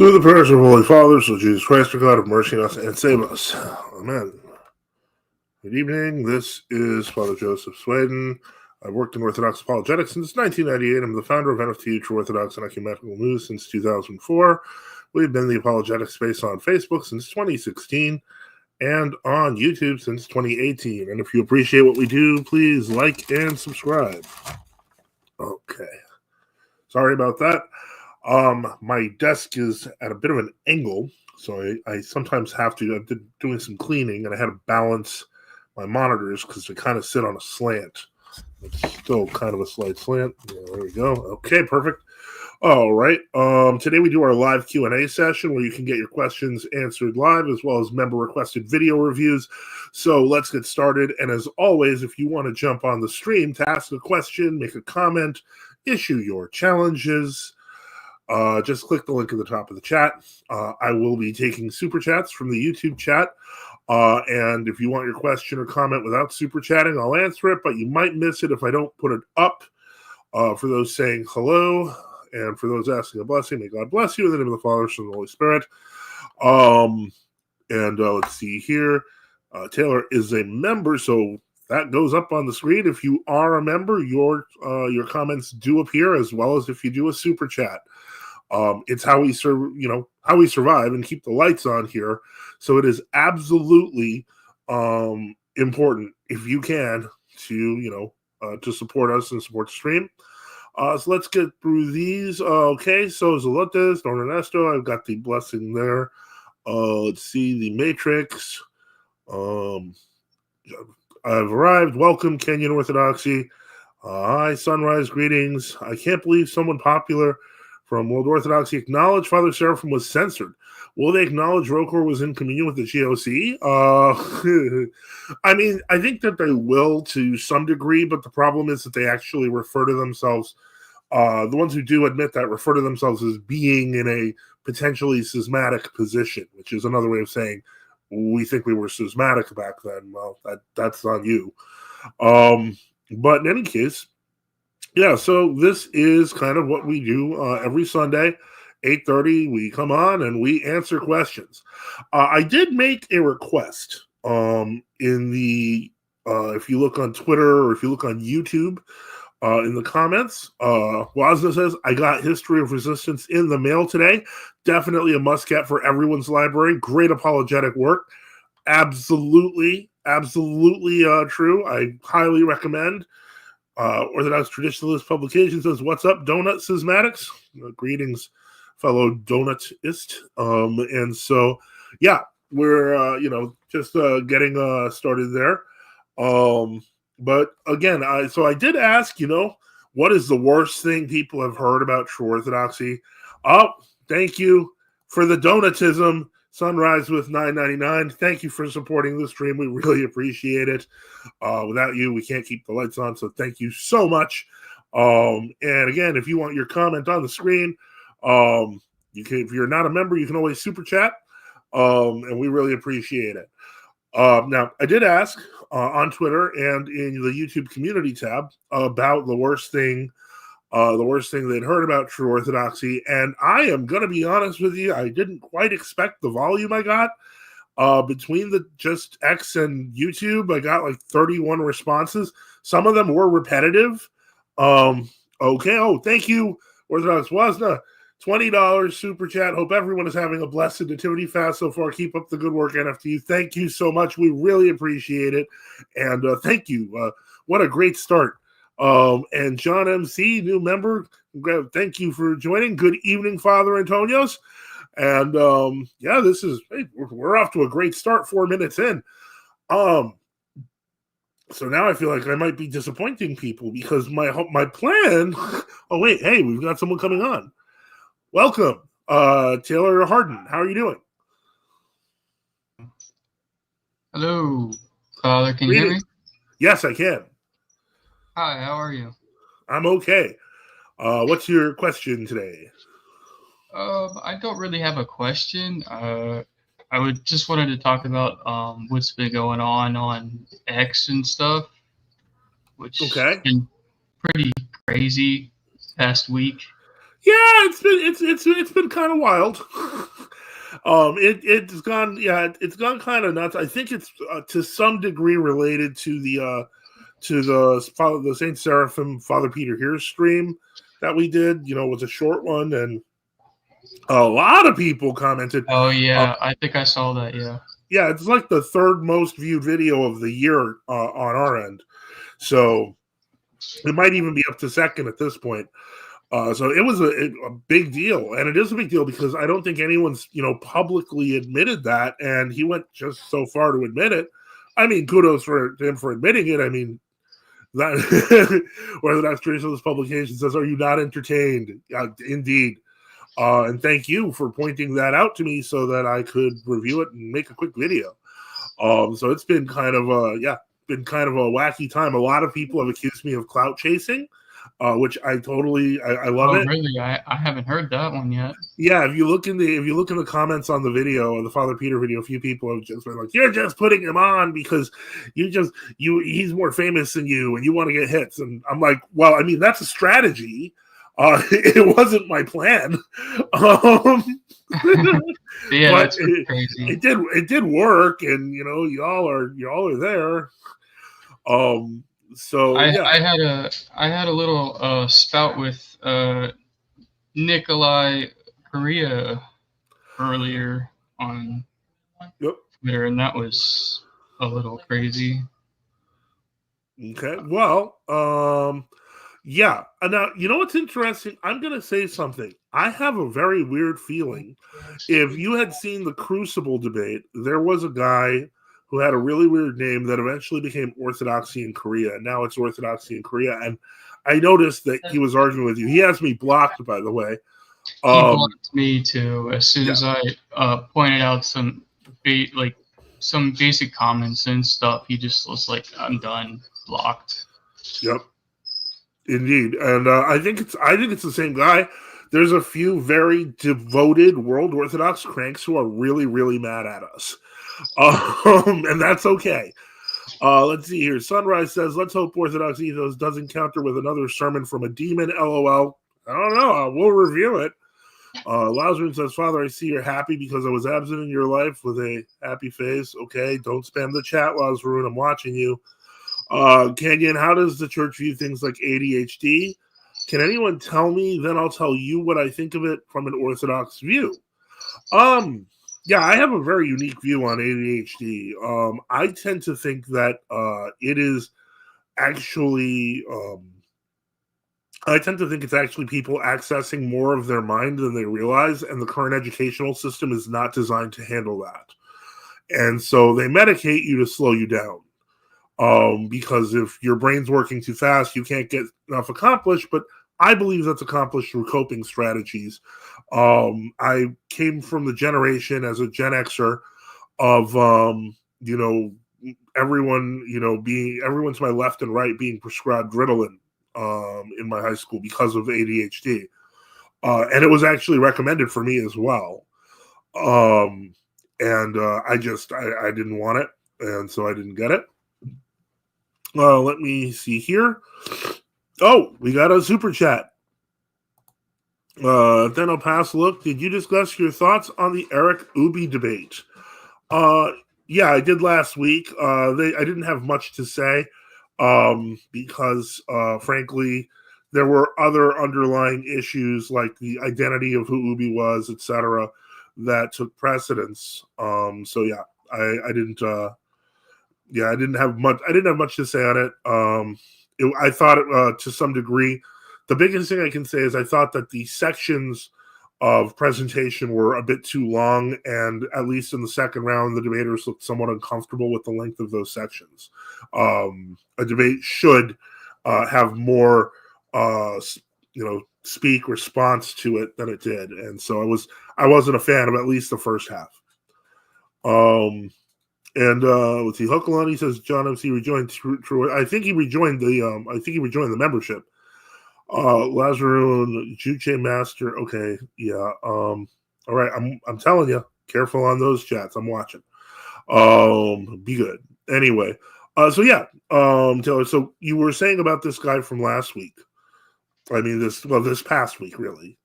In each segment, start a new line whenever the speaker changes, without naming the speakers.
Through the prayers of Holy Fathers, of Jesus Christ, our God, have mercy on us and save us. Amen. Good evening. This is Father Joseph Sweden. I've worked in Orthodox apologetics since 1998. I'm the founder of NFT, True Orthodox and Ecumenical News, since 2004. We've been in the apologetic space on Facebook since 2016 and on YouTube since 2018. And if you appreciate what we do, please like and subscribe. Okay. Sorry about that. My desk is at a bit of an angle, so I sometimes have to. I've been doing some cleaning, and I had to balance my monitors because they kind of sit on a slant. It's still kind of a slight slant. Yeah, there we go. Okay, perfect. All right. Today we do our live Q&A session where you can get your questions answered live as well as member-requested video reviews. So let's get started. And as always, if you want to jump on the stream to ask a question, make a comment, issue your challenges, just click the link at the top of the chat. I will be taking super chats from the YouTube chat. And if you want your question or comment without super chatting, I'll answer it, but you might miss it if I don't put it up. For those saying hello and for those asking a blessing, may God bless you in the name of the Father, Son, and the Holy Spirit. Let's see here. Taylor is a member, so that goes up on the screen. If you are a member, your comments do appear, as well as if you do a super chat. It's how we survive and keep the lights on here. So it is absolutely important, if you can, to support us and support the stream. So let's get through these. Okay, so Zelotes, Don Ernesto, I've got the blessing there. Let's see, the Matrix. I've arrived. Welcome, Kenyan Orthodoxy. Hi, Sunrise, greetings. I can't believe someone popular from World Orthodoxy acknowledged Father Seraphim was censored. Will they acknowledge Rokor was in communion with the GOC? I mean, I think that they will to some degree, but the problem is that they actually refer to themselves, the ones who do admit that refer to themselves as being in a potentially schismatic position, which is another way of saying we think we were schismatic back then. Well, that's on you. But in any case, yeah, so this is kind of what we do every Sunday, 8:30. We come on and we answer questions. I did make a request in the if you look on Twitter or if you look on YouTube in the comments. Wazna says, I got History of Resistance in the mail today. Definitely a must-get for everyone's library. Great apologetic work. Absolutely true. I highly recommend. Orthodox Traditionalist Publication says, what's up, Donut Schismatics? Greetings, fellow donutist. And so, yeah, we're, just getting started there. But again, I did ask, what is the worst thing people have heard about True Orthodoxy? Oh, thank you for the donatism. Sunrise with $9.99. Thank you for supporting the stream. We really appreciate it. Without you, we can't keep the lights on, so thank you so much. And again, if you want your comment on the screen, you can. If you're not a member, you can always super chat, and we really appreciate it. Now, I did ask on Twitter and in the YouTube community tab about the worst thing they'd heard about True Orthodoxy, and I am going to be honest with you, I didn't quite expect the volume I got. Between the just X and YouTube, I got like 31 responses. Some of them were repetitive. Okay. Oh, thank you, Orthodox Wasna. $20 super chat. Hope everyone is having a blessed nativity fast so far. Keep up the good work, NFT. Thank you so much. We really appreciate it. And thank you. What a great start. And John MC, new member, thank you for joining. Good evening, Father Antonios. And we're off to a great start 4 minutes in. So now I feel like I might be disappointing people because my plan. Oh wait, hey, we've got someone coming on. Welcome, Taylor Harden. How are you doing?
Hello, Father. Can you hear me?
Yes, I can.
Hi, how are you?
I'm okay. What's your question today?
I don't really have a question. I just wanted to talk about what's been going on X and stuff, which has been pretty crazy past week.
Yeah, it's been kind of wild. It's gone kind of nuts. I think it's to some degree related to the Saint Seraphim Father Peter here stream that we did. It was a short one, and a lot of people commented.
Oh yeah, I think I saw that. Yeah.
Yeah, it's like the third most viewed video of the year on our end. So it might even be up to second at this point. So it was a big deal, and it is a big deal because I don't think anyone's publicly admitted that, and he went just so far to admit it. I mean, kudos for him for admitting it. I mean, that Orthodox Traditionalist Publication says, "Are you not entertained?" Indeed, and thank you for pointing that out to me so that I could review it and make a quick video. So it's been kind of a wacky time. A lot of people have accused me of clout chasing. Which I love it.
Really? I haven't heard that one yet.
Yeah, if you look in the comments on the video, the Father Peter video, a few people have just been like, "You're just putting him on because he's more famous than you, and you want to get hits." And I'm like, "Well, I mean, that's a strategy. It wasn't my plan."
Yeah,
but
that's crazy.
It did work, and y'all are there. So yeah.
I had a little spout with Nikolai Korea earlier on Twitter, and that was a little crazy.
Okay. Well, yeah. Now, you know what's interesting? I'm going to say something. I have a very weird feeling. If you had seen the Crucible debate, there was a guy who had a really weird name that eventually became Orthodoxy in Korea. And now it's Orthodoxy in Korea. And I noticed that he was arguing with you. He has me blocked, by the way.
He blocked me too. As soon as I pointed out some basic common sense stuff, he just was like, "I'm done," blocked.
Yep, indeed. And I think it's the same guy. There's a few very devoted World Orthodox cranks who are really, really mad at us. And that's okay. Let's see here. Sunrise says, "Let's hope Orthodox ethos doesn't counter with another sermon from a demon, LOL. I don't know. We'll review it." Lazarus says, "Father, I see you're happy because I was absent in your life," with a happy face. Okay, don't spam the chat, Lazarus. I'm watching you. Canyon, how does the church view things like ADHD? Can anyone tell me? Then I'll tell you what I think of it from an Orthodox view. Yeah, I have a very unique view on ADHD. I tend to think that it is actually I tend to think it's actually people accessing more of their mind than they realize, and the current educational system is not designed to handle that. And so they medicate you to slow you down. Because if your brain's working too fast, you can't get enough accomplished. But I believe that's accomplished through coping strategies. I came from the generation as a Gen Xer of, everyone to my left and right being prescribed Ritalin in my high school because of ADHD. And it was actually recommended for me as well. And I didn't want it. And so I didn't get it. Let me see here. Oh, we got a super chat. Then I'll pass a look. Did you discuss your thoughts on the Eric Ubi debate? Yeah, I did last week. I didn't have much to say because, frankly, there were other underlying issues like the identity of who Ubi was, etc., that took precedence. So yeah, I didn't. I didn't have much to say on it. I thought to some degree, the biggest thing I can say is I thought that the sections of presentation were a bit too long, and at least in the second round, the debaters looked somewhat uncomfortable with the length of those sections. A debate should have more, speak response to it than it did, and so I wasn't a fan of at least the first half. And let's see, Huckalani says John MC rejoined True. I think he rejoined the membership. Lazaroon, Juche Master. Okay, yeah. All right, I'm telling you, careful on those chats. I'm watching. Be good. Anyway, so yeah, Taylor. So you were saying about this guy from last week. I mean, this past week, really.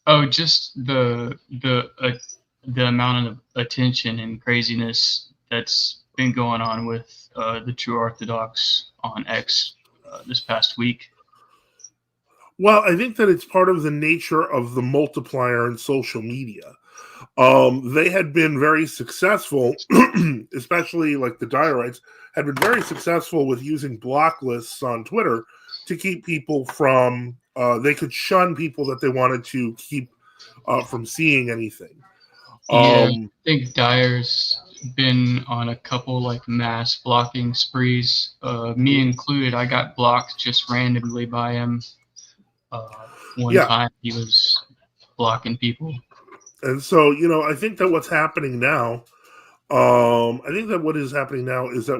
Oh, just the amount of attention and craziness that's been going on with the True Orthodox on X this past week.
Well, I think that it's part of the nature of the multiplier in social media. They had been very successful, especially like the Diorites, had been very successful with using block lists on Twitter to keep people from, they could shun people that they wanted to keep from seeing anything.
Yeah, I think Dyer's been on a couple like mass blocking sprees. Me included, I got blocked just randomly by him. One
Yeah.
time he was blocking people.
And so, I think that what's happening now, I think that what is happening now is that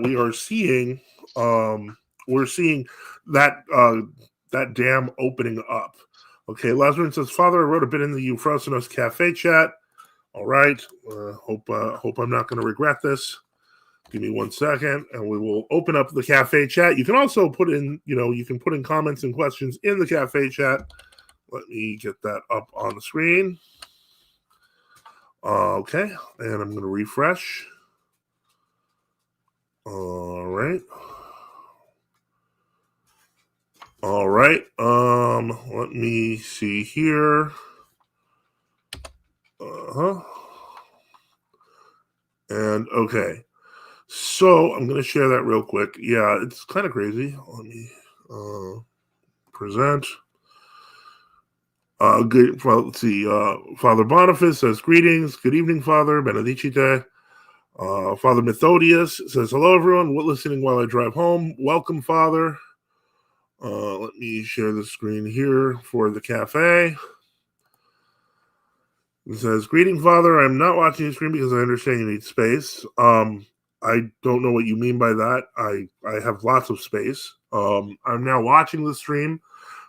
we're seeing that that dam opening up. Okay, Lazarus says, Father, I wrote a bit in the Euphrosynos Cafe chat. All right, hope I'm not going to regret this. Give me 1 second, and we will open up the cafe chat. You can also put in, you can put in comments and questions in the cafe chat. Let me get that up on the screen. Okay, and I'm going to refresh. All right. All right. Let me see here. Uh-huh. And okay. So I'm gonna share that real quick. Yeah, it's kind of crazy. Let me present. Good. Well, let's see. Father Boniface says greetings. Good evening, Father Benedicite. Father Methodius says hello, everyone. Listening while I drive home. Welcome, Father. Let me share the screen here for the cafe. It says, greeting, Father. I'm not watching the screen because I understand you need space. I don't know what you mean by that. I have lots of space. I'm now watching the stream,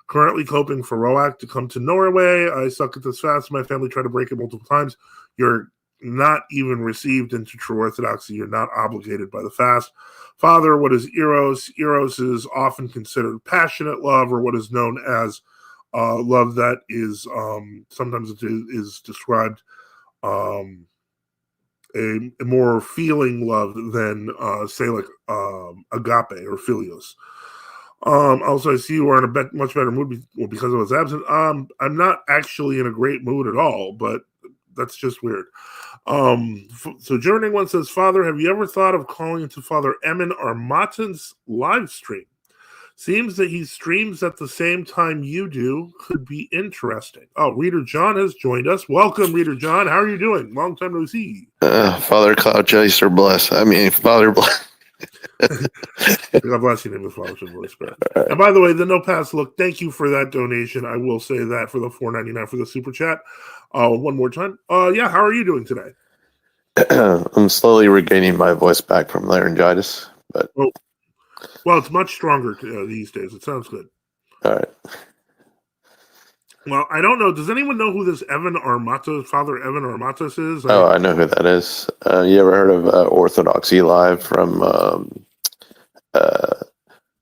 currently coping for ROAC to come to Norway. I suck at this fast. My family tried to break it multiple times. You're not even received into true Orthodoxy. You're not obligated by the fast. Father, what is Eros? Eros is often considered passionate love, or what is known as love that is sometimes it is described a more feeling love than say like agape or philios. Also, I see you are in a much better mood because I was absent. I'm not actually in a great mood at all, but that's just weird. So Journey One says, Father, have you ever thought of calling into Father Emin Armatan's live stream? Seems that he streams at the same time you do. Could be interesting. Oh, Reader John has joined us. Welcome, Reader John. How are you doing? Long time no see.
Father Cloud Chaser bless. Father bless.
God bless you, name of the Father, Son, and Holy Spirit. Right. And by the way, the No Pass look, thank you for that donation. I will say that for the $4.99 for the super chat. One more time. Yeah, how are you doing today?
I'm slowly regaining my voice back from laryngitis, but
well, it's much stronger these days. It sounds good.
All right.
Well, I don't know. Does anyone know who this Father Evan Armatos is?
I know who that is. You ever heard of Orthodoxy Live from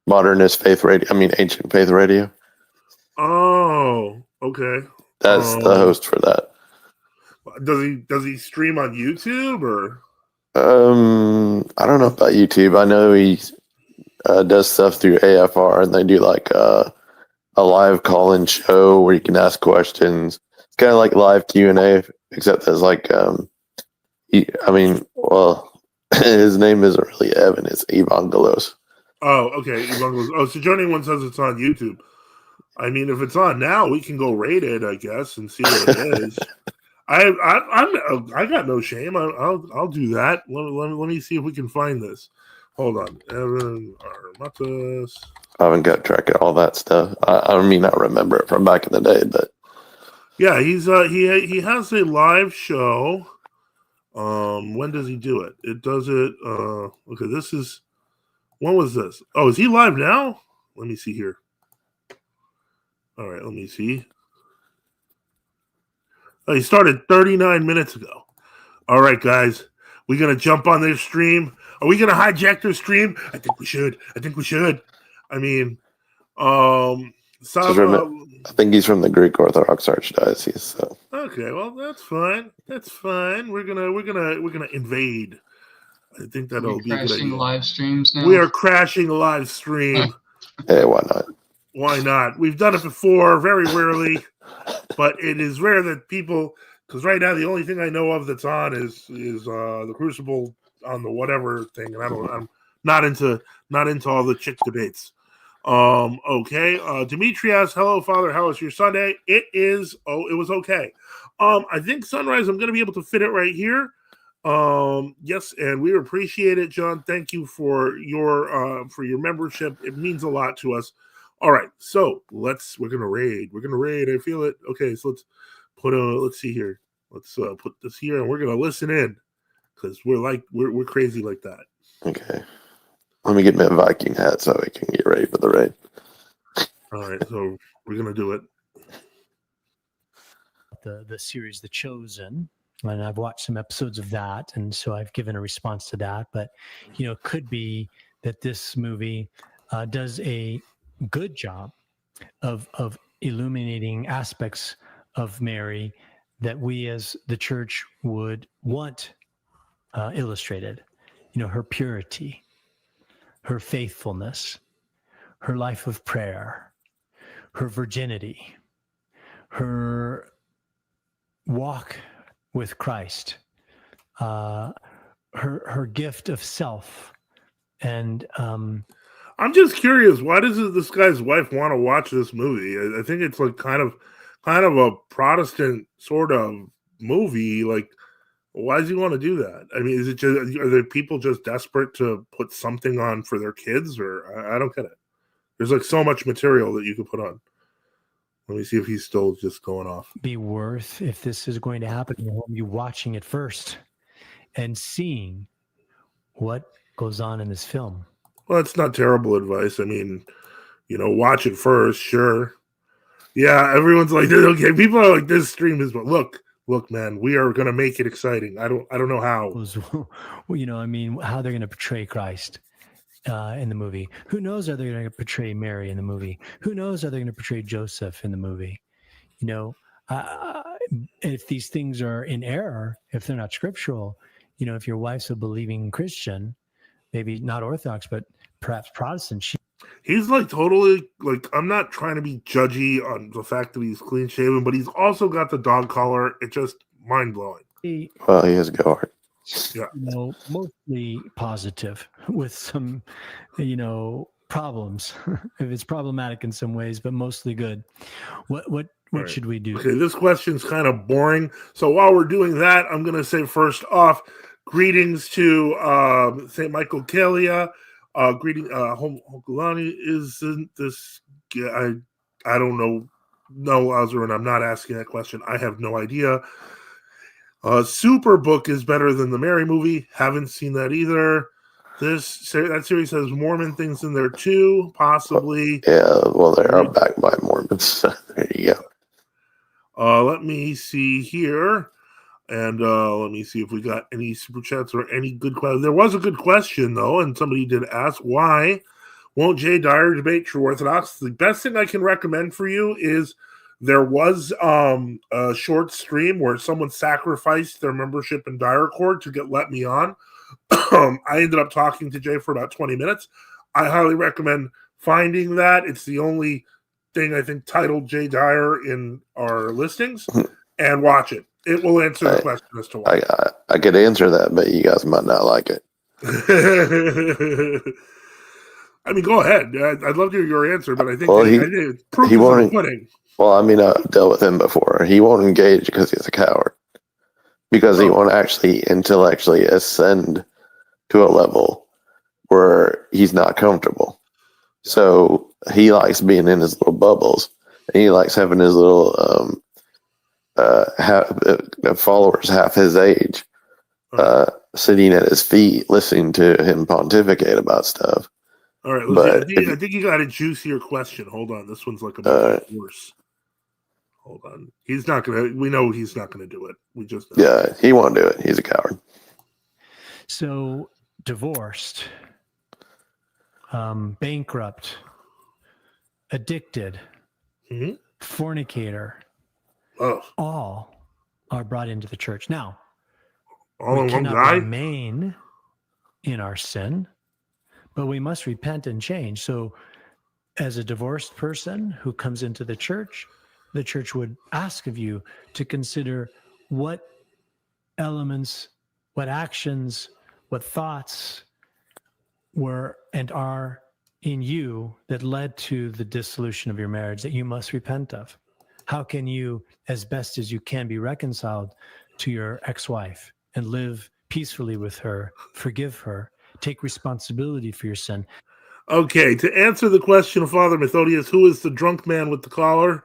Modernist Faith Radio? Ancient Faith Radio.
Oh, okay.
That's the host for that.
Does he stream on YouTube or?
I don't know about YouTube. I know he does stuff through AFR, and they do like a live call-in show where you can ask questions. It's kind of like live Q&A, except there's like, his name isn't really Evan, it's Evangelos.
Oh, okay, Evangelos. Oh, so Johnny One says it's on YouTube. I mean, if it's on now, we can go rate it, I guess, and see what it is. I got no shame. I'll do that. Let me see if we can find this. Hold on, Evan Armatos.
I haven't got track of all that stuff. I remember it from back in the day, but
yeah, he's he has a live show. When does he do it? It does it. Okay, this is. When was this? Oh, is he live now? Let me see here. All right, let me see. Oh, he started 39 minutes ago. All right, guys, we're gonna jump on their stream. Are we gonna hijack their stream? I think we should. I mean,
I think he's from the Greek Orthodox Archdiocese. So.
Okay, well that's fine. That's fine. We're gonna invade. I think that'll be a good idea.
Live streams now.
We are crashing a live stream.
Hey, why not?
Why not? We've done it before, very rarely, but it is rare that people. Because right now the only thing I know of that's on is the Crucible on the whatever thing, and I'm not into all the chick debates. Okay. Dimitri asks, hello, Father. How was your Sunday? It was okay. I think Sunrise, I'm going to be able to fit it right here. Yes, and we appreciate it, John. Thank you for your membership. It means a lot to us. All right. So we're going to raid. We're going to raid. I feel it. Okay. So let's see here. Let's put this here and we're going to listen in because we're crazy like that.
Okay. Let me get my Viking hat so I can get ready for the raid.
All right, so we're gonna do it.
The series The Chosen, and I've watched some episodes of that, and so I've given a response to that. But it could be that this movie does a good job of illuminating aspects of Mary that we as the church would want illustrated. Her purity, her faithfulness, her life of prayer, her virginity, her walk with Christ, her gift of self. And
I'm just curious, why does this guy's wife want to watch this movie? I think it's like kind of a Protestant sort of movie. Like, why does he want to do that? I mean, are there people just desperate to put something on for their kids, or I don't get it. There's like so much material that you could put on. Let me see if he's still just going off.
Be worth, if this is going to happen, you watching it first and seeing what goes on in this film.
Well, it's not terrible advice. I mean, watch it first, sure. Yeah, everyone's like, okay, people are like, this stream is, but look, man, we are going to make it exciting. I don't know how.
Well, how they're going to portray Christ in the movie. Who knows? Are they going to portray Mary in the movie? Who knows? Are they going to portray Joseph in the movie? If these things are in error, if they're not scriptural, if your wife's a believing Christian, maybe not Orthodox, but perhaps Protestant,
he's like totally like, I'm not trying to be judgy on the fact that he's clean shaven, but he's also got the dog collar. It's just mind blowing.
Well, he has a good heart.
Yeah.
Mostly positive with some, problems. If it's problematic in some ways, but mostly good. What right. Should we do?
Okay, this question's kind of boring. So while we're doing that, I'm going to say first off, greetings to St. Michael Kalia. Greeting Hokulani isn't this. Yeah, I don't know. No, Azrin, I'm not asking that question. I have no idea. Superbook is better than the Mary movie. Haven't seen that either. That series has Mormon things in there too, possibly.
Yeah, well, they are backed by Mormons. There you
go. Let me see here. And let me see if we got any super chats or any good questions. There was a good question, though, and somebody did ask, why won't Jay Dyer debate True Orthodox? The best thing I can recommend for you is there was a short stream where someone sacrificed their membership in Dyer Court to let me on. I ended up talking to Jay for about 20 minutes. I highly recommend finding that. It's the only thing I think titled Jay Dyer in our listings, and watch it. It will answer the question as to why.
I could answer that, but you guys might not like it.
I mean, go ahead. I'd love to hear your answer, but I think
he won't. Well, I mean, I've dealt with him before. He won't engage because he's a coward. Because he won't actually intellectually ascend to a level where he's not comfortable. So he likes being in his little bubbles. And he likes having his little followers half his age sitting at his feet listening to him pontificate about stuff.
All right, but I think you got a juicier question. Hold on, this one's like a bit worse. Hold on, we know he's not gonna do it. We just know.
Yeah, he won't do it. He's a coward.
So divorced, bankrupt, addicted, fornicator, all are brought into the church. Now,
all
we
in one
cannot
guy?
remain in our sin, but we must repent and change. So as a divorced person who comes into the church would ask of you to consider what elements, what actions, what thoughts were and are in you that led to the dissolution of your marriage that you must repent of. How can you, as best as you can, be reconciled to your ex-wife and live peacefully with her, forgive her, take responsibility for your sin?
Okay, to answer the question of Father Methodius, who is the drunk man with the collar?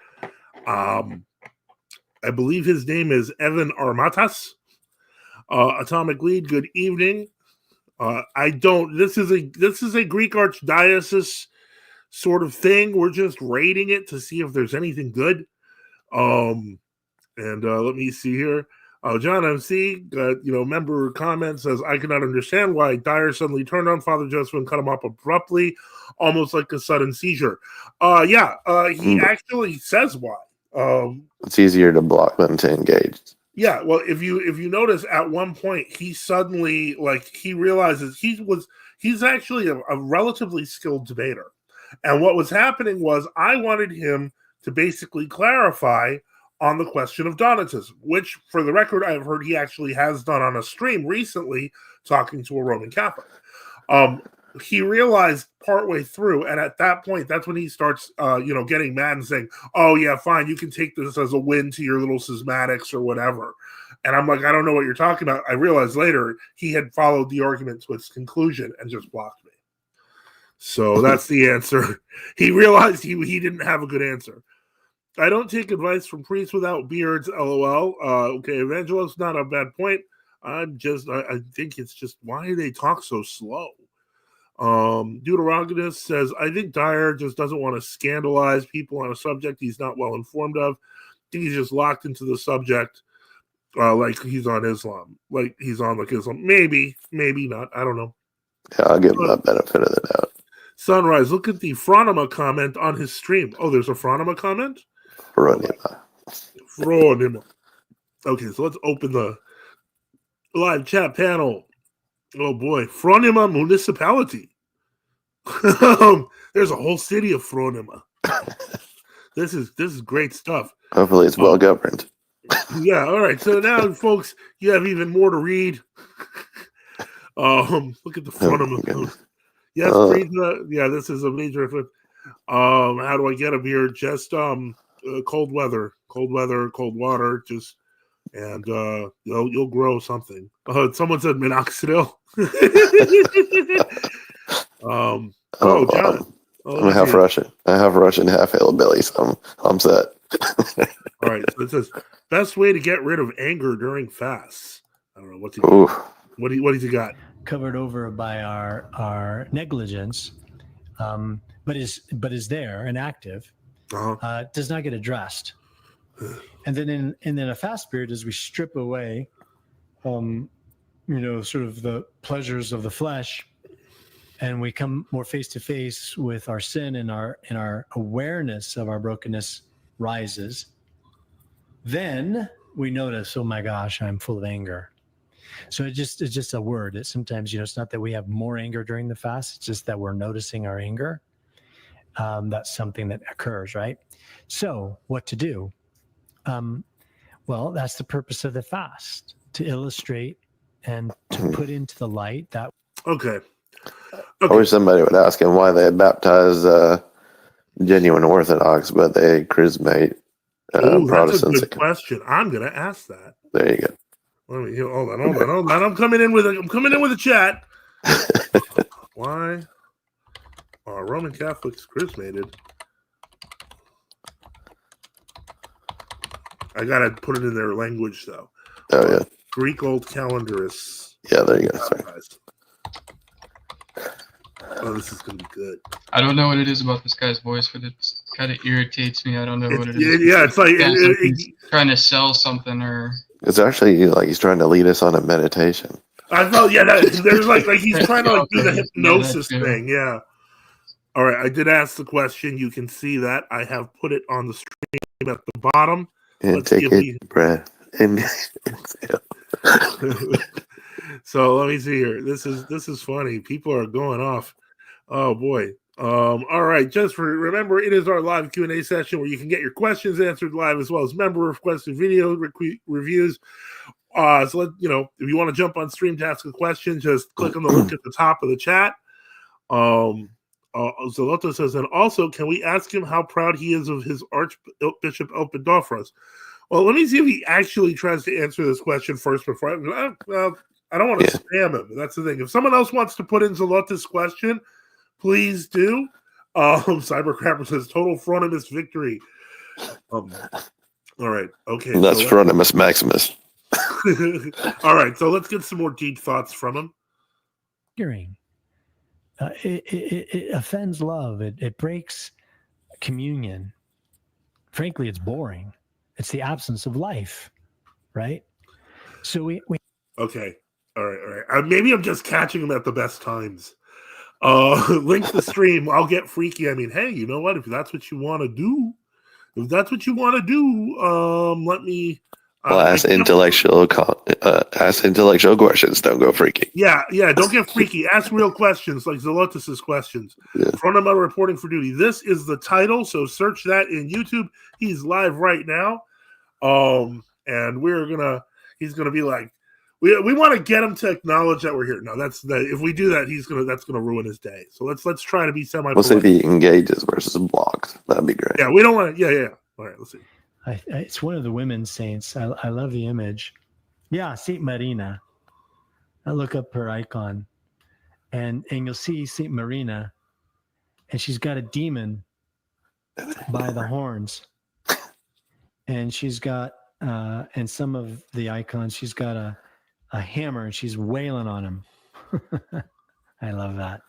I believe his name is Evan Armatas. Atomic Lead, good evening. This is a Greek Archdiocese sort of thing. We're just rating it to see if there's anything good. Let me see here. John MC, member comment says, I cannot understand why Dyer suddenly turned on Father Joseph and cut him off abruptly, almost like a sudden seizure. He actually says why.
It's easier to block than to engage.
Yeah, well, if you notice, at one point he suddenly he realizes he's actually a relatively skilled debater, and what was happening was I wanted him to basically clarify on the question of Donatism, which, for the record, I've heard he actually has done on a stream recently, talking to a Roman Catholic. He realized partway through, and at that point, that's when he starts, getting mad and saying, "Oh yeah, fine, you can take this as a win to your little schismatics or whatever." And I'm like, I don't know what you're talking about. I realized later he had followed the argument to its conclusion and just blocked me. So that's the answer. He realized he didn't have a good answer. I don't take advice from priests without beards, LOL. Okay, Evangelist, not a bad point. I think it's just, why do they talk so slow? Deuterogonus says, I think Dyer just doesn't want to scandalize people on a subject he's not well informed of. I think he's just locked into the subject like he's on Islam. Like he's on Islam. Maybe not. I don't know.
Yeah, I'll give him the benefit of the doubt.
Sunrise, look at the Phronima comment on his stream. Oh, there's a Phronima comment? Phronima. Okay, so let's open the live chat panel. Oh boy, Phronima municipality. There's a whole city of Phronima. This is great stuff.
Hopefully it's well governed.
Yeah, all right. So now, folks, you have even more to read. Look at the Phronima. Yes, Frieza. This is a major effort. How do I get a beer? Just cold weather, cold water, just and you'll grow something. Someone said minoxidil. John.
I'm half Russian. I have Russian, half hillbilly, so I'm set.
All right. So it says best way to get rid of anger during fasts. I don't know what's he. What has he got?
Covered over by our negligence, but is there and active. Does not get addressed. And then in a fast period, as we strip away, sort of the pleasures of the flesh, and we come more face to face with our sin, and our awareness of our brokenness rises, then we notice, oh my gosh, I'm full of anger. So it's just a word. That sometimes, it's not that we have more anger during the fast. It's just that we're noticing our anger. That's something that occurs, right? So what to do? Well, that's the purpose of the fast, to illustrate and to put into the light that.
Okay.
I wish somebody would ask him why they baptize genuine Orthodox, but they chrismate Protestants.
That's a good question. I'm going to ask that.
There you go.
Let me hold on. I'm coming in with a chat. Why are Roman Catholics chrismated? I gotta put it in their language though.
Oh yeah.
Greek Old Calendar is.
Yeah, there you go. Sorry.
Oh, this is gonna be good.
I don't know what it is about this guy's voice, but it kind of irritates me. I don't know what it is.
Yeah, it's like
trying to sell something or.
It's actually like he's trying to lead us on a meditation.
I felt there's like he's trying to do the hypnosis thing. Yeah. All right, I did ask the question. You can see that. I have put it on the stream at the bottom.
And
Let's
take a breath. And
So let me see here. This is funny. People are going off. Oh boy. All right. Just remember, it is our live Q&A session where you can get your questions answered live as well as member requested video reviews. So if you want to jump on stream to ask a question, just click on the link at the top of the chat. Zoloto says, and also, can we ask him how proud he is of his Archbishop Elpidophoros? Well, let me see if he actually tries to answer this question first before I don't want to spam him. That's the thing. If someone else wants to put in Zoloto's question, please do. Cybercrapper says, total Frontimus victory. All right. Okay.
That's Frontimus Maximus.
All right. So let's get some more deep thoughts from him.
Hearing. It offends love. It breaks communion. Frankly, it's boring. It's the absence of life, right? So we
Okay. All right. Maybe I'm just catching him at the best times. Link the stream. I'll get freaky. I mean, hey, you know what? If that's what you want to do, let me.
Ask intellectual questions. Don't go freaky.
Yeah. Don't get freaky. Ask real questions like Zelotus's questions.
Yeah.
Frontimus reporting for duty. This is the title, so search that in YouTube. He's live right now. And he's gonna be like, we want to get him to acknowledge that we're here. No, if we do that, that's gonna ruin his day. So let's try to be semi.
Let's say he engages versus blocks. That'd be great.
Yeah, we don't want to. Yeah. All right, let's see.
It's one of the women's saints. I love the image. Yeah, Saint Marina. I look up her icon, and you'll see Saint Marina, and she's got a demon by the horns, and she's got and some of the icons, she's got a hammer, and she's wailing on him. I love that,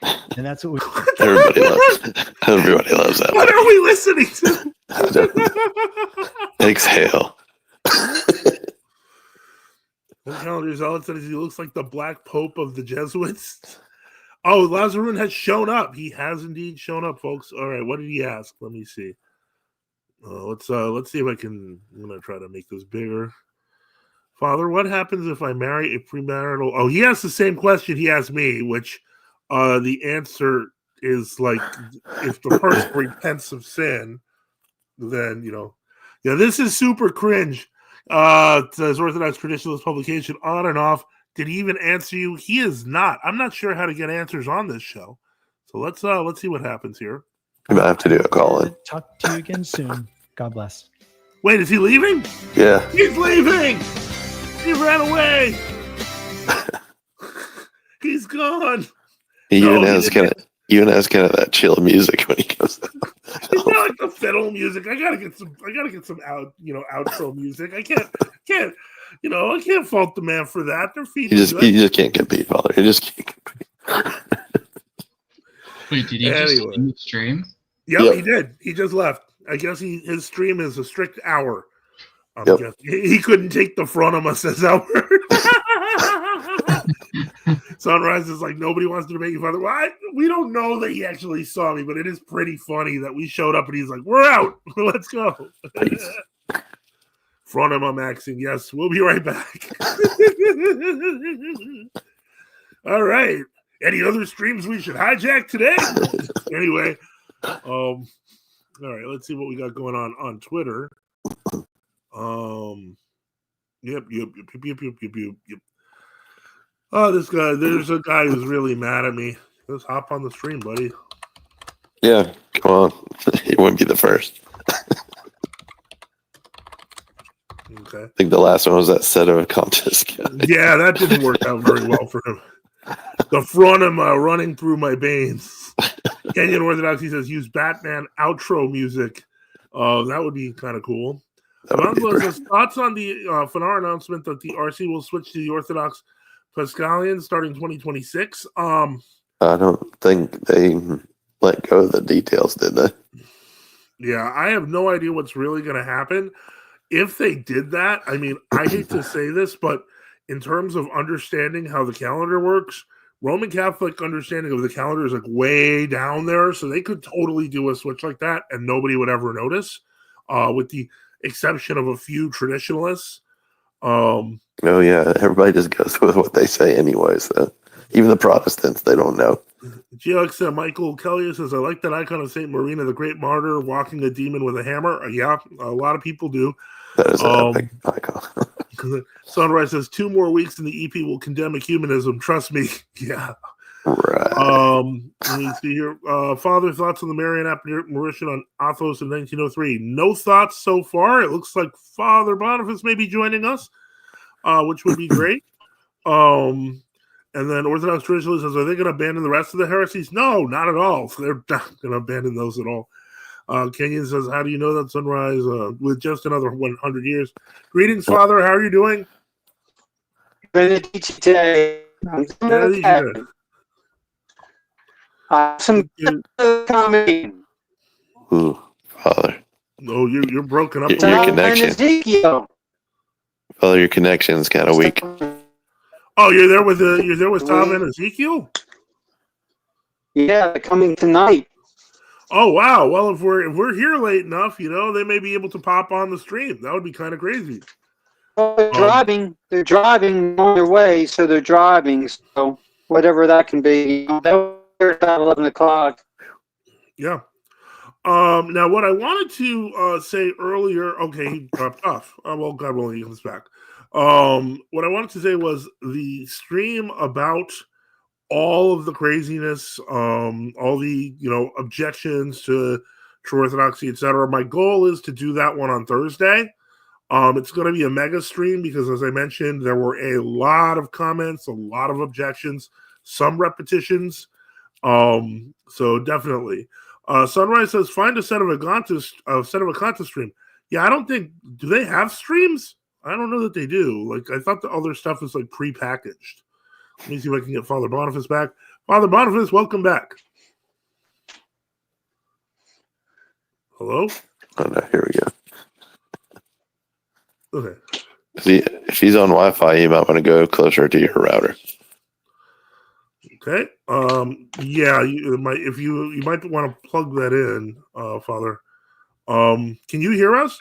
and that's what
everybody loves that.
What are we listening to?
Exhale.
Calendar Zealot says he looks like the Black Pope of the Jesuits. Oh, Lazarun has shown up. He has indeed shown up, folks. All right, what did he ask? Let me see. Let's see if I'm gonna try to make this bigger. Father, what happens if I marry a premarital? Oh, he asked the same question he asked me, which the answer is like, if the person repents of sin, then this is super cringe. It says Orthodox Traditionalist Publication on and off. Did he even answer you? He is not. I'm not sure how to get answers on this show. So let's see what happens here.
You might have to do a call in.
Talk to you again soon. God bless.
Wait, is he leaving?
Yeah.
He's leaving. He ran away. He's gone.
Even has kind of that chill music when he goes out.
It's not like the fiddle music. I gotta get some outro music. I can't I can't fault the man for that. Their feet.
You just can't compete, Father. You just can't compete.
Wait, did he just end the stream?
Yep, he did. He just left. I guess his stream is a strict hour. He couldn't take the Frontimus as hour. Sunrise is like, nobody wants to debate you, Father. Well, we don't know that he actually saw me, but it is pretty funny that we showed up and he's like, we're out. Let's go. Frontimus Maxing. Yes, we'll be right back. All right. Any other streams we should hijack today? Anyway, all right, let's see what we got going on Twitter. Yep. Oh, there's a guy who's really mad at me. Let's hop on the stream, buddy.
Yeah, come on. He wouldn't be the first.
Okay.
I think the last one was that set of contest guy.
Yeah, that didn't work out very well for him. The Frontimus running through my veins. Kenyan Orthodoxy says use Batman outro music. That would be kind of cool. Alonso says thoughts on the Fanar announcement that the RC will switch to the Orthodox Pascalian starting 2026.
I don't think they let go of the details, did they?
Yeah, I have no idea what's really going to happen. If they did that, I mean, I hate to say this, but in terms of understanding how the calendar works, Roman Catholic understanding of the calendar is like way down there, so they could totally do a switch like that, and nobody would ever notice, with the exception of a few traditionalists.
Oh yeah, everybody just goes with what they say anyway. So even the Protestants, they don't know.
GX Michael Kelly says, I like that icon of Saint Marina, the great martyr, walking a demon with a hammer. Yeah, a lot of people do.
That is an epic icon.
Sunrise says 2 more weeks and the EP will condemn ecumenism. Trust me. Yeah.
Right.
Let me see here. Father, thoughts on the Marian apparition on Athos in 1903? No thoughts so far. It looks like Father Boniface may be joining us, which would be great. And then Orthodox traditionalists says, are they going to abandon the rest of the heresies? No, not at all. So they're not going to abandon those at all. Kenyon says, how do you know that sunrise with just another 100 years? Greetings, Father. How are you doing?
Going to teach you today. I'm doing okay. Some comedy.
Ooh, Father.
Oh, you're broken up.
Your connection.
Ezekiel.
Father, your connection's kind of weak.
Oh, you're there with Tom and Ezekiel?
Yeah, coming tonight.
Oh wow! Well, if we're here late enough, they may be able to pop on the stream. That would be kind of crazy.
Well, they're driving. They're driving on their way, so they're driving. So whatever that can be, they're about 11 o'clock.
Yeah. Now, what I wanted to say earlier. Okay, he dropped off. Well, God willing, he comes back. What I wanted to say was the stream about all of the craziness, all the objections to true orthodoxy, etc. My goal is to do that one on Thursday. It's going to be a mega stream because, as I mentioned, there were a lot of comments, a lot of objections, some repetitions. So definitely. Sunrise says, find a set of Aconta stream. Yeah, I don't think. Do they have streams? I don't know that they do. Like, I thought the other stuff is like pre-packaged. Let me see if I can get Father Boniface back. Father Boniface, welcome back. Hello?
Oh no, here we
go. Okay.
If he's on Wi-Fi, you might want to go closer to your router.
Okay. Yeah, you might want to plug that in, Father. Can you hear us?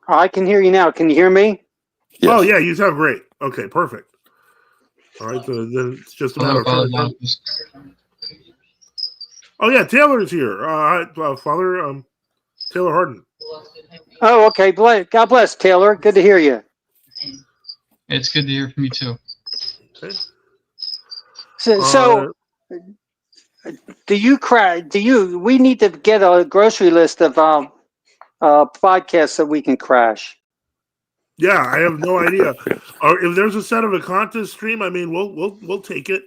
I can hear you now. Can you hear me?
Yes. Oh yeah, you sound great. Okay, perfect. All right, so then it's just a matter of time. Oh yeah, Taylor is here. Father, Taylor Harden.
Oh, okay. God bless, Taylor. Good to hear you.
It's good to hear from you too.
Okay.
So we need to get a grocery list of podcasts that we can crash.
Yeah, I have no idea. If there's a set of Aconta stream, I mean, we'll take it.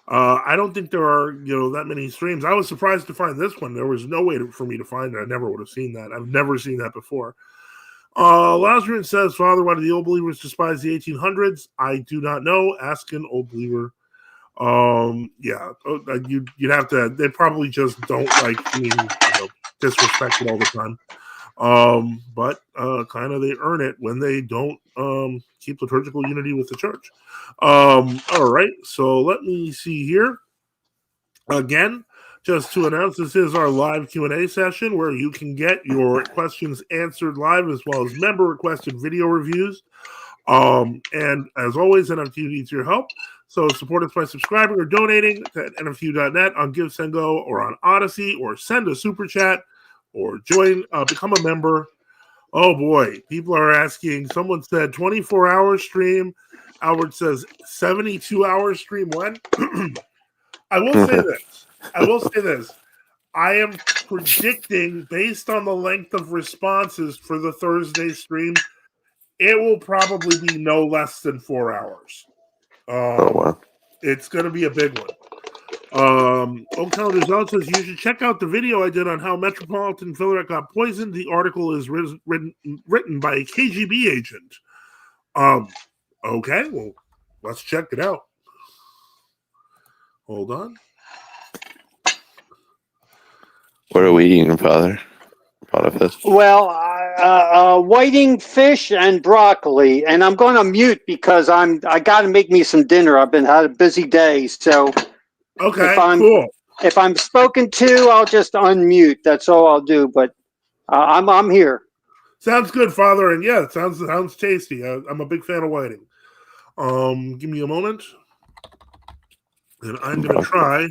I don't think there are that many streams. I was surprised to find this one. There was no way for me to find it. I never would have seen that. I've never seen that before. Lazarus says, Father, why do the old believers despise the 1800s? I do not know. Ask an old believer. Yeah, you'd have to. They probably just don't like being disrespected all the time. But kind of they earn it when they don't keep liturgical unity with the church. All right, so let me see here. Again, just to announce, this is our live Q&A session where you can get your questions answered live as well as member-requested video reviews. And as always, NFTU needs your help. So support us by subscribing or donating to NFTU.net on GiveSendGo or on Odyssey, or send a super chat or join, become a member. Oh boy, people are asking. Someone said 24-hour stream. Albert says 72-hour stream. When? I will say this. I am predicting, based on the length of responses for the Thursday stream, it will probably be no less than 4 hours.
Wow.
It's going to be a big one. Old Calendar Zone says, you should check out the video I did on how Metropolitan Filaret got poisoned. The article is written by a KGB agent. Okay, well, let's check it out. Hold on.
What are we eating, Father? Boniface?
Well, whiting fish and broccoli, and I'm going to mute because I got to make me some dinner. I've had a busy day, so
Okay, cool.
If I'm spoken to, I'll just unmute. That's all I'll do. But I'm here.
Sounds good, Father, and yeah, it sounds tasty. I'm a big fan of whiting. Give me a moment, and I'm going to try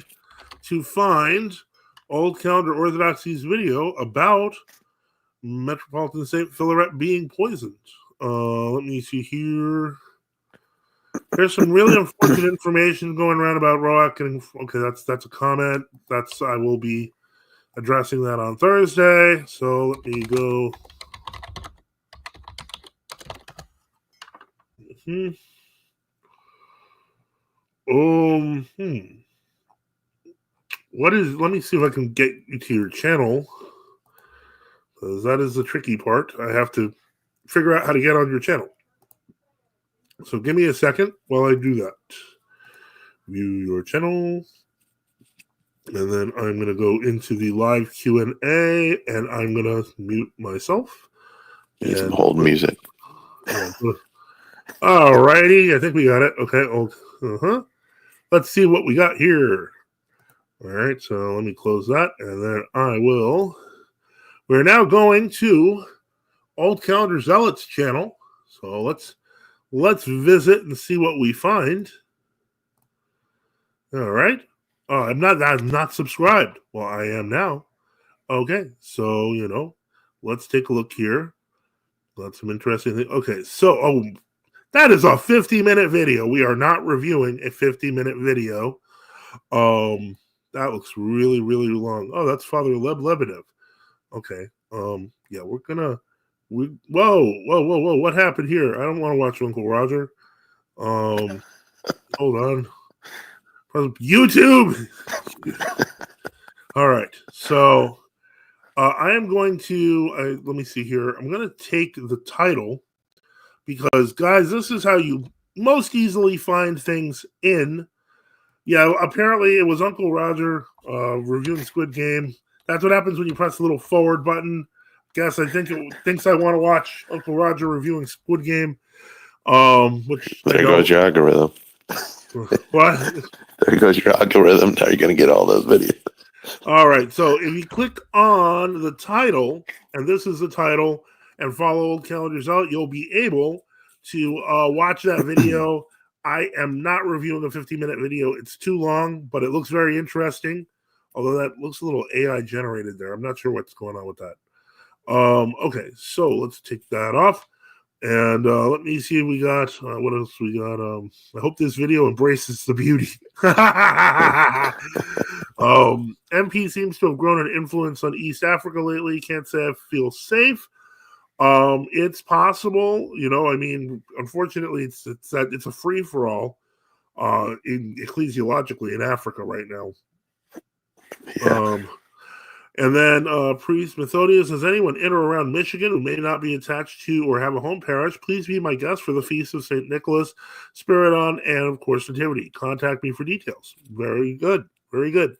to find Old Calendar Orthodoxy's video about Metropolitan Saint Philaret being poisoned. Let me see here. There's some really unfortunate information going around about Roach getting. Okay, that's a comment. I will be addressing that on Thursday. So let me go. Let me see if I can get you to your channel, because that is the tricky part. I have to figure out how to get on your channel. So give me a second while I do that. View your channel. And then I'm going to go into the live Q&A, and I'm going to mute myself.
Need some hold music.
All righty. I think we got it. Okay. Let's see what we got here. All right. So let me close that, and then we're now going to Old Calendar Zealots channel. So let's visit and see what we find. All right. Oh, I'm not subscribed. Well, I am now. Okay, so let's take a look here. Got some interesting things. Okay, so that is a 50-minute video. We are not reviewing a 50-minute video. That looks really, really long. Oh, that's Father Lebedev. Okay. Yeah, whoa. What happened here? I don't want to watch Uncle Roger. Hold on. YouTube. All right. So I am going to let me see here. I'm going to take the title because, guys, this is how you most easily find things in. Yeah, apparently it was Uncle Roger reviewing Squid Game. That's what happens when you press the little forward button. I think it thinks I want to watch Uncle Roger reviewing Squid Game. Which
there goes your algorithm.
What?
There goes your algorithm. Now you're going to get all those videos.
All right. So if you click on the title, and this is the title, and follow Old Calendar Zealot, you'll be able to watch that video. I am not reviewing a 50-minute video. It's too long, but it looks very interesting. Although that looks a little AI generated there. I'm not sure what's going on with that. Okay, so let's take that off. And let me see if we got what else we got. I hope this video embraces the beauty. MP seems to have grown an influence on East Africa lately. Can't say I feel safe. It's possible, I mean, unfortunately, it's a free for all ecclesiologically in Africa right now.
Yeah.
And then Priest Methodius, is anyone in or around Michigan who may not be attached to or have a home parish, please be my guest for the Feast of St. Nicholas, Spiridon, and, of course, Nativity. Contact me for details. Very good. Very good.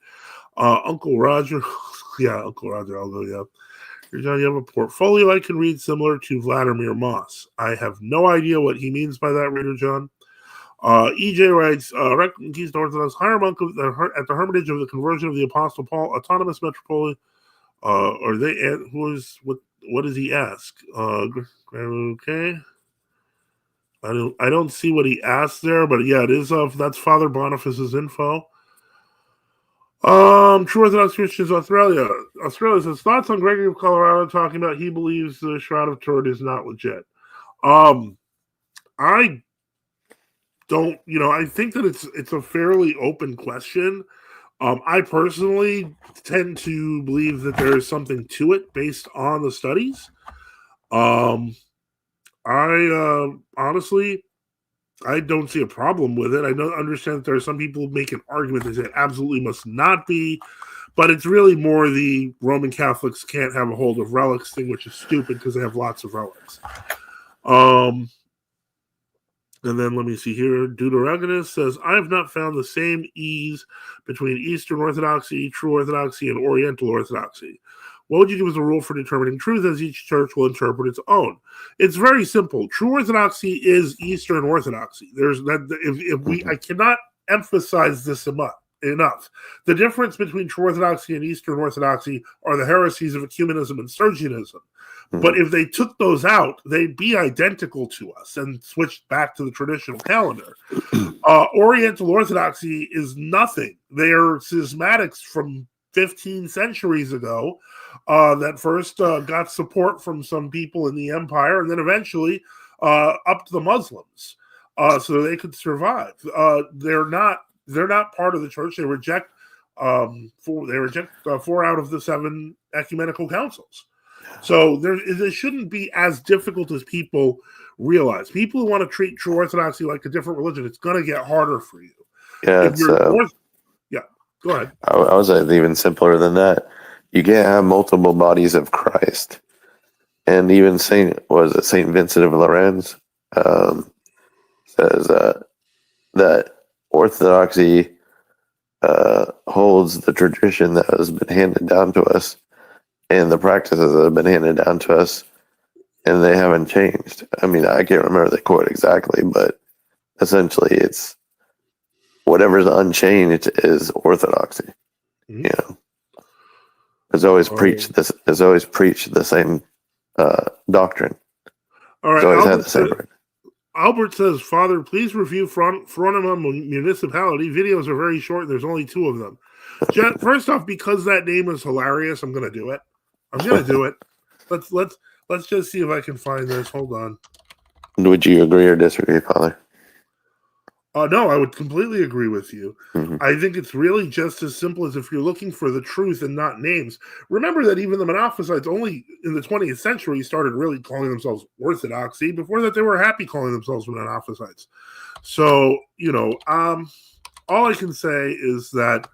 Uncle Roger. Yeah, Uncle Roger, I'll go, yeah. Here, John, you have a portfolio I can read similar to Vladimir Moss. I have no idea what he means by that, Reader John. EJ writes, Keystone Orthodox, hire monk at the Hermitage of the Conversion of the Apostle Paul, autonomous metropolitan. Are they? What does he ask? Okay. I don't see what he asked there, but yeah, it is. That's Father Boniface's info. True Orthodox Christians Australia says thoughts on Gregory of Colorado talking about he believes the Shroud of Turin is not legit. I don't, I think that it's a fairly open question. I personally tend to believe that there is something to it based on the studies. I honestly, I don't see a problem with it. I don't understand that there are some people who make an argument that it absolutely must not be, but it's really more the Roman Catholics can't have a hold of relics thing, which is stupid because they have lots of relics. And then let me see here. Deuteragonist says, I have not found the same ease between Eastern Orthodoxy, True Orthodoxy, and Oriental Orthodoxy. What would you give as a rule for determining truth, as each church will interpret its own? It's very simple. True Orthodoxy is Eastern Orthodoxy. There's that. I cannot emphasize this enough. The difference between True Orthodoxy and Eastern Orthodoxy are the heresies of ecumenism and Sergianism. But if they took those out, they'd be identical to us and switched back to the traditional calendar. Oriental Orthodoxy is nothing. They are schismatics from 15 centuries ago that first got support from some people in the empire and then eventually up to the Muslims so they could survive. They're not part of the church. They reject 4 out of the 7 ecumenical councils. So there shouldn't be as difficult as people realize. People who want to treat True Orthodoxy like a different religion, it's going to get harder for you.
Yeah,
Go ahead.
I was even simpler than that. You can't have multiple bodies of Christ. And even Saint Vincent of Lérins says that Orthodoxy holds the tradition that has been handed down to us and the practices that have been handed down to us, and they haven't changed. I mean, I can't remember the quote exactly, but essentially it's whatever's unchanged is Orthodoxy.
Mm-hmm.
You know, has always preached this. Has always preached the same doctrine.
All right.
Always had the same.
Albert says, "Father, please review Fronima Municipality. Videos are very short. There's only 2 of them." First off, because that name is hilarious, I'm going to do it. Let's just see if I can find this. Hold on.
Would you agree or disagree, Father?
No, I would completely agree with you.
Mm-hmm.
I think it's really just as simple as if you're looking for the truth and not names. Remember that even the Monophysites only in the 20th century started really calling themselves Orthodoxy. Before that, they were happy calling themselves Monophysites. So, all I can say is that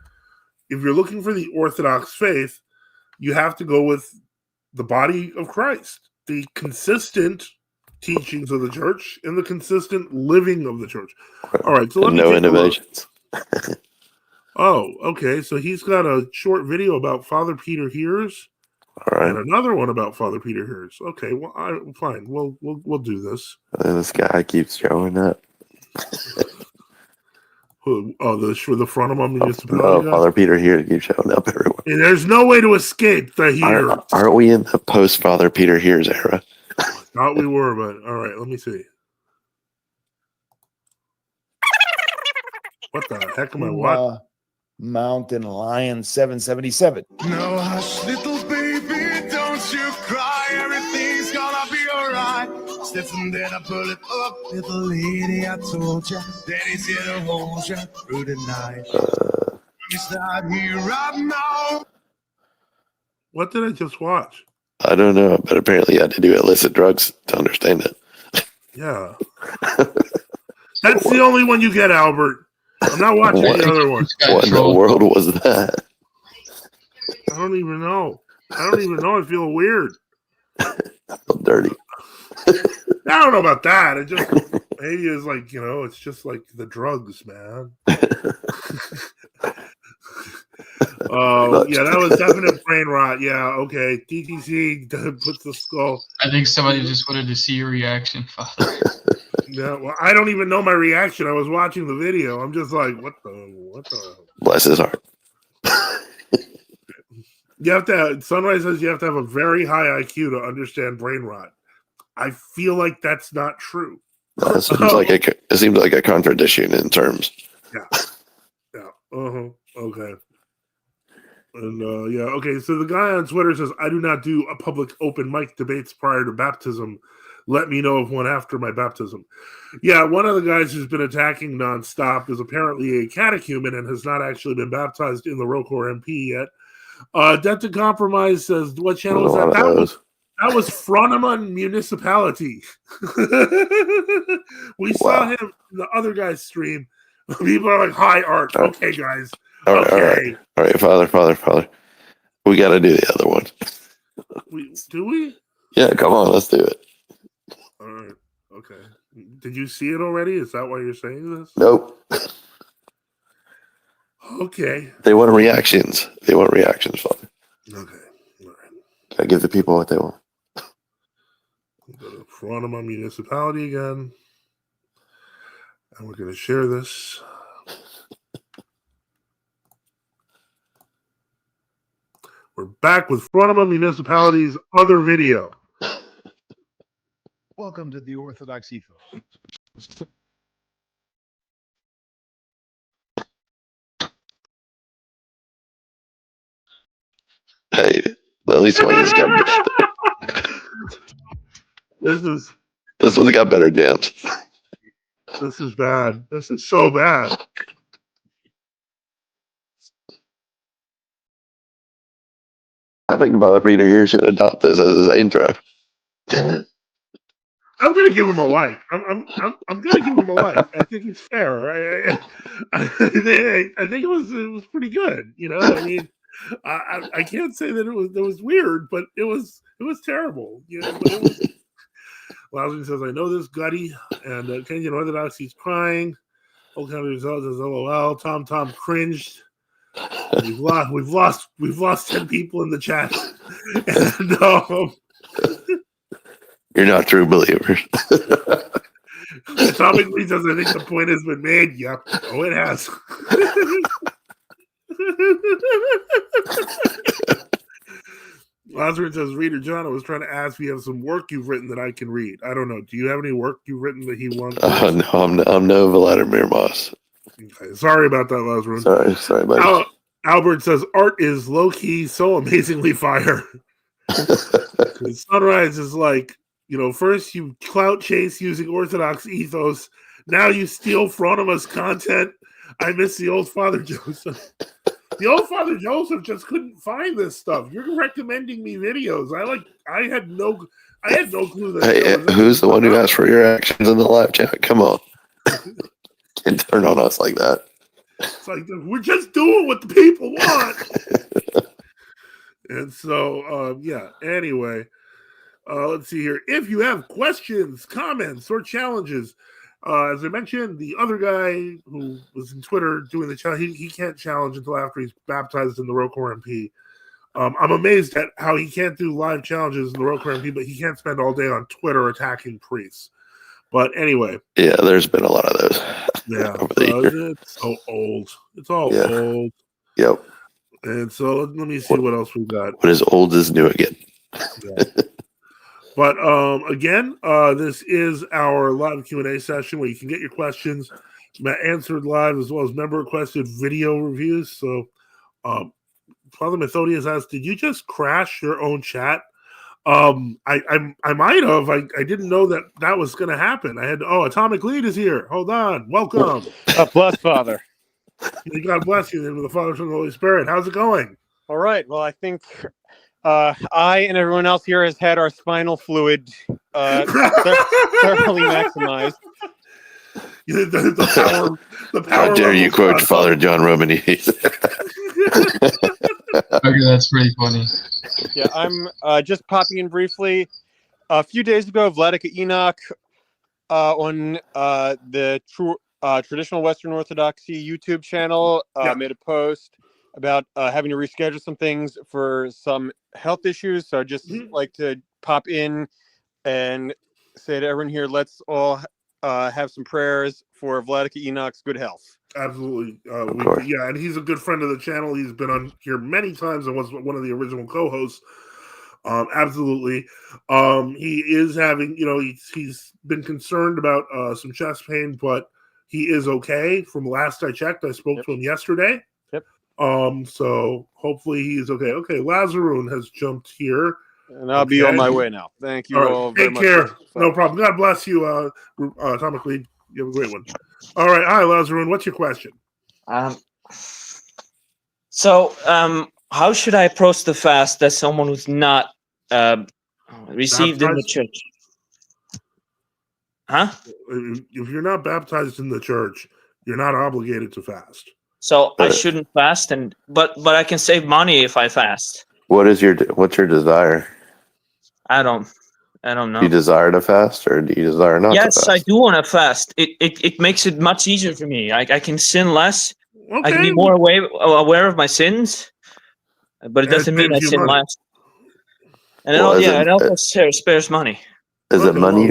if you're looking for the Orthodox faith, you have to go with the body of Christ, the consistent teachings of the church and the consistent living of the church. All right, so let me take innovations. Oh, okay. So he's got a short video about Father Peter Hears,
all right,
and another one about Father Peter Hears. Okay, well, fine. We'll do this.
And this guy keeps showing up.
The front of my municipality.
No, Father Peter Hears keeps showing up everywhere.
And there's no way to escape the Hears.
Aren't we in the post Father Peter Hears era?
Thought we were, but all right. Let me see. What the heck am I watching?
Mountain Lion 777.
No hush, little baby, don't you cry. Everything's gonna be alright. Step from there, I pull it up. Little lady, I told ya, Daddy's here to hold ya through the night. He's not here right now.
What did I just watch?
I don't know, but apparently you had to do illicit drugs to understand it.
Yeah. That's the only one you get, Albert. I'm not watching the other one.
What in the world was that?
I don't even know. I feel weird.
I feel dirty.
I don't know about that. It just maybe it's like, it's just like the drugs, man. Yeah, that was definite brain rot. Yeah, okay. DTC puts the skull.
I think somebody just wanted to see your reaction, Father.
Yeah, well, I don't even know my reaction. I was watching the video. I'm just like, what the?
Bless his heart.
You have to. Sunrise says you have to have a very high IQ to understand brain rot. I feel like that's not true.
It seems like a contradiction in terms.
Yeah. Okay. And okay. So the guy on Twitter says, "I do not do a public open mic debates prior to baptism. Let me know of one after my baptism." Yeah, one of the guys who's been attacking nonstop is apparently a catechumen and has not actually been baptized in the ROCOR MP yet. Debt to Compromise says, "What channel is that?" That was Fronima Municipality. We saw him in the other guy's stream. People are like, "Hi, Art." Okay, guys.
All right, Father. We got to do the other one.
Do we?
Yeah, come on, let's do it.
All right. Okay. Did you see it already? Is that why you're saying this?
Nope.
Okay.
They want reactions. Father.
Okay. All right.
Gotta give the people what they want.
Go to Fronoma Municipality again. And we're going to share this. We're back with Fronoma Municipality's other video.
Welcome to the Orthodox Ethos.
Hey, at least one of these got this one's got better jams.
This is bad. This is so bad.
I think my reader here should adopt this as his intro.
I'm gonna give him a like. I'm gonna give him a like. I think it's fair. I think it was pretty good. You know, I mean, I can't say that it was weird, but it was terrible. You know, but it was. Lousy says, "I know this Gutty," and Kenyan Orthodoxy's crying. Old County Results says, "LOL." Tom cringed. We've lost 10 people in the chat, and
You're not true believers.
Atomic Lee says, "I think the point has been made." Yep. Oh, it has. Lazarus says, "Reader John, I was trying to ask if you have some work you've written that I can read. I don't know. Do you have any work you've written that he wants?"
No, I'm no Vladimir Moss.
Okay. Sorry about that, Lazarus.
Sorry, buddy.
Albert says, "Art is low key, so amazingly fire." Sunrise is like, you know, first you clout chase using Orthodox ethos. Now you steal Fronoma's content. I miss the old Father Joseph. The old Father Joseph just couldn't find this stuff. You're recommending me videos. I had no clue that.
Hey, who's the one who asked for your actions in the live chat? Come on. Can't turn on us like that.
It's like, we're just doing what the people want. And so, yeah, anyway, let's see here. If you have questions, comments, or challenges, as I mentioned, the other guy who was in Twitter doing the challenge, he can't challenge until after he's baptized in the Rokor MP. I'm amazed at how he can't do live challenges in the Rokor MP, but he can't spend all day on Twitter attacking priests. But anyway.
Yeah, there's been a lot of those.
Yeah, it's so old. It's all old.
Yep.
And so let me see what else we got.
What is old is new again.
Yeah. But again, this is our live Q&A session where you can get your questions answered live as well as member requested video reviews. So Father Methodius asked, "Did you just crash your own chat?" I might have. I didn't know that was going to happen. I had Atomic Lead is here. Hold on. Welcome.
Bless, Father.
God bless you. In the name of the Father, Son, and the Holy Spirit. How's it going?
All right. Well, I think I and everyone else here has had our spinal fluid thoroughly maximized.
The power
How dare you quote Father John Romani?
Okay, that's pretty funny.
Yeah, I'm just popping in briefly. A few days ago, Vladika Enoch on the Traditional Western Orthodoxy YouTube channel made a post about having to reschedule some things for some health issues. So I'd just like to pop in and say to everyone here, let's all have some prayers for Vladika Enoch's good health.
Absolutely. And he's a good friend of the channel. He's been on here many times and was one of the original co-hosts. Absolutely. He is having, he's been concerned about some chest pain, but he is okay. From last I checked, I spoke to him yesterday.
Yep.
So hopefully he's okay. Okay, Lazaroon has jumped here.
And I'll be on my way now. Thank you all very much.
Take care. No problem. God bless you, Atomic Lead. You have a great one. All right. Hi, Lazaroon. What's your question?
How should I approach the fast as someone who's not received in the church? Huh?
If you're not baptized in the church, you're not obligated to fast.
So I shouldn't fast, but I can save money if I fast.
What's your desire?
I don't know.
Do you desire to fast, or do you desire not to fast?
Yes, I do want to fast. It makes it much easier for me. I can sin less.
Okay.
I can be more aware of my sins, but it doesn't mean I sin less. And
Well,
it also spares money.
Is it money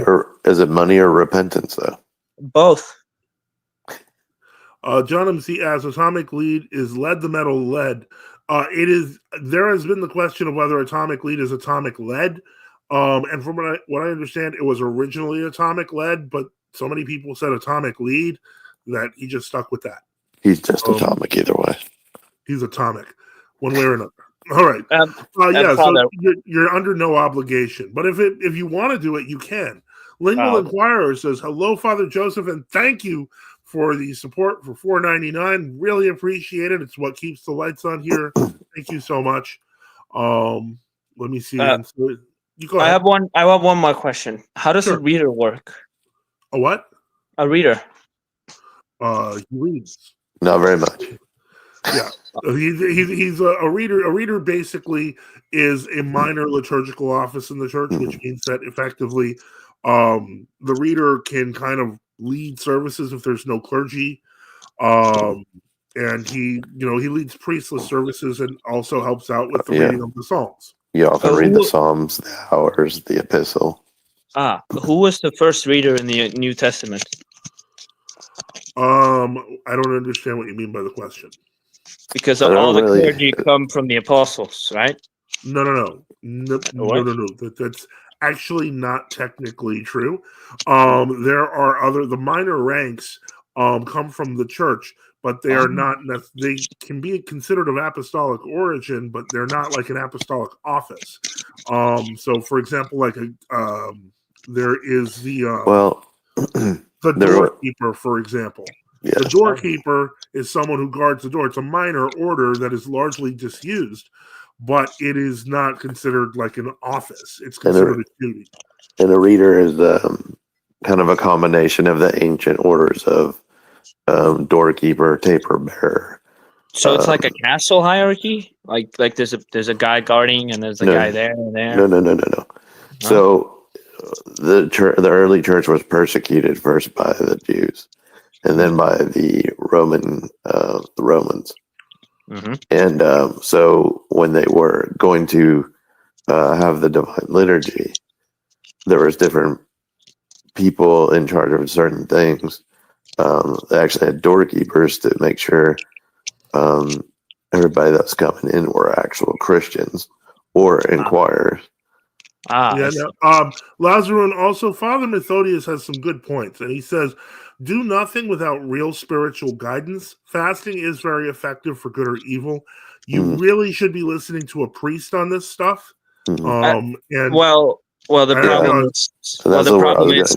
or repentance though?
Both.
John MC asks, Atomic Lead is lead the metal lead. It is. There has been the question of whether Atomic Lead is atomic lead. And from what I understand, it was originally atomic lead, but so many people said atomic lead that he just stuck with that.
He's just atomic either way.
He's atomic, one way or another. All right.
Father,
so you're under no obligation, but if you want to do it, you can. Lingual Inquirer says, "Hello, Father Joseph, and thank you for the support for $4.99. Really appreciate it. It's what keeps the lights on here. Thank you so much." Let me see. You go ahead.
I have one more question. How does a reader work?
A what?
A reader.
He reads.
Not very much.
Yeah. He's a reader. A reader basically is a minor liturgical office in the church, which means that effectively the reader can kind of lead services if there's no clergy. And he leads priestless services and also helps out with the reading of the Psalms.
You often read the Psalms, the Hours, the Epistle.
Who was the first reader in the New Testament?
I don't understand what you mean by the question.
Because all the clergy come from the apostles, right?
No. That's actually not technically true. There are the minor ranks come from the church, but they are not. They can be considered of apostolic origin, but they're not like an apostolic office. So, for example, there is the doorkeeper, for example. Yeah. The doorkeeper is someone who guards the door. It's a minor order that is largely disused, but it is not considered like an office. It's considered a duty.
And a reader is kind of a combination of the ancient orders of doorkeeper, taper bearer.
So it's like a castle hierarchy? Like there's a guy guarding and there's a guy there and there?
No. So the early church was persecuted first by the Jews and then by the Romans.
Mm-hmm.
And so when they were going to have the divine liturgy, there was different people in charge of certain things. They actually had doorkeepers to make sure everybody that's coming in were actual Christians or inquirers.
Lazarus also, Father Methodius has some good points, and he says, "Do nothing without real spiritual guidance. Fasting is very effective for good or evil. You really should be listening to a priest on this stuff."
The problem is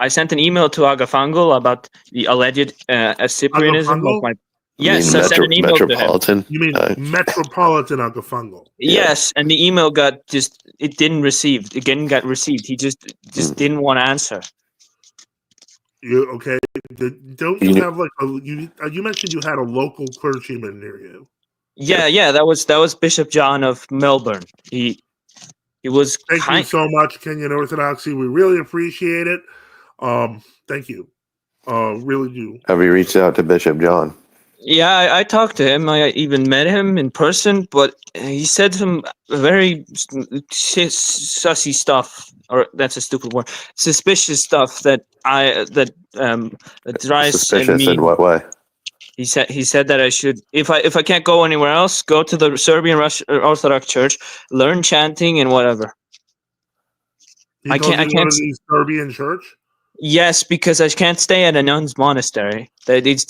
I sent an email to Agafango about the alleged Cyprianism of my. Yes, I sent an email to him.
You mean Metropolitan Agafango?
Yes, and the email got it didn't receive. Again, got received. He just didn't want to answer.
Okay? Don't you have you mentioned you had a local clergyman near you?
Yeah. That was Bishop John of Melbourne. He was.
Thank you so much, Kenyan Orthodoxy. We really appreciate it. Thank you. Really do.
Have you reached out to Bishop John?
Yeah, I talked to him. I even met him in person, but he said some very sussy stuff, or that's a stupid word, suspicious stuff that drives
suspicious
me.
In what way?
He said that I should, if I can't go anywhere else, go to the Serbian Orthodox Church, learn chanting and whatever.
I can't go to the Serbian church.
Yes, because I can't stay at a nun's monastery. That it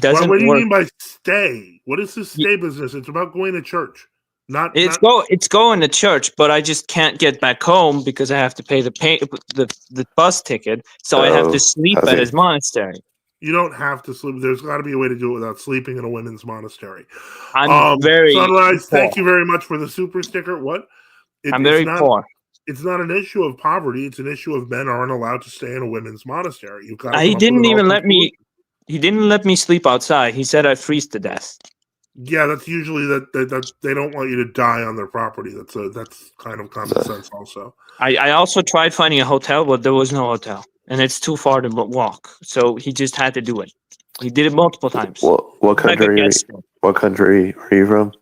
doesn't.
What do you mean by stay? What is this stay business? It's about going to church. It's
going to church, but I just can't get back home because I have to pay the bus ticket. So I have to sleep at his monastery.
You don't have to sleep. There's got to be a way to do it without sleeping in a women's monastery.
I'm very
Sunrise. Poor. Thank you very much for the super sticker. What?
I'm very poor.
It's not an issue of poverty. It's an issue of men aren't allowed to stay in a women's monastery. You've got.
He didn't even let me. He didn't let me sleep outside. He said I'd freeze to death.
Yeah, that's usually that they don't want you to die on their property. That's kind of common sense. Also,
I also tried finding a hotel, but there was no hotel, and it's too far to walk. So he just had to do it. He did it multiple times.
What country? What country are you from?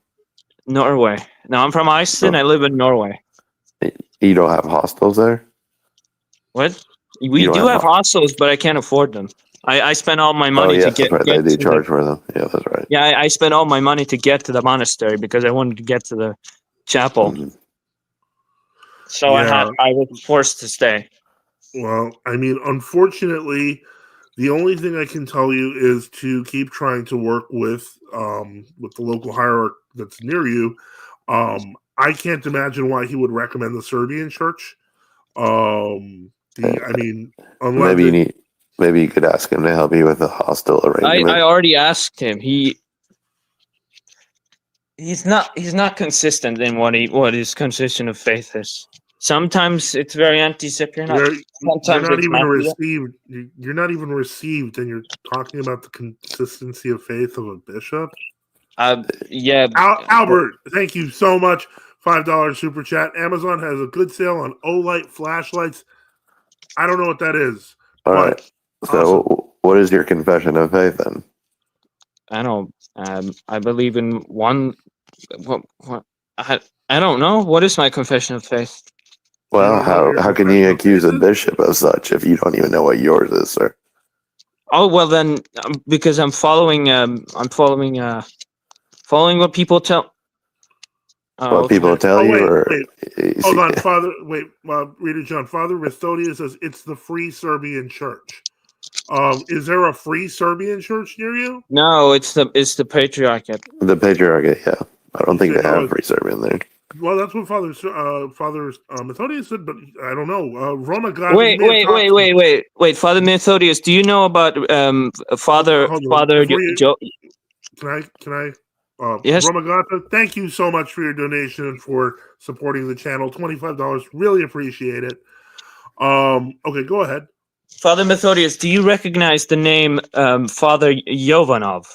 Norway. No, I'm from Iceland. I live in Norway.
You don't have hostels there?
What? We
don't
do
have
have hostels, but I can't afford them. I spent all my
Oh
money
yeah,
to get.
that's right. They do
to
charge for them. Yeah, that's right.
Yeah, I spent all my money to get to the monastery because I wanted to get to the chapel.
Mhm.
So
Yeah.
I was forced to stay.
Well, I mean, unfortunately, the only thing I can tell you is to keep trying to work with the local hierarch that's near you. I can't imagine why he would recommend the Serbian church. I mean, unless
Maybe you could ask him to help you with the hostel arrangement.
I already asked him. He's not consistent in what his condition of faith is. Sometimes it's very anti-Cyprian. Sometimes
you're not
it's
even
Mafia.
received. You're not even received, and you're talking about the consistency of faith of a bishop.
Yeah.
Albert, thank you so much. $5 super chat. Amazon has a good sale on Olight flashlights. I don't know what that is.
All right. So,
awesome.
What is your confession of faith then?
I don't. I believe in one. What? I don't know. What is my confession of faith?
Well, how can you accuse a bishop of such if you don't even know what yours is, sir?
Oh well, then because I'm following what people tell.
What people tell you, or
wait. Hold on, Father. Wait, Reader John. Father Methodius says it's the Free Serbian Church. Is there a Free Serbian Church near you?
No, it's the Patriarchate.
The Patriarchate, yeah. I don't think they have Free Serbian there.
Well, that's what Father Methodius said, but I don't know. Roma God.
Wait, Father Methodius. Do you know about Father?
Can I?
Yes.
Romagata, thank you so much for your donation and for supporting the channel. $25, really appreciate it. Okay, go ahead.
Father Methodius, do you recognize the name Father Jovanov?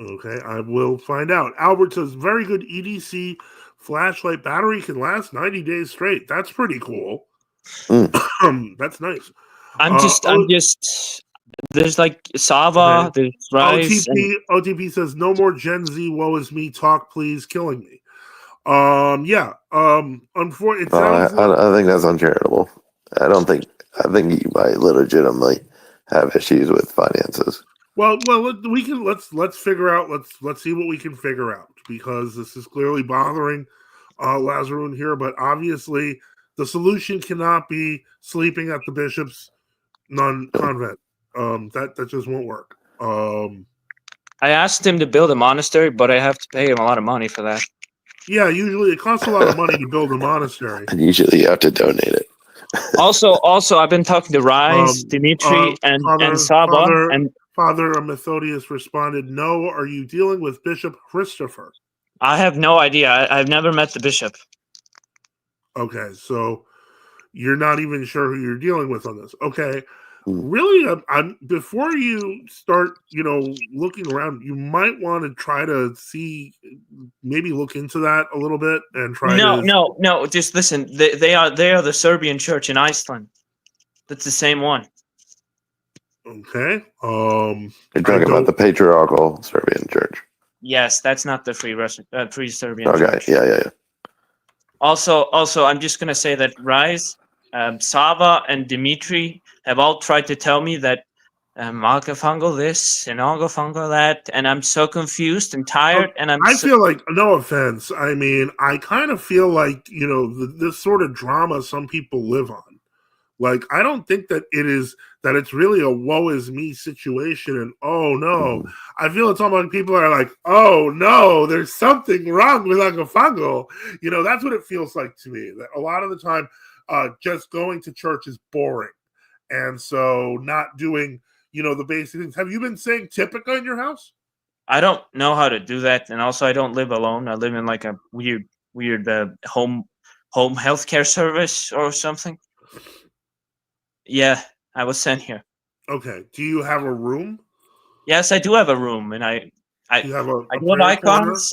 Okay, I will find out. Albert says very good EDC flashlight battery can last 90 days straight. That's pretty cool. That's nice.
I'm just. There's like Sava, there's Rise.
OTP says no more Gen Z. Woe is me. Talk, please. Killing me. Yeah. Unfortunately,
I think that's uncharitable. I think you might legitimately have issues with finances.
Well, we can let's figure out. Let's see what we can figure out, because this is clearly bothering Lazaroon here. But obviously, the solution cannot be sleeping at the bishop's nun convent. That just won't work.
I asked him to build a monastery, but I have to pay him a lot of money for that.
Yeah, usually it costs a lot of money to build a monastery.
And usually you have to donate it.
Also, I've been talking to Rise, Dimitri, and Saba, and
Father Methodius responded, "No, are you dealing with Bishop Christopher?"
I have no idea. I've never met the bishop.
Okay, so you're not even sure who you're dealing with on this. Okay. Really, before you start, looking around, you might want to try to maybe look into that a little bit and try.
No. Just listen. They are the Serbian church in Iceland. That's the same one.
Okay.
You're talking about the Patriarchal Serbian Church.
Yes, that's not the Free Serbian.
Okay.
Church.
Yeah.
Also, I'm just gonna say that Rise, Sava, and Dimitri have all tried to tell me that I'll go fungal this and I'll go fungal that, and I'm so confused and tired. And I
feel like, no offense, I mean, I kind of feel like this sort of drama some people live on. Like, I don't think that it's really a woe is me situation. And oh no, I feel it's almost like people are like, oh no, there's something wrong with Agafango. That's what it feels like to me. That a lot of the time, just going to church is boring. And so not doing, the basic things. Have you been saying Typica in your house?
I don't know how to do that. And also I don't live alone. I live in like a weird home healthcare service or something. Yeah, I was sent here.
Okay. Do you have a room?
Yes, I do have a room, and I
do have
icons.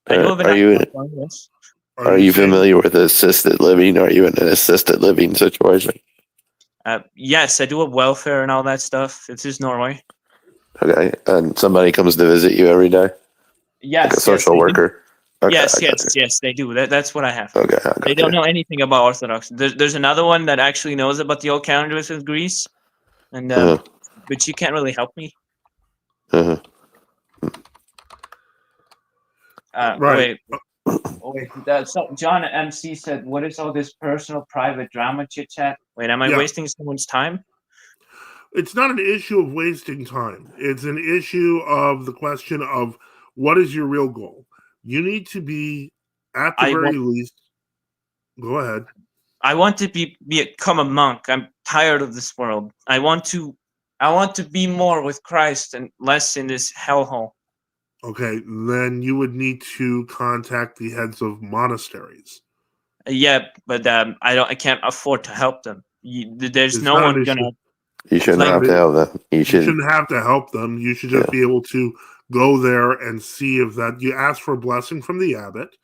Are you familiar with assisted living? Are you in an assisted living situation?
Yes, I do have welfare and all that stuff. This is Norway.
Okay, and somebody comes to visit you every day?
Yes,
Like a social
they do.
worker. Okay,
Yes, they do. That's what I have.
Okay,
They don't know anything about Orthodox. There's another one that actually knows about the old calendars of Greece, and but you can't really help me.
Uh-huh.
Right.
Wait. John MC said, "What is all this personal, private drama chit chat?" Wait, am I
Yeah.
wasting someone's time?
It's not an issue of wasting time. It's an issue of the question of what is your real goal. You need to be, at the very least. Go ahead.
I want to become a monk. I'm tired of this world. I want to be more with Christ and less in this hellhole.
Okay, then you would need to contact the heads of monasteries.
Yeah, but I can't afford to help them. There's
It's
no
not
one
an
gonna.
issue.
You shouldn't
Like-
have to help them. You
shouldn't have to help them. You should just
Yeah.
be able to go there and see if that you ask for a blessing from the abbot,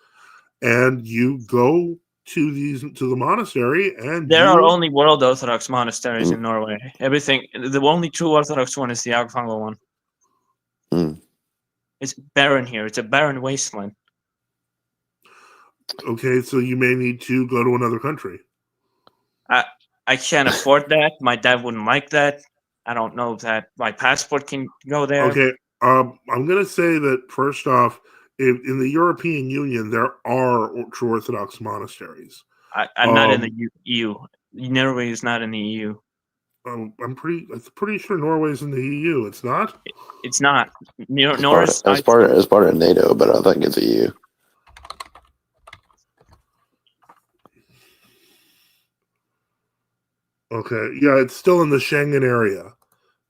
and you go to the monastery, and
There are only World Orthodox monasteries in Norway. The only true Orthodox one is the Agfango one.
Mm.
It's barren here. It's a barren wasteland.
Okay, so you may need to go to another country.
I can't afford that. My dad wouldn't like that. I don't know that my passport can go there.
Okay, I'm going to say that first off, in the European Union, there are true Orthodox monasteries.
I'm not in the EU. Norway is not in the EU.
I'm pretty sure Norway's in the EU. It's not.
It's not.
It's part of NATO, but I think it's EU.
Okay, yeah, it's still in the Schengen area,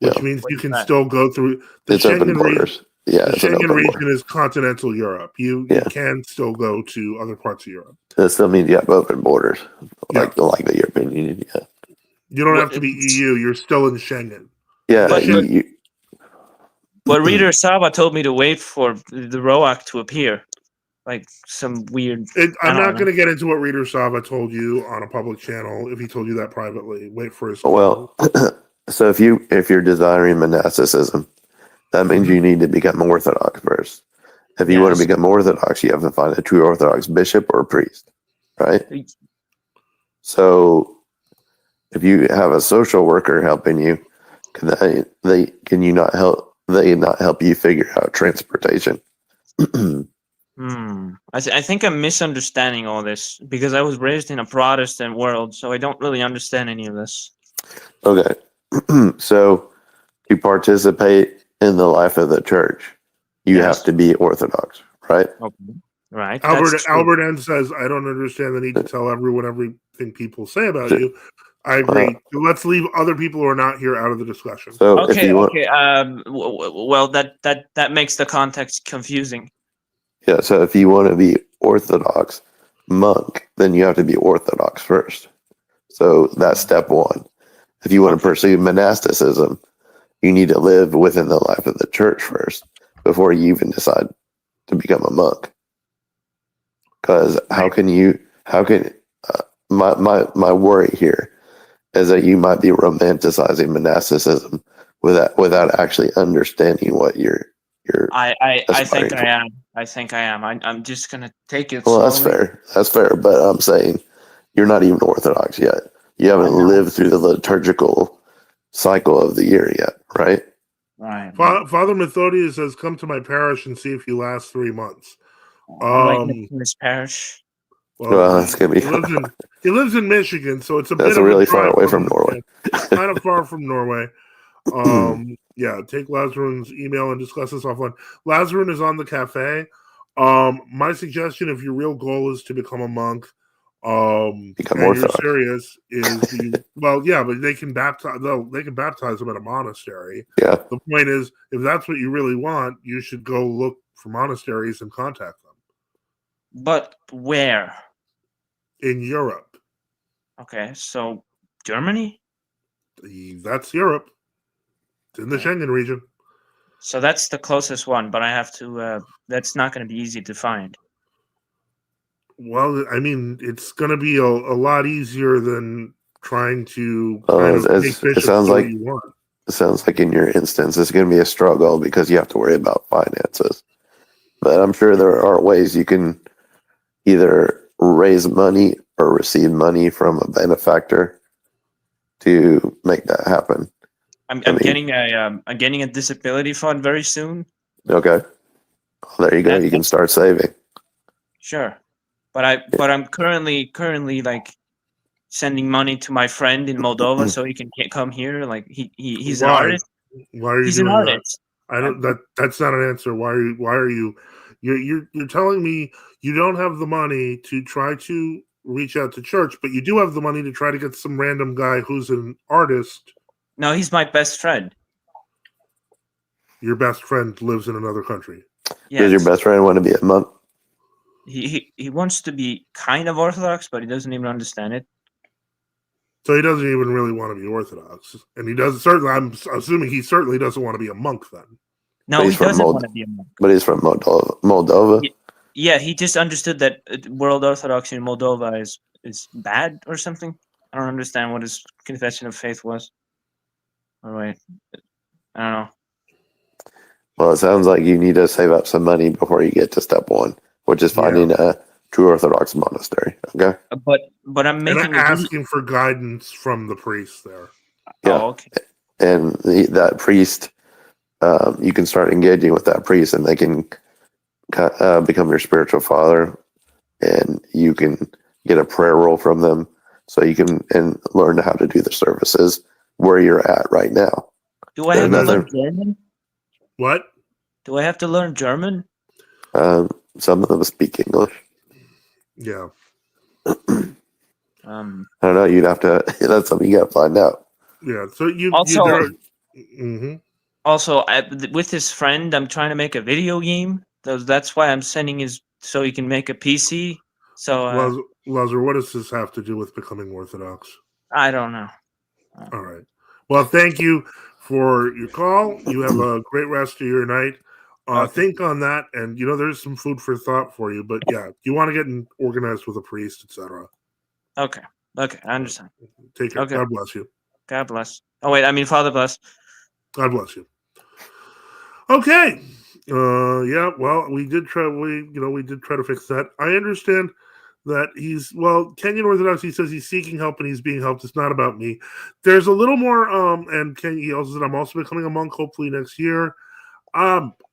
which means you can still go through the
It's
Schengen
open borders. Yeah,
the
it's an
Schengen
open
region
border.
is continental Europe. You can still go to other parts of Europe.
That still means you have open borders, like the European Union. Yeah.
You don't have to be EU. You're still in Schengen.
Yeah.
But Reader Saba told me to wait for the Roak to appear. Like some weird.
I'm not going to get into what Reader Sava told you on a public channel. If he told you that privately, wait for his.
Well, so if you're desiring monasticism, that means you need to become Orthodox first. If you want to become Orthodox, you have to find a true Orthodox bishop or priest, right? So, if you have a social worker helping you, can you not help? They not help you figure out transportation.
I think I'm misunderstanding all this because I was raised in a Protestant world, so I don't really understand any of this.
Okay, so to participate in the life of the church, you have to be Orthodox, right?
Okay. Right.
Albert N says, "I don't understand the need to tell everyone everything people say about you." I agree. Let's leave other people who are not here out of the discussion.
So
okay. Well, that makes the context confusing.
Yeah, so if you want to be Orthodox monk, then you have to be Orthodox first. So that's step one. If you want to pursue monasticism, you need to live within the life of the church first before you even decide to become a monk. Because my worry here is that you might be romanticizing monasticism without actually understanding what you're
I think I am. I think I am. I'm just gonna take it.
Well,
slowly.
that's fair. But I'm saying you're not even Orthodox yet. You haven't lived through the liturgical cycle of the year yet, right?
Right.
Father Methodius says, "Come to my parish and see if you last 3 months."
Like this parish.
Well, that's gonna be.
He lives in Michigan, so it's
That's really far away from Norway.
Kind of far from Norway. Yeah, take Lazarun's email and discuss this offline. Lazarun is on the cafe. My suggestion, if your real goal is to become a monk,
become
and
Orthodox.
you're serious, is but they can baptize. They can baptize them at a monastery.
Yeah.
The point is, if that's what you really want, you should go look for monasteries and contact them.
But where?
In Europe.
Okay, so Germany?
That's Europe. It's in the Schengen region.
So that's the closest one, but I have to. That's not going to be easy to find.
Well, I mean, it's going to be a lot easier than trying to
It sounds like
you want.
It sounds like in your instance, it's going to be a struggle because you have to worry about finances. But I'm sure there are ways you can either raise money or receive money from a benefactor to make that happen.
I'm getting a disability fund very soon.
Okay. Well, there you go. You can start saving.
Sure, but I'm currently like sending money to my friend in Moldova so he can come here. Like he's an artist.
Why are you
He's
doing
an artist.
that? I don't. That's not an answer. Why are you? You're telling me you don't have the money to try to reach out to church, but you do have the money to try to get some random guy who's an artist.
No, he's my best friend.
Your best friend lives in another country.
Yes.
Does your best friend want to be a monk?
He wants to be kind of Orthodox, but he doesn't even understand it.
So he doesn't even really want to be Orthodox, and he does certainly. I'm assuming he certainly doesn't want to be a monk then.
No, he doesn't want to be a monk.
But he's from Moldova.
Yeah, he just understood that World Orthodoxy in Moldova is bad or something. I don't understand what his confession of faith was. Or wait, I don't know.
Well, it sounds like you need to save up some money before you get to step one, which is finding a true Orthodox monastery. Okay.
But I'm making
asking for guidance from the priest there.
Yeah.
Oh, okay.
And that priest, you can start engaging with that priest, and they can become your spiritual father, and you can get a prayer roll from them, so you can learn how to do the services where you're at right now.
Do I have to learn German?
What?
Do I have to learn German?
Some of them speak English.
Yeah.
I don't know. You'd have to. That's something you got to find out.
Yeah. So you
also.
Mm-hmm.
Also, with his friend, I'm trying to make a video game. That's why I'm sending so he can make a PC. So,
Lazar, what does this have to do with becoming Orthodox?
I don't know.
All right. Well, thank you for your call. You have a great rest of your night. Think on that, and there's some food for thought for you. But yeah, you want to get organized with a priest, etc.
Okay, I understand.
Take care.
Okay.
God bless you.
God bless. Oh wait, I mean Father bless.
God bless you. Okay. Yeah. Well, we did try. We did try to fix that. I understand that Kenyan Orthodox. He says he's seeking help and he's being helped. It's not about me. There's a little more. And he also said I'm also becoming a monk hopefully next year.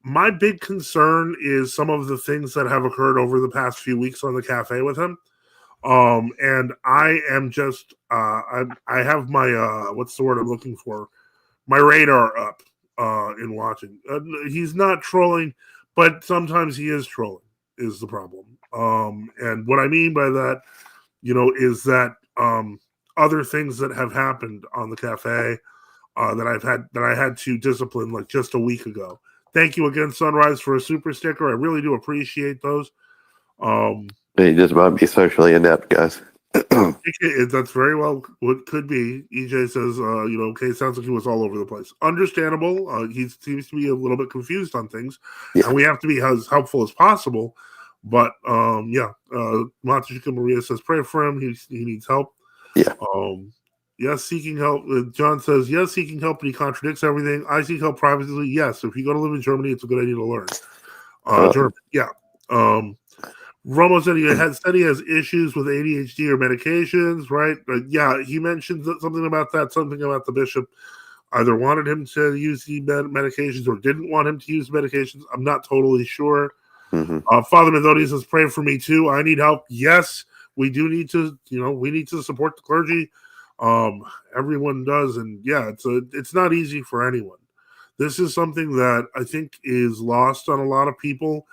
My big concern is some of the things that have occurred over the past few weeks on the cafe with him. And I am just, I have my, what's the word I'm looking for? My radar up, in watching. He's not trolling, but sometimes he is trolling is the problem. And what I mean by that, is that, other things that have happened on the cafe, that I had to discipline like just a week ago. Thank you again, Sunrise, for a super sticker. I really do appreciate those.
He just might be socially inept, guys.
That's very well what could be. EJ says, okay, sounds like he was all over the place. Understandable. He seems to be a little bit confused on things, and we have to be as helpful as possible. But Matsushika Maria says, pray for him. He needs help.
Yeah.
Yes, seeking help. John says, yes, seeking help, but he contradicts everything. I seek help privately. Yes, if you go to live in Germany, it's a good idea to learn. German, yeah. Romo said he has issues with ADHD or medications, right? Yeah, he mentioned something about that, something about the bishop either wanted him to use the medications or didn't want him to use medications. I'm not totally sure.
Mm-hmm.
Father Methodius says, pray for me too. I need help. Yes, we do need to, we need to support the clergy. Everyone does, and yeah, it's not easy for anyone. This is something that I think is lost on a lot of people,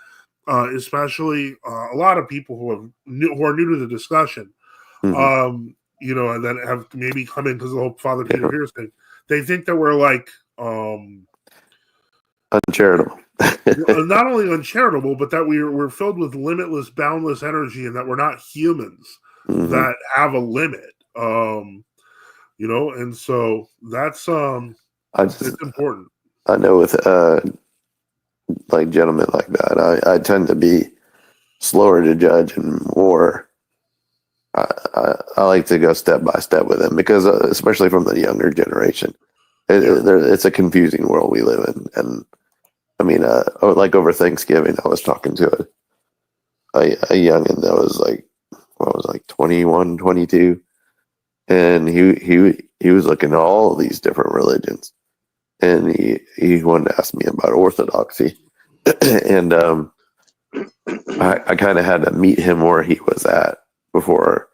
especially a lot of people who are new to the discussion. And that have maybe come in because of the whole Father Peter Pierce thing. They think that we're like
uncharitable.
Not only uncharitable, but that we're filled with limitless, boundless energy, and that we're not humans that have a limit. And so that's it's important.
I know with like gentlemen like that, I tend to be slower to judge and more. I like to go step by step with them because, especially from the younger generation, it's a confusing world we live in, and like over Thanksgiving, I was talking to a youngin that was like, 21, 22, and he was looking at all of these different religions, and he wanted to ask me about Orthodoxy, and I kind of had to meet him where he was at before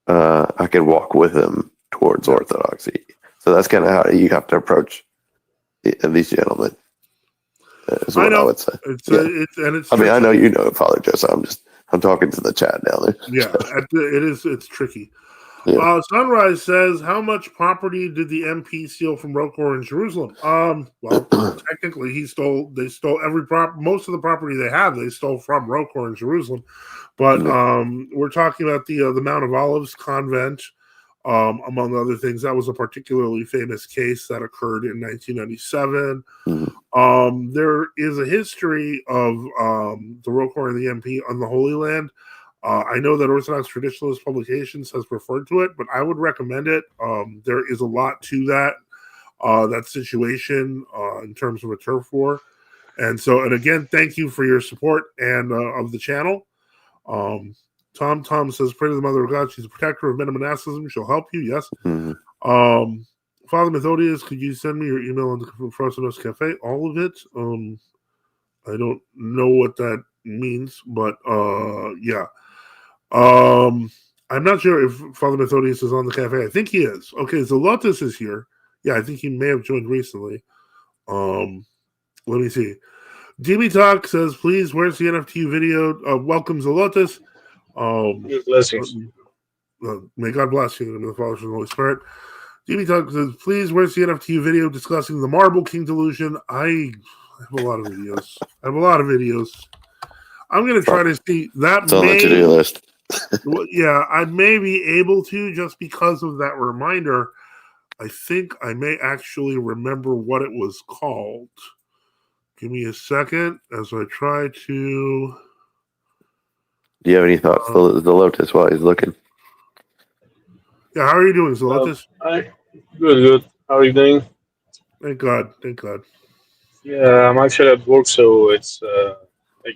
I could walk with him towards Orthodoxy. So that's kind of how you have to approach these gentlemen. Is what I would say. I know you know Father Joseph. I'm talking to the chat down there.
Yeah, it's tricky.
Yeah.
Sunrise says, how much property did the MP steal from Rokor in Jerusalem? Well, technically, they stole most of the property they have. They stole from Rokor in Jerusalem, but we're talking about the Mount of Olives convent, among other things. That was a particularly famous case that occurred in 1997. There is a history of the Rokor and the MP on the Holy Land. I know that Orthodox Traditionalist Publications has referred to it, but I would recommend it. There is a lot to that situation in terms of a turf war. And again, thank you for your support and of the channel. Tom says, pray to the Mother of God. She's a protector of men and monasticism. She'll help you. Yes. Father Methodius, could you send me your email on the Frostinos Cafe? All of it. I don't know what that means, but yeah. I'm not sure if Father Methodius is on the cafe. I think he is. Okay, Zelotus is here. Yeah, I think he may have joined recently. Let me see. DB Talk says, please, where's the NFT video? Welcome, Zelotus.
Blessings.
May God bless you in the Father and the Holy Spirit. DB Talk says, please, where's the NFT video discussing the Marble King delusion? I have a lot of videos. I'm going to try to see that.
It's on the to-do list.
Yeah, I may be able to just because of that reminder. I think I may actually remember what it was called. Give me a second as I try to.
Do you have any thoughts, Zelotus, while he's looking?
Yeah, how are you doing, Zelotus?
Good. How are you doing?
Thank God.
Yeah, I'm actually at work, so it's I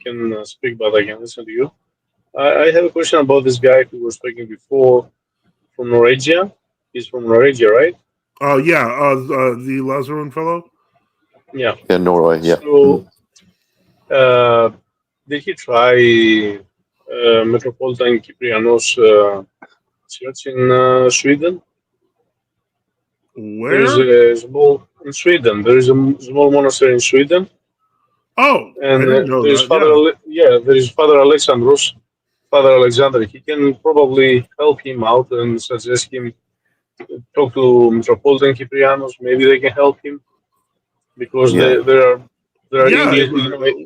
can speak, but I can listen to you. I have a question about this guy who was speaking before from Norwegia. He's from Norwegia, right?
Oh, yeah, the Lazarum fellow?
Yeah.
Yeah, Norway, yeah.
So, did he try Metropolitan Kyprianos church in Sweden?
Where?
There is a small in Sweden. There is a small monastery in Sweden.
Oh,
and
I didn't know
there is
that.
there is Father Alexandros. Father Alexander. He can probably help him out and suggest him talk to Metropolitan Kyprianos. Maybe they can help him because there are English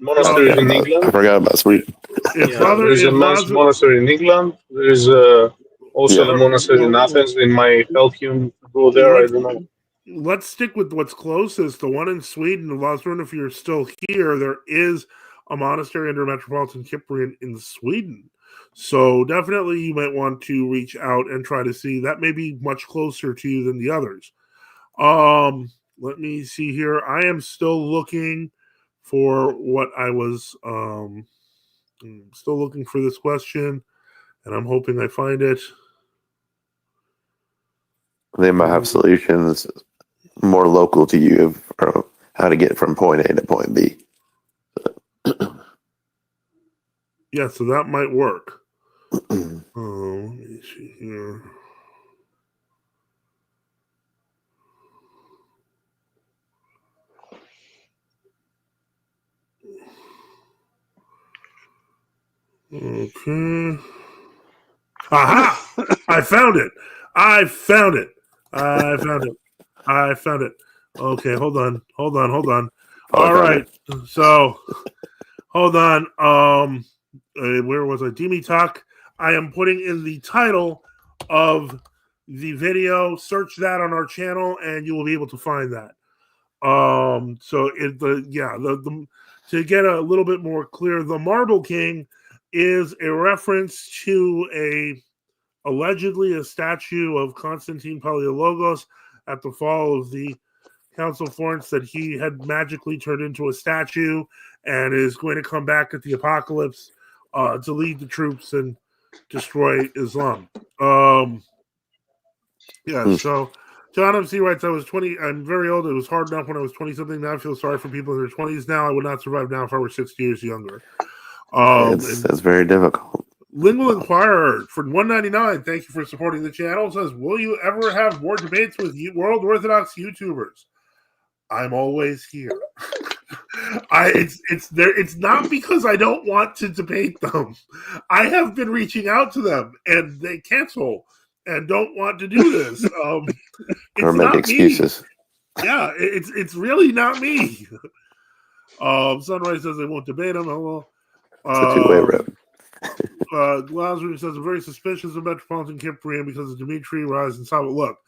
monasteries in England.
I forgot about Sweden.
There is a monastery in England. There is also the monastery in Athens. They might help him go there. I don't know.
Let's stick with what's closest. The one in Sweden, Lazarum, if you're still here, there is a monastery under Metropolitan Cyprian in Sweden. So definitely you might want to reach out and try to see. That may be much closer to you than the others. Let me see here. I am still looking for what I was still looking for this question, and I'm hoping I find it.
They might have solutions more local to you for how to get from point A to point B.
Yeah, so that might work. Let me see here. Okay. Aha! I found it. Okay, hold on. All right. So, hold on. Where was I? Demi Talk. I am putting in the title of the video. Search that on our channel, and you will be able to find that. To get a little bit more clear, the Marble King is a reference to allegedly a statue of Constantine Palaiologos at the fall of the Council of Florence that he had magically turned into a statue and is going to come back at the apocalypse to lead the troops and destroy Islam. So John MC writes, I'm very old. It was hard enough when I was 20-something. Now I feel sorry for people in their 20s now. I would not survive now if I were 60 years younger.
It's very difficult.
Lingual Inquirer for $1.99. Thank you for supporting the channel. Says, will you ever have more debates with World Orthodox YouTubers? I'm always here. It's not because I don't want to debate them. I have been reaching out to them and they cancel and don't want to do this.
Or make excuses.
Me. Yeah, it's really not me. Sunrise says they won't debate them. Hello.
It's a two-way road.
Lazarus says, I'm very suspicious of Metropolitan Cyprian because of Dimitri, Rise, and Saba. Look,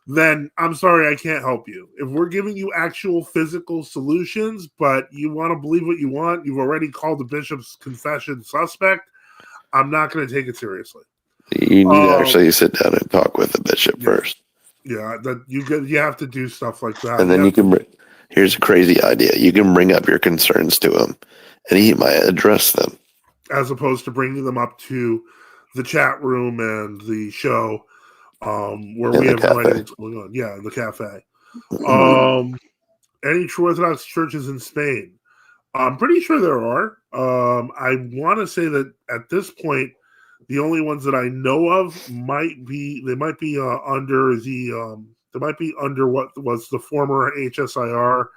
then I'm sorry I can't help you. If we're giving you actual physical solutions, but you want to believe what you want, you've already called the bishop's confession suspect, I'm not going to take it seriously.
You need to actually sit down and talk with the bishop first.
Yeah, that you have to do stuff like that.
And then you can here's a crazy idea. You can bring up your concerns to him and he might address them.
As opposed to bringing them up to the chat room and the show where we have no idea what's going on. Yeah, in the cafe. Any true Orthodox churches in Spain? I'm pretty sure there are. I want to say that at this point, the only ones that I know of might be under what was the former HSIR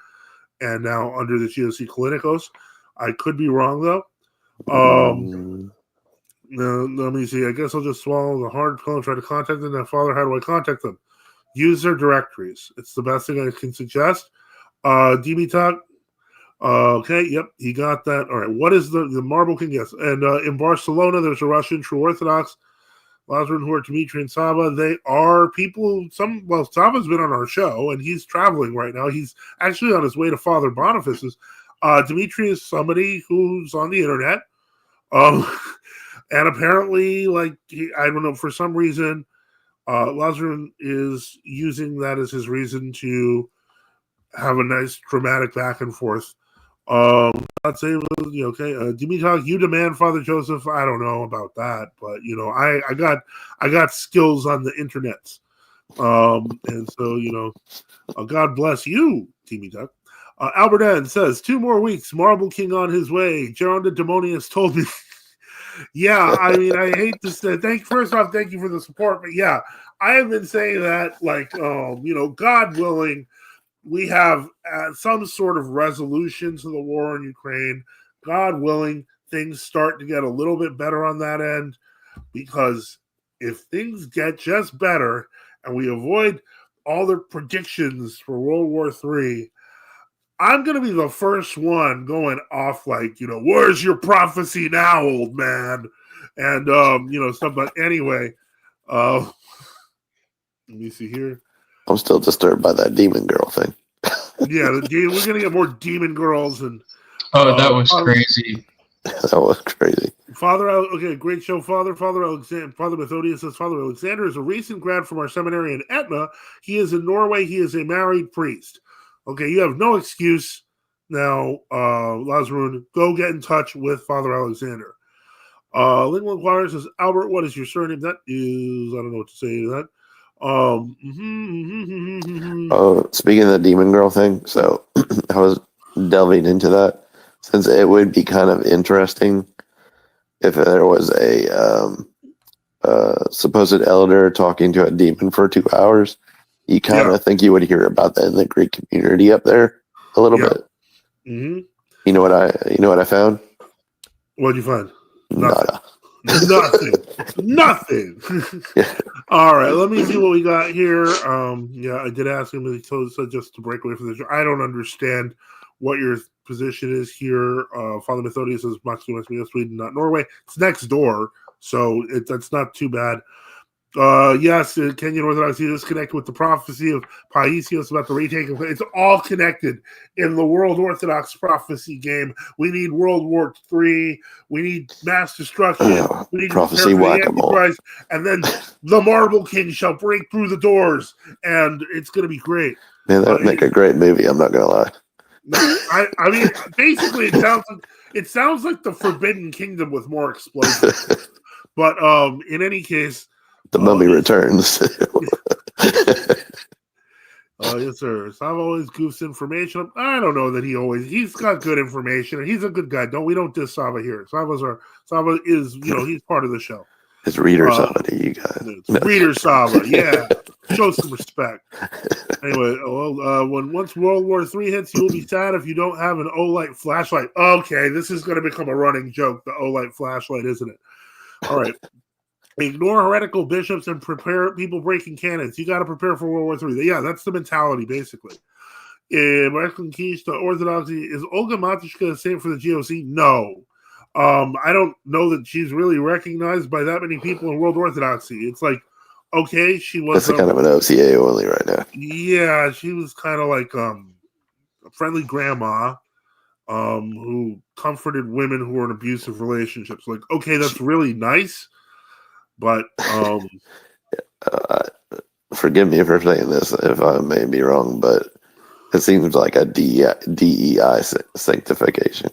and now under the GOC Clinicos. I could be wrong though. Let me see. I guess I'll just swallow the hard pill and try to contact them. Now, Father, how do I contact them? Use their directories. It's the best thing I can suggest. DB Talk. Okay, yep, he got that. All right, what is the Marble King? Yes, and in Barcelona, there's a Russian true Orthodox, Lazarus, who are Dimitri and Saba. They are people. Saba's been on our show, and he's traveling right now. He's actually on his way to Father Boniface's. Dimitri is somebody who's on the internet, and apparently, I don't know, for some reason, Lazarus is using that as his reason to have a nice dramatic back and forth. I'd say, okay, Dimitri, you demand Father Joseph. I don't know about that, but I got skills on the internet, and so God bless you, Dimitri. Albert N says 2 more weeks. Marble King on his way. Geronda Demonius told me. Yeah, I mean, I hate to say. First off, thank you for the support, but yeah, I have been saying that, God willing, we have some sort of resolution to the war in Ukraine. God willing, things start to get a little bit better on that end, because if things get just better and we avoid all the predictions for World War III, I'm going to be the first one going off where's your prophecy now, old man? And, stuff. But anyway, let me see here.
I'm still disturbed by that demon girl thing.
Yeah, we're going to get more demon girls. And
that was crazy.
That was crazy.
Great show, Father Alexander. Father Methodius says, Father Alexander is a recent grad from our seminary in Etna. He is in Norway. He is a married priest. Okay, you have no excuse now, Lazarus. Go get in touch with Father Alexander. Lingual Inquirer says, Albert, what is your surname? That is, I don't know what to say to that.
Speaking of the demon girl thing, so I was delving into that, since it would be kind of interesting if there was a supposed elder talking to a demon for 2 hours. You kind of think you would hear about that in the Greek community up there a little bit.
Mm-hmm.
You know what I found?
What'd you find?
Nada.
Nothing.
Yeah.
All right, let me see what we got here. I did ask him, and he told us just to break away from this. I don't understand what your position is here. Father Methodius says Maximus, Sweden, not Norway. It's next door, so that's not too bad. Yes, Kenyan Orthodoxy is connected with the prophecy of Paisios about the retake of. It's all connected in the World Orthodox prophecy game. We need World War III. We need mass destruction. We need
prophecy whack-a-mole.
And then the Marble King shall break through the doors, and it's going to be great.
Man, that would make a great movie. I'm not gonna lie.
I mean, basically, it sounds like the Forbidden Kingdom with more explosions. But in any case,
The Mummy Returns.
Yes, sir. Sava always goofs information. I don't know that he's got good information, and he's a good guy. We don't diss Sava here. Sava is, he's part of the show.
It's Reader Sava to you guys.
It's Reader Sava, yeah. Show some respect. Anyway, once World War III hits, you'll be sad if you don't have an Olight flashlight. Okay, this is going to become a running joke, the Olight flashlight, isn't it? All right. Ignore heretical bishops and prepare people breaking canons. You got to prepare for World War III. Yeah, that's the mentality, basically. American keys to Orthodoxy. Is Olga Matishka a saint for the GOC? No. I don't know that she's really recognized by that many people in World Orthodoxy. It's like, okay, she was...
That's kind of an OCA only right now.
Yeah, she was kind of like a friendly grandma who comforted women who were in abusive relationships. Like, okay, that's really nice. But
forgive me for saying this if I may be wrong, but it seems like a DEI sanctification.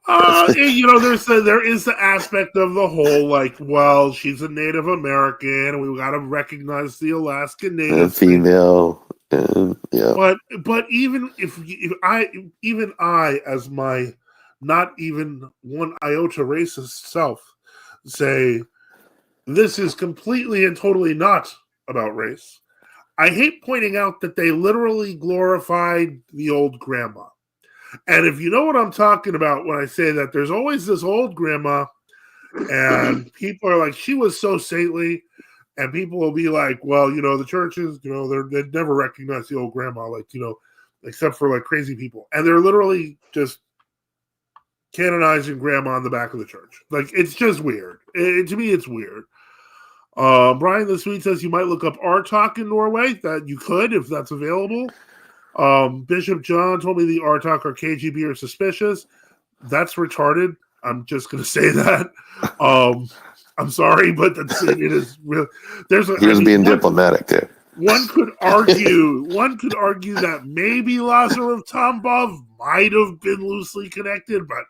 There is the aspect of the whole, like, well, she's a Native American, and we got to recognize the Alaskan Native
and female, and yeah.
But even if I, as my not even one iota racist self, say this is completely and totally not about race, I hate pointing out that they literally glorified the old grandma. And if you know what I'm talking about when I say that, there's always this old grandma, and people are like, she was so saintly, and people will be like, well, the churches, they never recognize the old grandma, like, except for like crazy people. And they're literally just canonizing grandma in the back of the church. Like, it's just weird. To me, it's weird. Brian the Sweet says you might look up Artok in Norway. That you could if that's available. Bishop John told me the Artok or KGB are suspicious. That's retarded. I'm just going to say that. I'm sorry, but it is real.
He was being diplomatic too.
One could argue that maybe Lazarov Tambov might have been loosely connected, but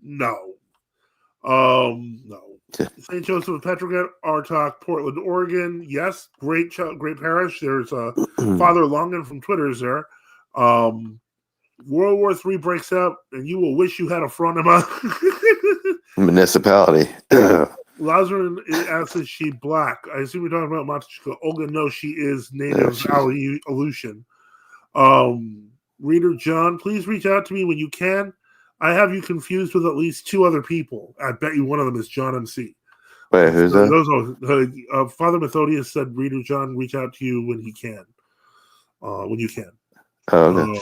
no. No. St. Joseph of Petrograd, Artok, Portland, Oregon. Yes, great parish. There's Father Longan from Twitter is there. World War III breaks out, and you will wish you had a fronema.
Municipality.
Lazarus asks, is she black? I assume we're talking about Matishka. Olga, no, she is native Aleutian. Reader John, please reach out to me when you can. I have you confused with at least two other people. I bet you one of them is John MC.
Wait, who's that?
Father Methodius said, Reader John, reach out to you when he can. When you can.
Oh, okay.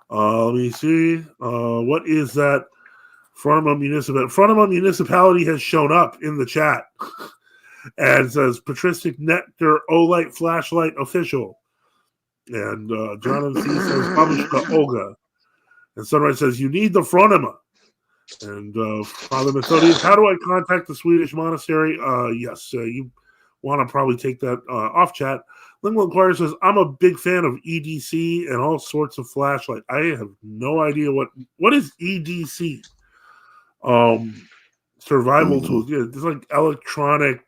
Let me see. What is that? Fronema Municipality has shown up in the chat and says Patristic Nectar Olight Flashlight Official. And John MC says Babushka Olga. And Sunrise says, you need the fronema. And Father Methodius, how do I contact the Swedish monastery? Yes, you want to probably take that off chat. Lingual Inquirer says, I'm a big fan of EDC and all sorts of flashlight. I have no idea what is EDC. Survival tools. Yeah, it's like electronic,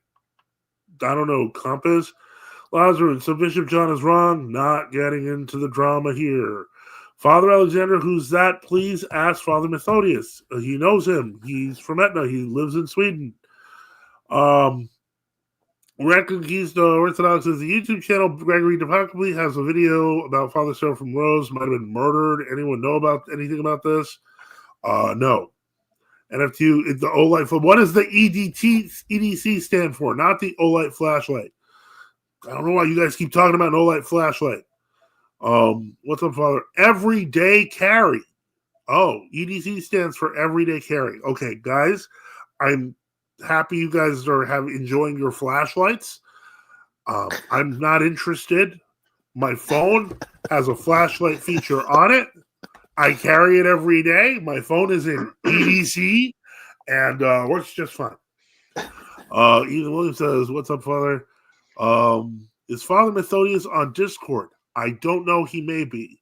I don't know, compass. Lazarus, so Bishop John is wrong. Not getting into the drama here. Father Alexander, who's that? Please ask Father Methodius. He knows him. He's from Etna. He lives in Sweden. Raccoon Keys to Orthodox is the YouTube channel. Gregory DePacably has a video about Father Sarah from Rose. Might have been murdered. Anyone know about anything about this? No. NF2, the Olight. What does the EDC stand for? Not the Olight flashlight. I don't know why you guys keep talking about an Olight flashlight. What's up, Father? Everyday carry. Oh, EDC stands for everyday carry. Okay, guys, I'm happy you guys are enjoying your flashlights. I'm not interested. My phone has a flashlight feature on it. I carry it every day. My phone is in EDC and works just fine. Ethan Williams says, what's up, Father? Is Father Methodius on Discord? I don't know. He may be.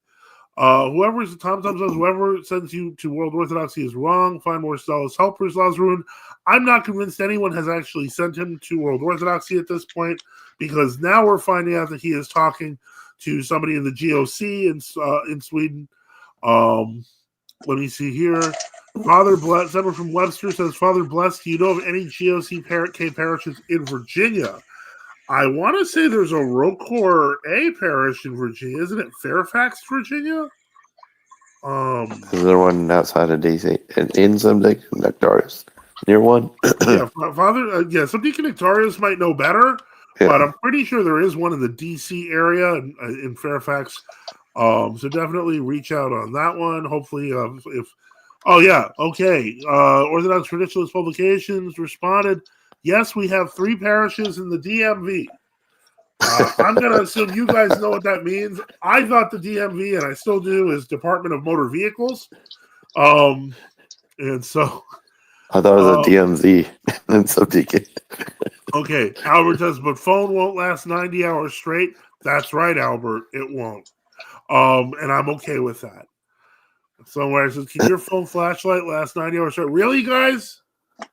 Tom says, whoever sends you to World Orthodoxy is wrong. Find more zealous helpers, Lazarun. I'm not convinced anyone has actually sent him to World Orthodoxy at this point, because now we're finding out that he is talking to somebody in the GOC in Sweden. Let me see here. Father Bless, someone from Webster says, Father Bless, do you know of any GOC parishes in Virginia? I want to say there's a Rocor A parish in Virginia. Isn't it Fairfax, Virginia?
Is there one outside of DC in some Deacon Nectarius near one?
Yeah, Father. Some Deacon Nectarius might know better, but I'm pretty sure there is one in the DC area in Fairfax. So definitely reach out on that one. Hopefully, Orthodox Traditionalist Publications responded. Yes, we have 3 parishes in the DMV. I'm going to assume you guys know what that means. I thought the DMV, and I still do, is Department of Motor Vehicles. And so...
I thought it was a DMZ and subdeacon.
Okay, Albert says, but phone won't last 90 hours straight. That's right, Albert. It won't. And I'm okay with that. Somewhere says, can your phone flashlight last 90 hours straight? Really, guys?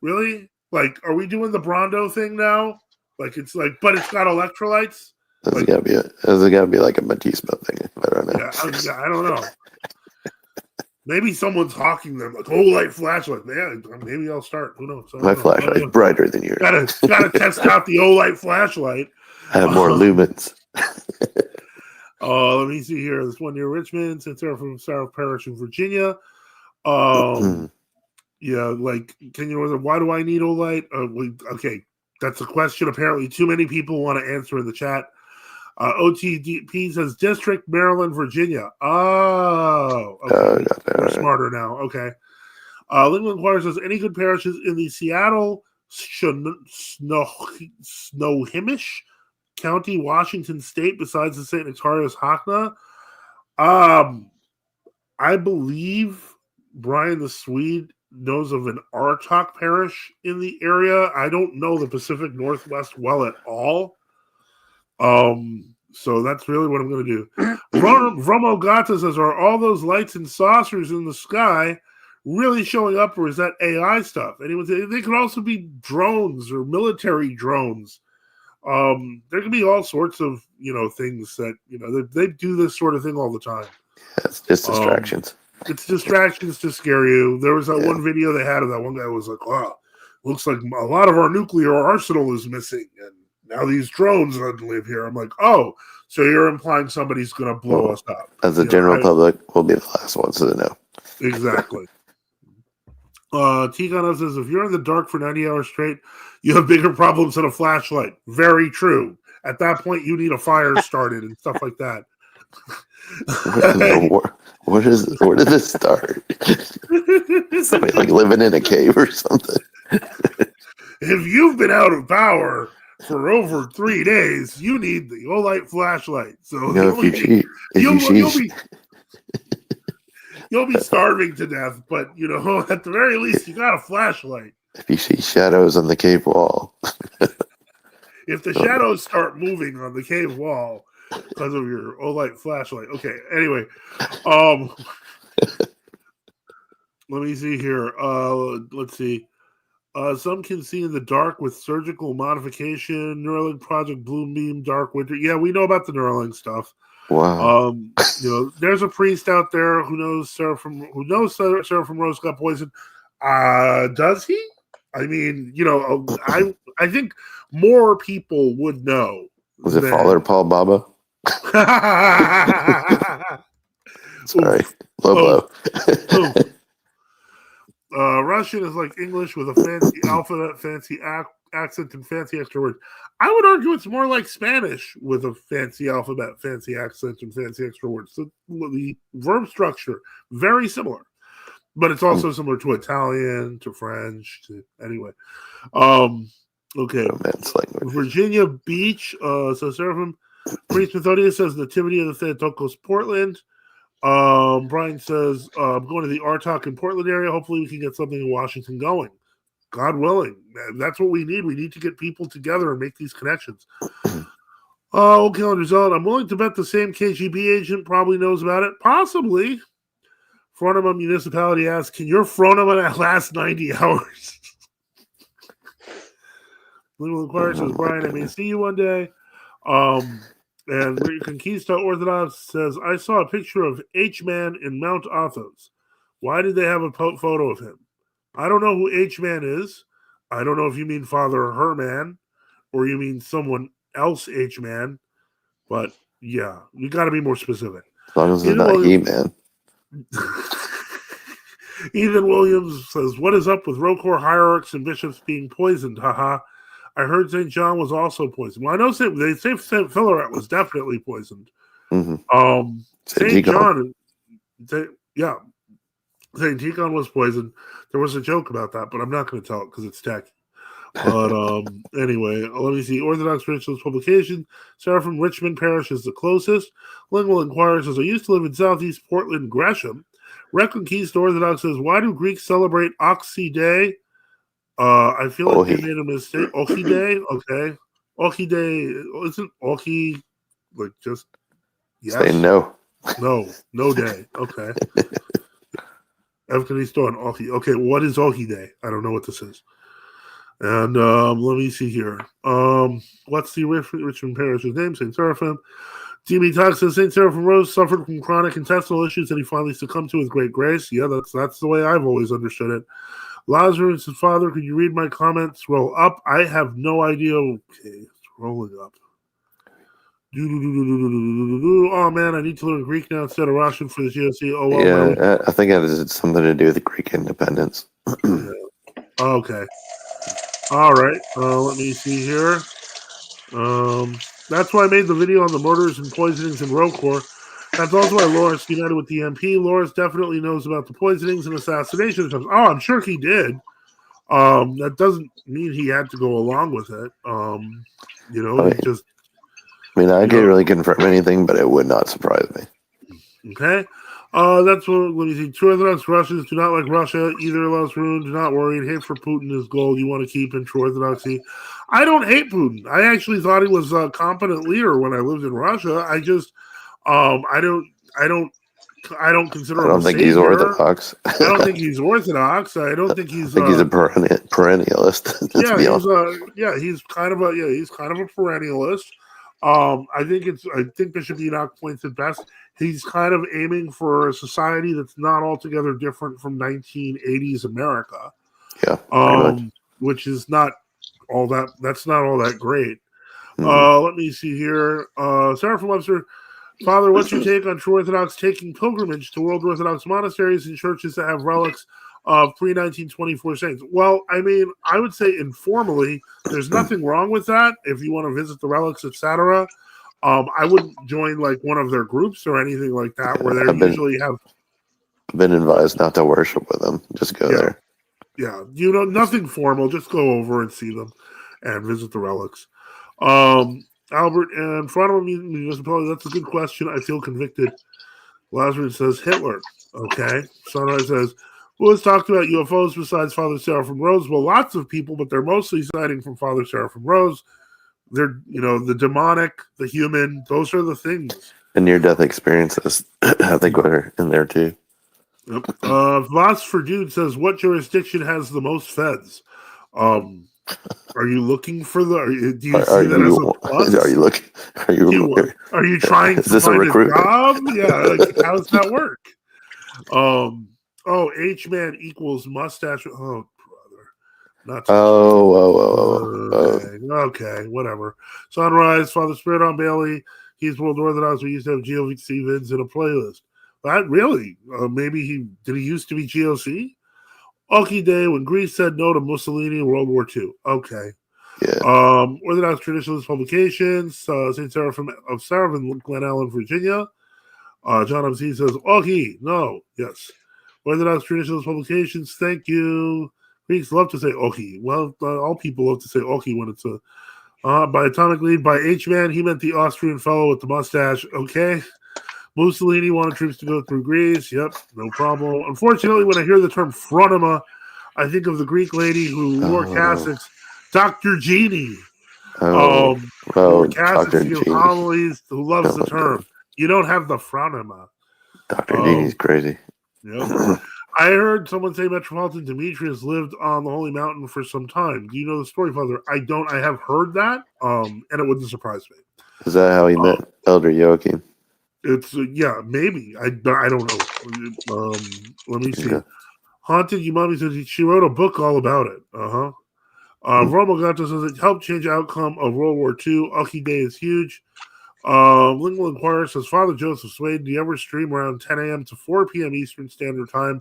Really? Like, are we doing the Brondo thing now? Like, it's like, but it's got electrolytes?
There's gotta be like a Batismo thing. I don't know.
Yeah, I don't know. Maybe someone's hawking them like light flashlight. Man, maybe I'll start. Who knows?
My flashlight's brighter than yours.
Gotta test out the light flashlight.
I have more lumens.
Let me see here. This one near Richmond, since they're from South Parish in Virginia. Yeah, like, can you? Why do I need Olight? Okay, that's a question. Apparently, too many people want to answer in the chat. OTDP says District, Maryland, Virginia. Oh, okay. We're smarter now. Okay. Lincoln Inquirer says, any good parishes in the Seattle, Snohomish County, Washington State, besides the St. Nectarius Hackna? I believe Brian the Swede knows of an Artok parish in the area. I don't know the Pacific Northwest well at all. So that's really what I'm going to do. Vromo Gata says, are all those lights and saucers in the sky really showing up, or is that AI stuff? Anyone say, they could also be drones or military drones. There can be all sorts of, things that, they do this sort of thing all the time.
Yeah, it's just distractions.
It's distractions to scare you. There was that one video they had of that one guy was like, wow, looks like a lot of our nuclear arsenal is missing. And now these drones live here. I'm like, oh, so you're implying somebody's going to blow us up.
As the general public, we'll be the last ones to know.
Exactly. Tikhon says, if you're in the dark for 90 hours straight, you have bigger problems than a flashlight. Very true. At that point, you need a fire started and stuff like that.
Where did this start? Somebody like living in a cave or something.
If you've been out of power for over 3 days, you need the Olight flashlight. So you'll be starving to death, but at the very least, you got a flashlight.
If you see shadows on the cave wall,
if the shadows start moving on the cave wall because of your Olight flashlight. Okay. Anyway, let me see here. Let's see. Some can see in the dark with surgical modification. Neuralink Project, Bloom Beam, Dark Winter. Yeah, we know about the Neuralink stuff.
Wow.
There's a priest out there who knows Sarah from Rose got poisoned. Does he? I mean, I think more people would know.
Was it Father Paul Baba? Sorry, low.
Russian is like English with a fancy alphabet, fancy accent, and fancy extra words. I would argue it's more like Spanish with a fancy alphabet, fancy accent, and fancy extra words. So the verb structure, very similar. But it's also similar to Italian, to French, anyway. Okay. Virginia Beach. So Seraphim, Priest Methodius says Nativity of the Theotokos, Portland. Brian says, I'm going to the Artok in Portland area. Hopefully we can get something in Washington going. God willing. That's what we need. We need to get people together and make these connections. Calendar Zone. I'm willing to bet the same KGB agent probably knows about it. Possibly. Fronoma Municipality asks, can your Fronoma last 90 hours? Legal Inquirer says, Brian, I may see you one day. And Conquista Orthodox says, I saw a picture of H-Man in Mount Athos. Why did they have a photo of him? I don't know who H-Man is. I don't know if you mean Father Herman or you mean someone else H-Man. But, yeah, you got to be more specific.
As long as it's not He-Man.
Ethan Williams says, what is up with Rokor hierarchs and bishops being poisoned? Haha. I heard St. John was also poisoned. Well, I know they say St. Philaret was definitely poisoned.
Mm-hmm.
St. John, yeah, St. Tikhon was poisoned. There was a joke about that, but I'm not going to tell it because it's tacky. But anyway, let me see. Orthodox Rituals Publication. Seraphim Richmond Parish is the closest. Lingual Inquirer says, I used to live in southeast Portland, Gresham. Reconquista Orthodox says, why do Greeks celebrate Oxy Day? I feel like they made a mistake. Oki Day? Okay. Oki Day. Isn't Oki like just yes?
Say no.
No day. Okay. Evkanisto and Oki. Okay, what is Oki Day? I don't know what this is. And let me see here. What's the Richmond Parish's name? St. Seraphim. Jimmy Tuck says St. Seraphim Rose suffered from chronic intestinal issues that he finally succumbed to with great grace. Yeah, that's the way I've always understood it. Lazarus' father, could you read my comments? Roll up. I have no idea. Okay, it's rolling up. Oh man, I need to learn Greek now instead of Russian for the GOC. Oh well.
Yeah, I think it has something to do with Greek independence.
Okay. All right. Let me see here. That's why I made the video on the murders and poisonings in Rokor. That's also why Loris united with the MP. Loris definitely knows about the poisonings and assassination attempts. Oh, I'm sure he did. That doesn't mean he had to go along with it.
I can't really confirm anything, but it would not surprise me.
Okay. That's what, let me see. True Orthodox Russians do not like Russia. Either loves ruin. Do not worry. Hate for Putin is gold you want to keep in true Orthodoxy. I don't hate Putin. I actually thought he was a competent leader when I lived in Russia. I just, I don't consider him.
I don't think he's Orthodox.
I don't think he's Orthodox. I don't think he's.
I think he's a perennialist.
He's kind of a perennialist. I think Bishop Enoch points it best. He's kind of aiming for a society that's not altogether different from 1980s America.
Yeah.
Which is not all that. That's not all that great. Let me see here. Seraphim Webster, Father, what's your take on true Orthodox taking pilgrimage to World Orthodox monasteries and churches that have relics of pre-1924 saints? Well, I mean, I would say informally, there's nothing wrong with that. If you want to visit the relics, etc., I wouldn't join like one of their groups or anything like that, where they usually have.
I've been advised not to worship with them. Just go there.
Yeah, nothing formal. Just go over and see them and visit the relics. Albert and Fronoma Municipality, that's a good question. I feel convicted. Lazarus says Hitler. Okay. Sunrise says, who has talked about UFOs besides Father Seraphim Rose? Well, lots of people, but they're mostly citing from Father Seraphim Rose. They're, the demonic, the human, those are the things.
And near-death experiences, I think, are in there too.
Yep. Voss for Dude says, what jurisdiction has the most feds? Are you looking for the? Do you see that as a plus?
Are you looking?
Are you trying to find a job? Yeah, like, how does that work? H-man equals mustache. Oh, brother. Okay, whatever. Sunrise, Father Spirit on Bailey. He's World Orthodox. We used to have GOC vids in a playlist. That really? Maybe did he used to be GOC? Oki Day, when Greece said no to Mussolini in World War II. Okay.
Yeah.
Orthodox Traditionalist Publications, St. Seraphim of Seraphim, Glen Allen, Virginia. John MC says, Oki, no, yes. Orthodox Traditionalist Publications, thank you. Greeks love to say Oki. Well, all people love to say Oki when it's by Atomic Lead, by H-Man, he meant the Austrian fellow with the mustache. Okay. Mussolini wanted troops to go through Greece. Yep, no problem. Unfortunately, when I hear the term Fronoma, I think of the Greek lady who wore cassocks, Dr. Genie.
Oh,
Cass
Dr.
feels
G.
homilies, who loves
Oh
the
my
term.
God.
You don't have the phronema.
Dr. G is crazy.
Yep. I heard someone say Metropolitan Demetrius lived on the Holy Mountain for some time. Do you know the story, Father? I don't. I have heard that, and it wouldn't surprise me.
Is that how he met Elder Joachim?
It's yeah, maybe. I don't know. Let me see.
Okay.
Haunted Umami says she wrote a book all about it. Romo Gato says it helped change the outcome of World War II. Ucky Day is huge. Lingual Inquirer says Father Joseph Swade, do you ever stream around 10 a.m. to 4 p.m. Eastern Standard Time?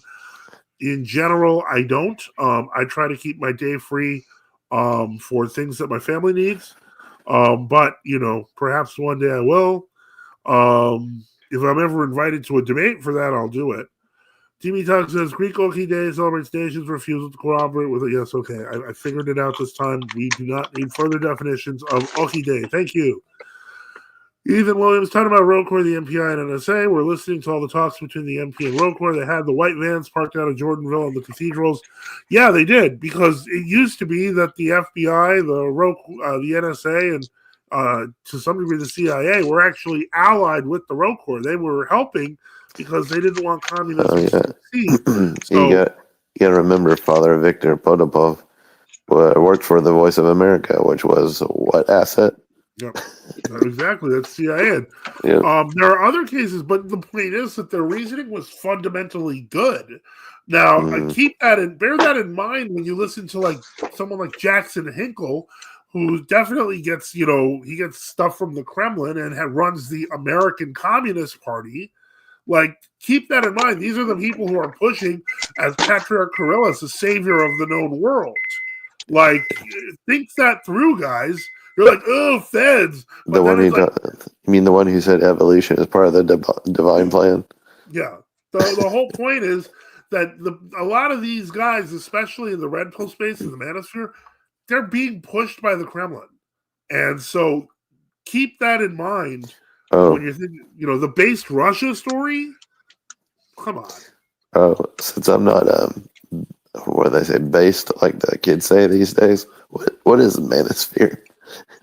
In general, I don't. I try to keep my day free for things that my family needs. But, perhaps one day I will. If I'm ever invited to a debate for that, I'll do it. Timmy Talk says Greek Oki Day celebrates nations' refusal to cooperate with it. Yes, okay. I figured it out this time. We do not need further definitions of Oki Day. Thank you. Ethan Williams talking about Road Corps, the MPI, and NSA. We're listening to all the talks between the MP and Road Corps. They had the white vans parked out of Jordanville and the cathedrals. Yeah, they did, because it used to be that the FBI, the NSA, and to some degree the CIA were actually allied with the Road Corps. They were helping because they didn't want communism to succeed. So,
you got to remember Father Victor Potapov worked for the Voice of America, which was what asset?
Yep, exactly. That's CIA.
Yep.
There are other cases, but the point is that their reasoning was fundamentally good. Now, bear that in mind when you listen to like someone like Jackson Hinkle, who definitely gets, he gets stuff from the Kremlin and runs the American Communist Party. Like, keep that in mind. These are the people who are pushing as Patriarch Kirill, the savior of the known world. Like, think that through, guys. You're like, oh, feds. But
You mean the one who said evolution is part of the divine plan?
Yeah. The whole point is that a lot of these guys, especially in the red pill space, in the manosphere, they're being pushed by the Kremlin. And so keep that in mind when you're thinking, the based Russia story. Come on.
Oh, since I'm not, what do they say, based like the kids say these days, what is manosphere?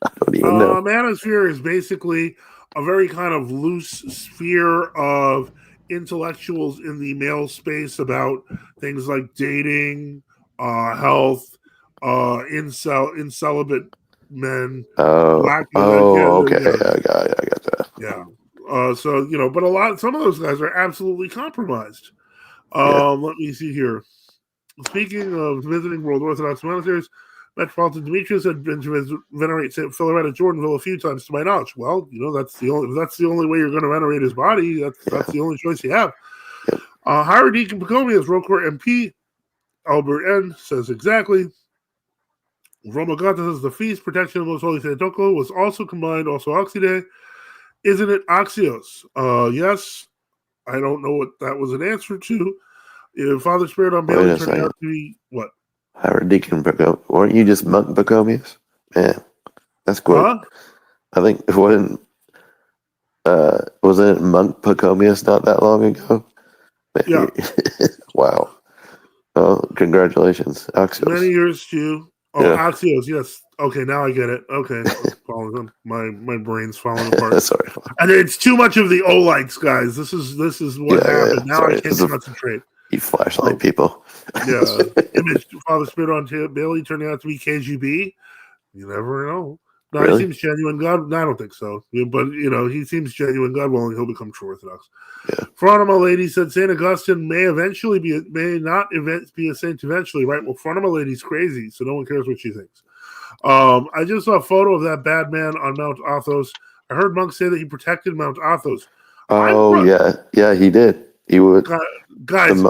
I don't even know.
Manosphere is basically a very kind of loose sphere of intellectuals in the male space about things like dating, health, incelibate men.
Okay. I got that.
Yeah. But some of those guys are absolutely compromised. Let me see here. Speaking of visiting World Orthodox monasteries, Metropolitan Demetrius had been to venerate St. Philaret at Jordanville a few times to my knowledge. Well, that's the only way you're going to venerate his body. That's the only choice you have. Higher Deacon Pacomius, Rocor MP, Albert N. says exactly. Romagata says the feast protection of Most Holy Theotokos was also combined, also Oxide. Isn't it Axios? Yes. I don't know what that was an answer to. If Father Spirit on Bailey turned out to be what?
Higher Deacon Pacomius. Weren't you just Monk Pacomius? Man, that's quick.
Huh?
I think wasn't it Monk Pacomius not that long ago?
Yeah.
Wow. Oh, congratulations, Axios.
Many years to you. Oh,
yeah.
Axios, yes. Okay, now I get it. Okay. My brain's falling apart.
Sorry.
And it's too much of the Olites, guys. This is what happened. Now
Sorry.
I can't concentrate.
You flashlight people.
Yeah. Image Father Spirit on Bailey turning out to be KGB. You never know. No,
Really?
He seems genuine God. No, I don't think so. But he seems genuine God willing. He'll become true Orthodox.
Yeah.
Frontima Lady said Saint Augustine may not be a saint eventually, right? Well, Frontima Lady's crazy, so no one cares what she thinks. I just saw a photo of that bad man on Mount Athos. I heard monks say that he protected Mount Athos.
Oh yeah, he did. He would.
Guys,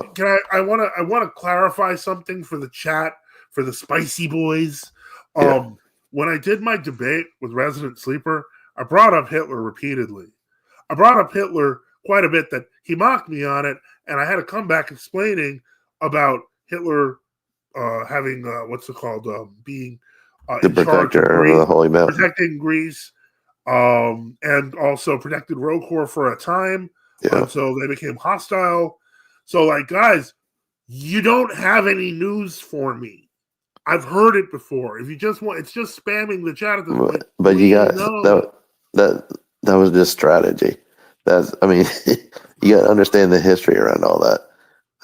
I want to clarify something for the chat, for the spicy boys. When I did my debate with Resident Sleeper, I brought up Hitler repeatedly. I brought up Hitler quite a bit, that he mocked me on it, and I had to come back explaining about Hitler having being
the protector of the Holy Mountain,
protecting Greece, and also protected Rocor for a time until they became hostile. So, guys, you don't have any news for me. I've heard it before. If you just want, it's just spamming the chat at this point.
But you got that was just strategy. That's, I mean, you got to understand the history around all that.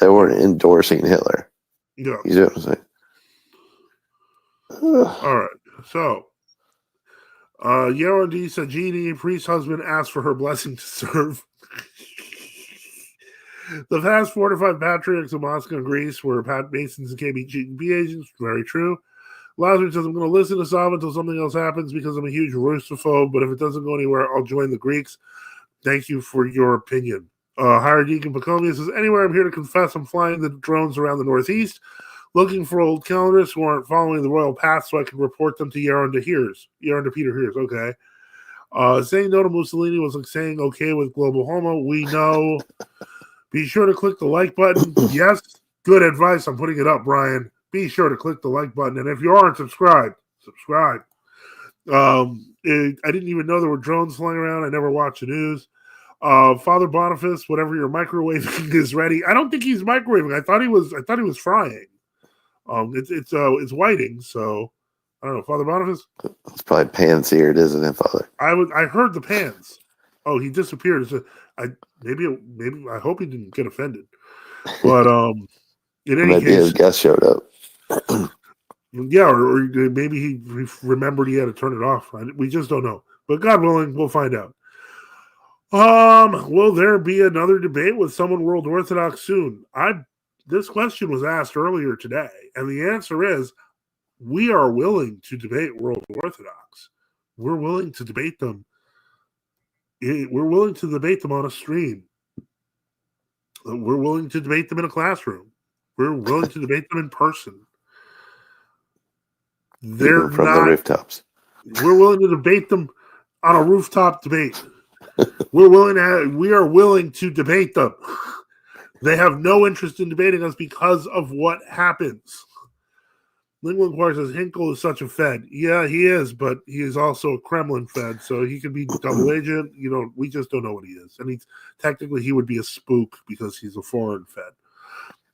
They weren't endorsing Hitler.
Yeah.
You see what I'm saying?
All right. So, Yaron D said, Jeannie, priest husband, asked for her blessing to serve. The past 4 to 5 patriarchs of Moscow and Greece were Pat Masons and KGB agents. Very true. Lazarus says, I'm going to listen to Sava until something else happens because I'm a huge Russophobe, but if it doesn't go anywhere, I'll join the Greeks. Thank you for your opinion. Higher Deacon Pacomia says, anywhere I'm here to confess, I'm flying the drones around the Northeast, looking for old calendars who aren't following the royal path so I can report them to Yaron to Peter Hears. Okay. Saying no to Mussolini was like saying okay with global homo. We know. Be sure to click the like button. Yes, good advice. I'm putting it up, Brian. Be sure to click the like button. And if you aren't subscribed, subscribe. I didn't even know there were drones flying around. I never watched the news. Father Boniface, whatever you're microwaving is ready. I don't think he's microwaving. I thought he was frying. It's whiting, so I don't know. Father Boniface?
It's probably pan-seared, isn't it, Father?
I heard the pans. Oh, he disappeared. So maybe I hope he didn't get offended. But in any case,
his guest showed up.
Yeah, or maybe he remembered he had to turn it off. We just don't know. But God willing, we'll find out. Will there be another debate with someone World Orthodox soon? This question was asked earlier today, and the answer is we are willing to debate World Orthodox. We're willing to debate them. We're willing to debate them on a stream. We're willing to debate them in a classroom. We're willing to debate them in person. They're
from
not,
the rooftops.
We're willing to debate them on a rooftop debate. We are willing to debate them. They have no interest in debating us because of what happens. Lingual Inquirer says Hinkle is such a Fed. Yeah, he is, but he is also a Kremlin Fed, so he could be double agent. We just don't know what he is. And technically he would be a spook because he's a foreign Fed.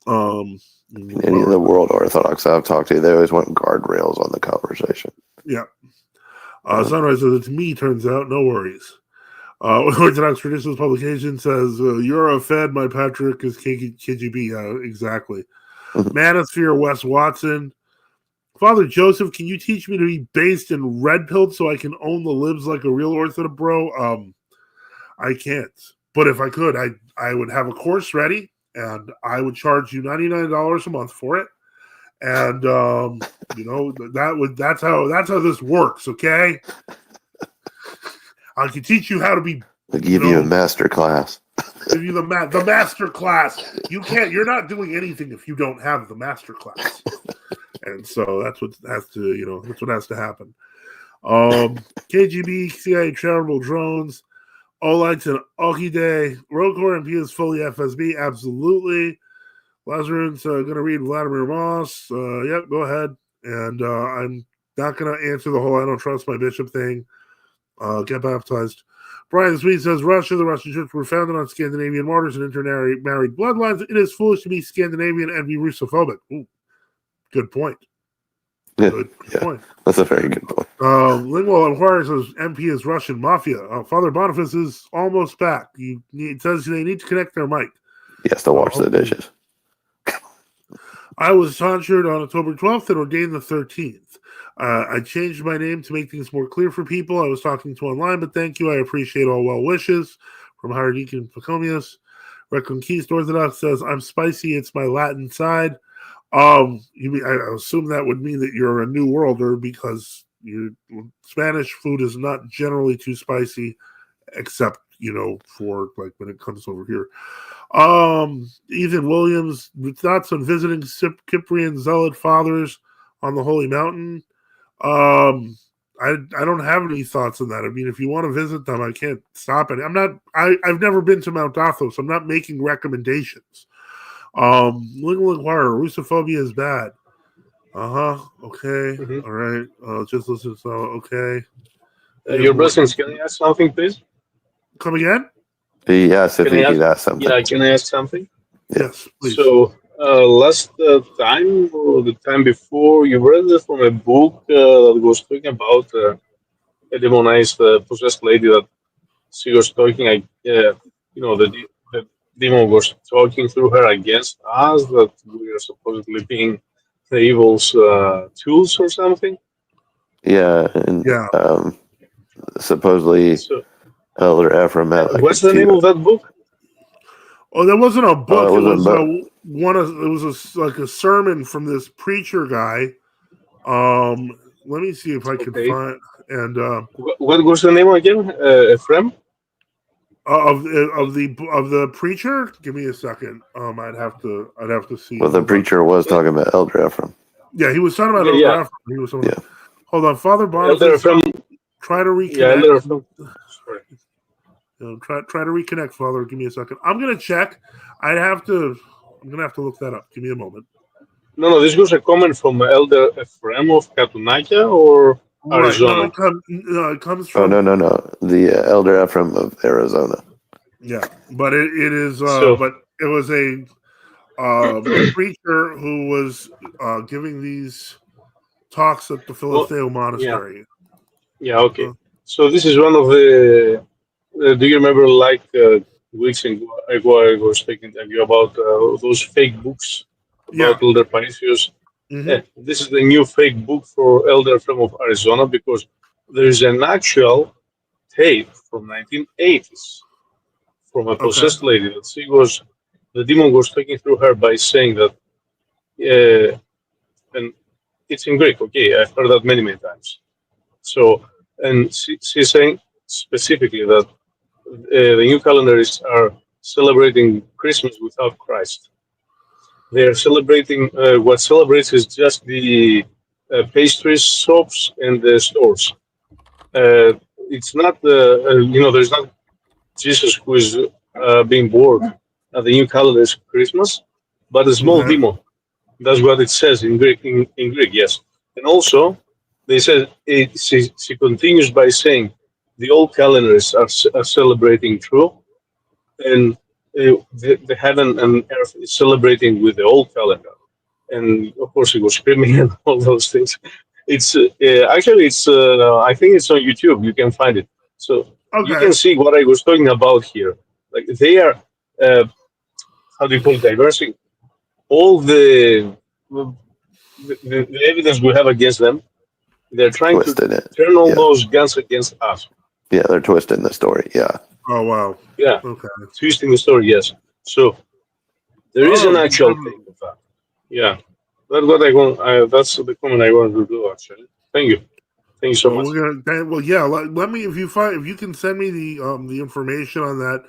Any of the World Orthodox I've talked to, they always want guardrails on the conversation.
Yeah. Sunrise says it's me, turns out. No worries. Orthodox Traditions Publication says, you're a Fed, my Patrick is KGB. Yeah, exactly. Manosphere, Wes Watson. Father Joseph, can you teach me to be based in red pilled so I can own the libs like a real Orthodox bro? I can't. But if I could, I would have a course ready and I would charge you $99 a month for it. And that's how this works, okay? I can teach you how to be.
I'll give you a master class.
Give you the master class. You're not doing anything if you don't have the master class. And so that's what has to happen. KGB, CIA, charitable drones, Olites and Okide, Rokor MP is fully FSB, absolutely. Lazarus going to read Vladimir Moss. Yep, go ahead. And I'm not going to answer the whole I don't trust my bishop thing. Get baptized. Brian Sweet says the Russian church were founded on Scandinavian martyrs and intermarried bloodlines. It is foolish to be Scandinavian and be Russophobic. Ooh, good point. Good point.
That's a very good point.
Lingual Inquirer says MP is Russian mafia. Father Boniface is almost back. It says they need to connect their mic.
He has to wash the dishes.
I was tonsured on October 12th and ordained the 13th. I changed my name to make things more clear for people I was talking to online, but thank you. I appreciate all well wishes from Higher Deacon Pacomius. Reconquist Orthodox says, I'm spicy. It's my Latin side. I assume that would mean that you're a New Worlder because Spanish food is not generally too spicy, except, for like when it comes over here. Ethan Williams, thoughts on visiting Cyprian Zealot Fathers on the Holy Mountain. I don't have any thoughts on that. I mean, if you want to visit them, I can't stop it. I've never been to Mount Athos. I'm not making recommendations. Lingual Inquirer, Russophobia is bad. Okay.
Mm-hmm.
All right. Just listen. So, okay.
Your blessings, can I ask something, please?
Come again?
Yes, if you could ask something.
Yeah, can I ask something?
Yes, please.
So, last time or the time before, you read it from a book that was talking about a demonized, possessed lady that she was talking, the demon was talking through her against us, that we are supposedly being the evil's tools or something.
Yeah, and
Yeah.
supposedly
So,
Elder Ephraim had like
what's the name of that book?
Oh, that wasn't a book.
it
It
wasn't
was
a book.
one of. It was like a sermon from this preacher guy. Let me see if I can
Okay.
find and
What was the name again? Ephraim?
of the preacher. Give me a second. I'd have to see.
Well, the
Hold on.
preacher was talking about Elder Ephraim.
Yeah, he was talking about
Yeah,
Elder
yeah.
Ephraim. He was talking
Yeah.
about, hold on, Father
Elder
Boniface.
Ephraim.
Try to
Yeah,
reconnect.
Elder Ephraim. Sorry.
Try to reconnect, Father. Give me a second. I'm gonna check. I'm gonna have to look that up. Give me a moment.
No, this was a comment from Elder Ephraim of Katunakia or
Right.
Arizona.
No, it comes
Oh,
from.
no. The Elder Ephraim of Arizona.
Yeah, but it is.
So-
But it was a preacher who was giving these talks at the Philisteo Monastery.
Yeah, okay. So this is one of the. Do you remember, like weeks ago, I was speaking to you about those fake books about Elder Paisios? This is the new fake book for Elder Ephraim of Arizona, because there is an actual tape from 1980s from a possessed lady that the demon was speaking through her by saying that, and it's in Greek. Okay, I've heard that many times. So, and she's saying specifically that the new calendars are celebrating Christmas without Christ. They are celebrating, what celebrates is just the pastry shops and the stores. It's not there's not Jesus who is being born at the new calendar is Christmas, but a small demon. That's what it says in Greek. In Greek, yes. And also, they said she continues by saying the old calendars are celebrating true, and the heaven and earth is celebrating with the old calendar. And of course, he was screaming and all those things. It's actually it's I think it's on YouTube. You can find it, so you can see what I was talking about here. Like they are, how do you call it, diversing all the evidence we have against them. They're trying to turn all those guns against us.
Yeah, they're twisting the story. Yeah.
Oh wow.
Yeah.
Okay.
Twisting the story. Yes. So there is an actual thing of that. Yeah. That's what that's the comment I wanted to do. Actually, thank you. Thank you so much.
Let me if you can send me the information on that,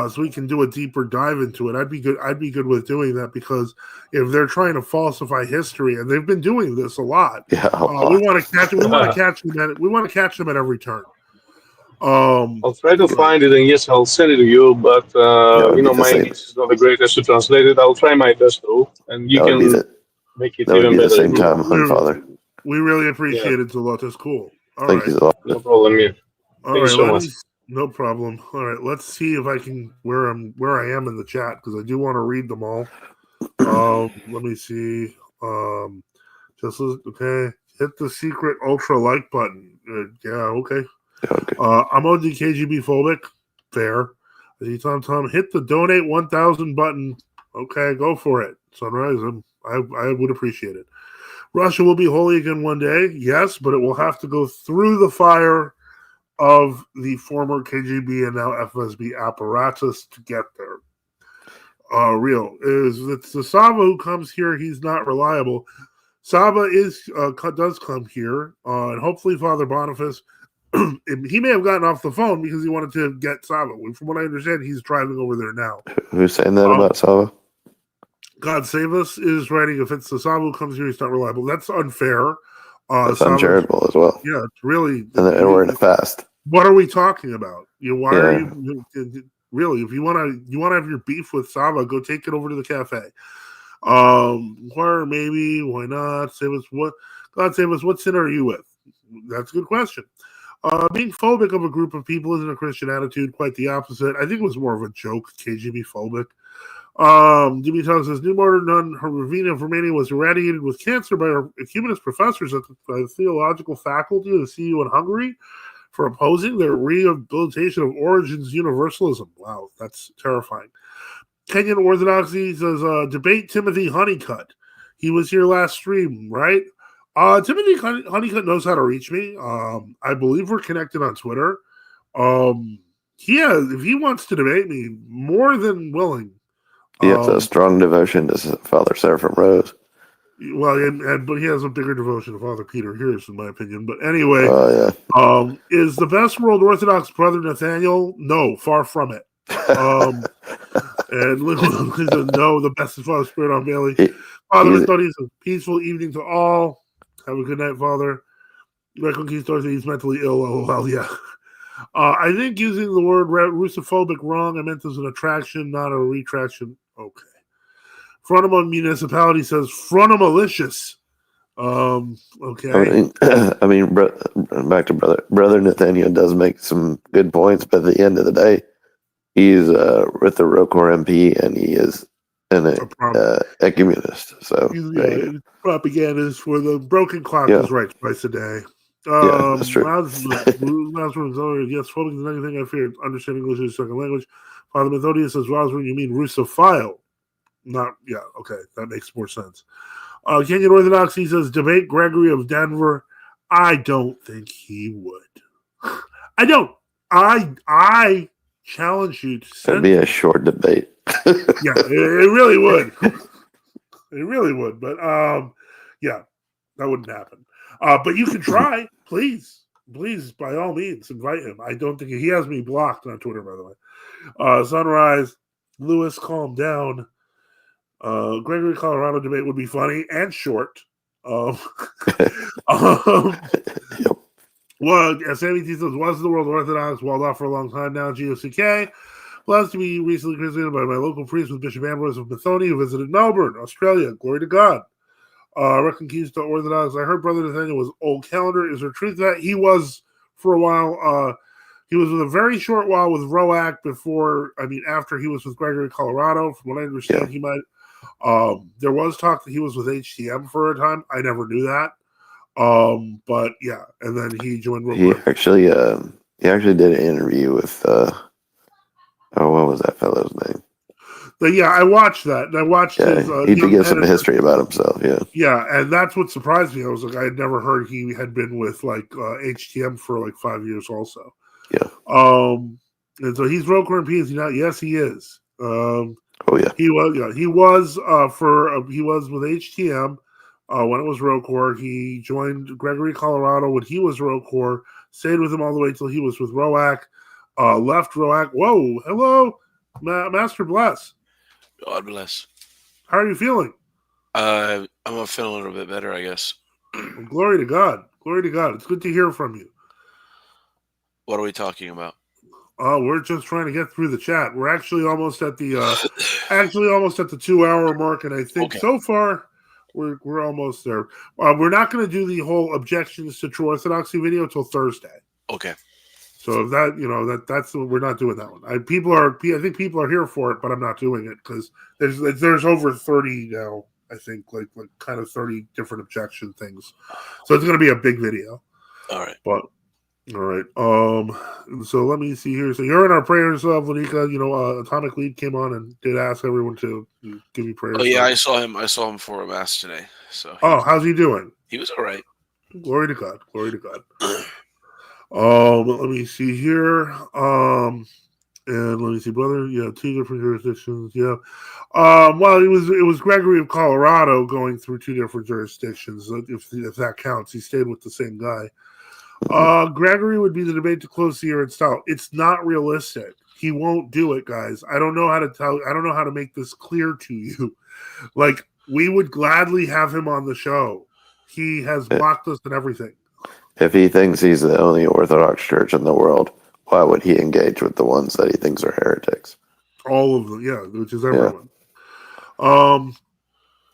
so we can do a deeper dive into it. I'd be good with doing that, because if they're trying to falsify history, and they've been doing this a lot, we want to catch them. We want to catch them at every turn.
I'll try to find it, and yes, I'll send it to you. But my English is not the greatest to translate it. I'll try my best though, and you can make it even better.
The same time, Father.
We really appreciate it, Zolot. That's cool.
Thank you, Zolot.
No problem, yeah. Thank you so much.
No problem. All right, let's see if I can where I am in the chat, because I do want to read them all. Let me see. Okay. Hit the secret ultra like button. Okay. I'm on the KGB phobic. Fair. I see Tom. Hit the donate 1,000 button. Okay, go for it. Sunrise. I would appreciate it. Russia will be holy again one day. Yes, but it will have to go through the fire of the former KGB and now FSB apparatus to get there. It's the Saba who comes here. He's not reliable. Saba does come here, and hopefully Father Boniface. He may have gotten off the phone because he wanted to get Saba. From what I understand, he's driving over there now.
Who's saying that about Saba?
God Save Us is writing, if it's the Saba who comes here, he's not reliable. That's unfair.
That's uncharitable as well.
Yeah, it's really.
And we're in a fast.
What are we talking about? Why are you really? If you want to have your beef with Saba, go take it over to the cafe. Or maybe, why not? God save us. What sin are you with? That's a good question. Being phobic of a group of people isn't a Christian attitude. Quite the opposite. I think it was more of a joke. KGB phobic. Jimmy Todd says New Modern Nun Hervina of Romania was eradicated with cancer by ecumenist professors at the Theological Faculty of the CU in Hungary for opposing their rehabilitation of Origen's universalism. Wow, that's terrifying. Kenyan Orthodoxy says debate Timothy Honeycutt. He was here last stream, right? Timothy Honeycutt knows how to reach me. I believe we're connected on Twitter. If he wants to debate me, more than willing.
He has a strong devotion to Father Seraphim Rose.
Well, but he has a bigger devotion to Father Peter Hirsch, in my opinion. But anyway, is the best World Orthodox brother Nathaniel? No, far from it. And no, the best is Father Spirit on Bailey. Father Antonio says, peaceful evening to all. Have a good night, Father. Conquistador says he's mentally ill. Oh, well, yeah. I think using the word Russophobic wrong. I meant as an attraction, not a retraction. Okay. Frontima Municipality says Frontimalicious. Okay.
I mean, back to brother Nathaniel does make some good points, but at the end of the day, he's with the ROCOR MP, and he is an ecumenist. So
he's propagandist for the broken clock is right twice a day.
That's true.
Yes, phobic is anything I fear. Understanding English is a second language. Father Methodius says, Rosalind, you mean Russophile? Not, okay, that makes more sense. Kenyan Orthodoxy says, debate Gregory of Denver. I don't think he would. I don't. I challenge you to send.
It'd be a short debate.
Yeah, it really would. It really would. But that wouldn't happen. But you can try, please, by all means, invite him. I don't think he has me blocked on Twitter, by the way. Sunrise, Lewis, calm down. Gregory Colorado debate would be funny and short. Well, Sammy T says, was the World Orthodox walled off for a long time now? GOCK. Blessed to be recently christened by my local priest with Bishop Ambrose of Methoni, who visited Melbourne, Australia. Glory to God. Reconquista Orthodox. I heard Brother Nathaniel was old calendar. Is there truth to that? He was for a while. He was with a very short while with Roac after he was with Gregory Colorado. From what I understand, he might. There was talk that he was with HTM for a time. I never knew that. But yeah, and then he joined.
He actually did an interview with. What was that fellow's name?
But yeah, I watched that. And I watched his.
He did give some history about himself. Yeah.
Yeah, and that's what surprised me. I was like, I had never heard he had been with HTM for 5 years, also.
Yeah.
And so he's ROCOR MP. Is he not? Yes, he is.
Oh yeah.
He was. Yeah, he was. He was with HTM when it was ROCOR. He joined Gregory Colorado when he was ROCOR. Stayed with him all the way till he was with Roac. Left Roac. Whoa, hello, Master Bless.
God bless.
How are you feeling?
I'm feeling a little bit better, I guess.
Well, glory to God. Glory to God. It's good to hear from you.
What are we talking about?
We're just trying to get through the chat. We're actually almost at the 2 hour mark, and I think so far we're almost there. We're not going to do the whole objections to true Orthodoxy video till Thursday.
Okay.
So if that's we're not doing that one. I think people are here for it, but I'm not doing it because there's over 30 now. I think like kind of 30 different objection things. So it's going to be a big video.
All right.
But all right. So let me see here. So you're in our prayers, Vanika. Atomic Lead came on and did ask everyone to give you prayers.
Oh yeah, I saw him for a mass today. So.
How's he doing?
He was all right.
Glory to God. Glory to God. Let me see here. And let me see, brother. Yeah, 2 different jurisdictions. Yeah. Well, it was Gregory of Colorado going through 2 different jurisdictions. If that counts, he stayed with the same guy. Gregory would be the debate to close the year in style. It's not realistic. He won't do it, guys. I don't know how to make this clear to you. Like, we would gladly have him on the show. He has blocked us and everything.
If he thinks he's the only Orthodox church in the world, why would he engage with the ones that he thinks are heretics?
All of them, yeah, which is everyone. Yeah.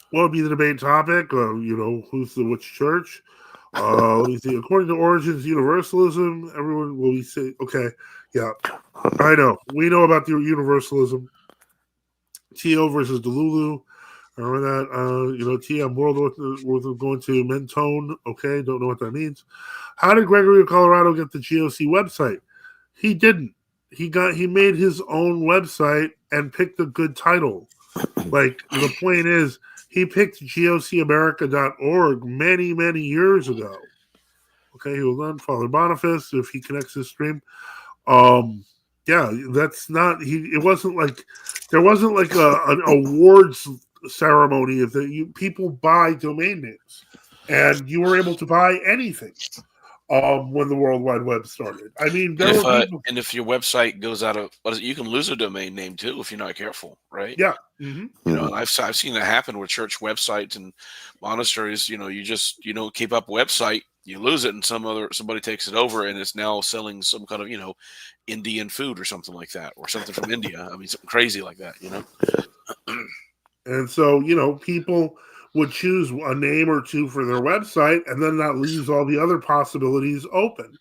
What would be the debate topic? Which church? Let me see. According to Origen's Universalism, everyone will be saying, okay, yeah, I know. We know about the Universalism. Tio versus Delulu. Remember that? TM World Worth going to Mentone. Okay, don't know what that means. How did Gregory of Colorado get the GOC website? He didn't. He made his own website and picked a good title. Like, the point is, he picked gocamerica.org many, many years ago. Okay, he will then Father Boniface if he connects his stream. Yeah, that's not it wasn't like there wasn't like an awards ceremony of people buy domain names, and you were able to buy anything when the World Wide Web started. I mean, there were people,
and if your website goes out of you can lose a domain name too if you're not careful, right?
Yeah.
And I've seen that happen with church websites and monasteries. You just keep up a website, you lose it, and somebody takes it over, and it's now selling some kind of Indian food or something like that, or something from India. I mean, something crazy like that.
And so people would choose a name or two for their website, and then that leaves all the other possibilities open.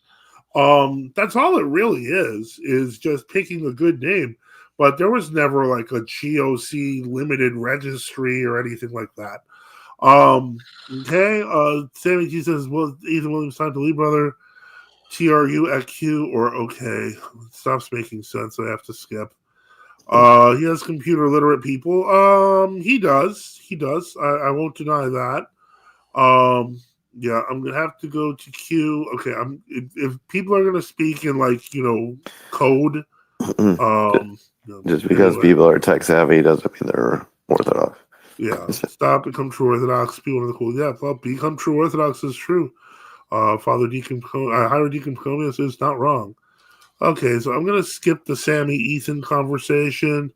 That's all it really is just picking a good name. But there was never like a GOC limited registry or anything like that. Okay. Sammy G says, well, Ethan Williams, time to leave, brother. TRU at Q or okay. It stops making sense. I have to skip. He has computer literate people. He does. I won't deny that. Yeah, I'm gonna have to go to Q. Okay, if people are gonna speak in code,
just because people are tech savvy doesn't mean they're Orthodox.
Yeah, stop, become true Orthodox. Be one of the cool. Yeah, well, become true Orthodox is true. Father Deacon, Higher Deacon Pachomius is not wrong. Okay, so I'm gonna skip the Sammy Ethan conversation.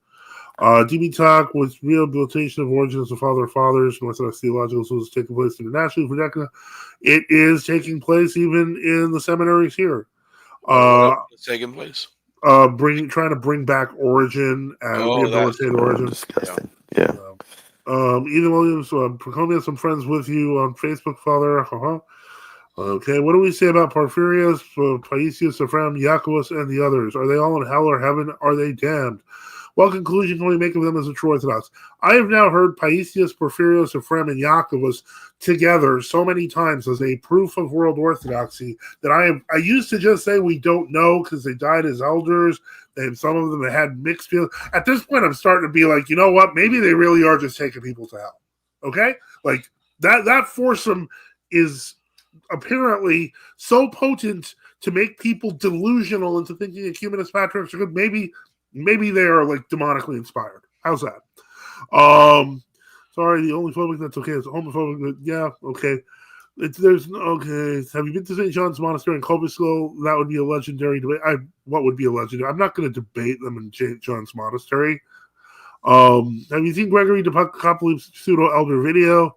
DB Talk with rehabilitation of origins of Father of Fathers and Orthodox Theological schools is taking place internationally for decades. It is taking place even in the seminaries here.
It's taking place.
Trying to bring back Origin and rehabilitate Origin.
Disgusting. Yeah.
Ethan Williams, Pachomius, I'm friends with you on Facebook, Father. Okay, what do we say about Porphyrius, Paisius, Ephraim, Jacobus, and the others? Are they all in hell or heaven? Are they damned? What conclusion can we make of them as a true Orthodox? I have now heard Paisius, Porphyrius, Ephraim, and Jacobus together so many times as a proof of world orthodoxy that I used to just say we don't know because they died as elders. Some of them had mixed feelings. At this point, I'm starting to be like, you know what? Maybe they really are just taking people to hell. Okay? Like that foursome is apparently so potent to make people delusional into thinking ecumenist patriarchs are good. Maybe they are like demonically inspired. How's that? Sorry, the only phobic that's okay is homophobic. Yeah, okay. Okay. Have you been to St. John's Monastery in Cobusco? That would be a legendary debate. What would be a legendary? I'm not going to debate them in St. John's Monastery. Have you seen Gregory DePacopoulos's pseudo elder video?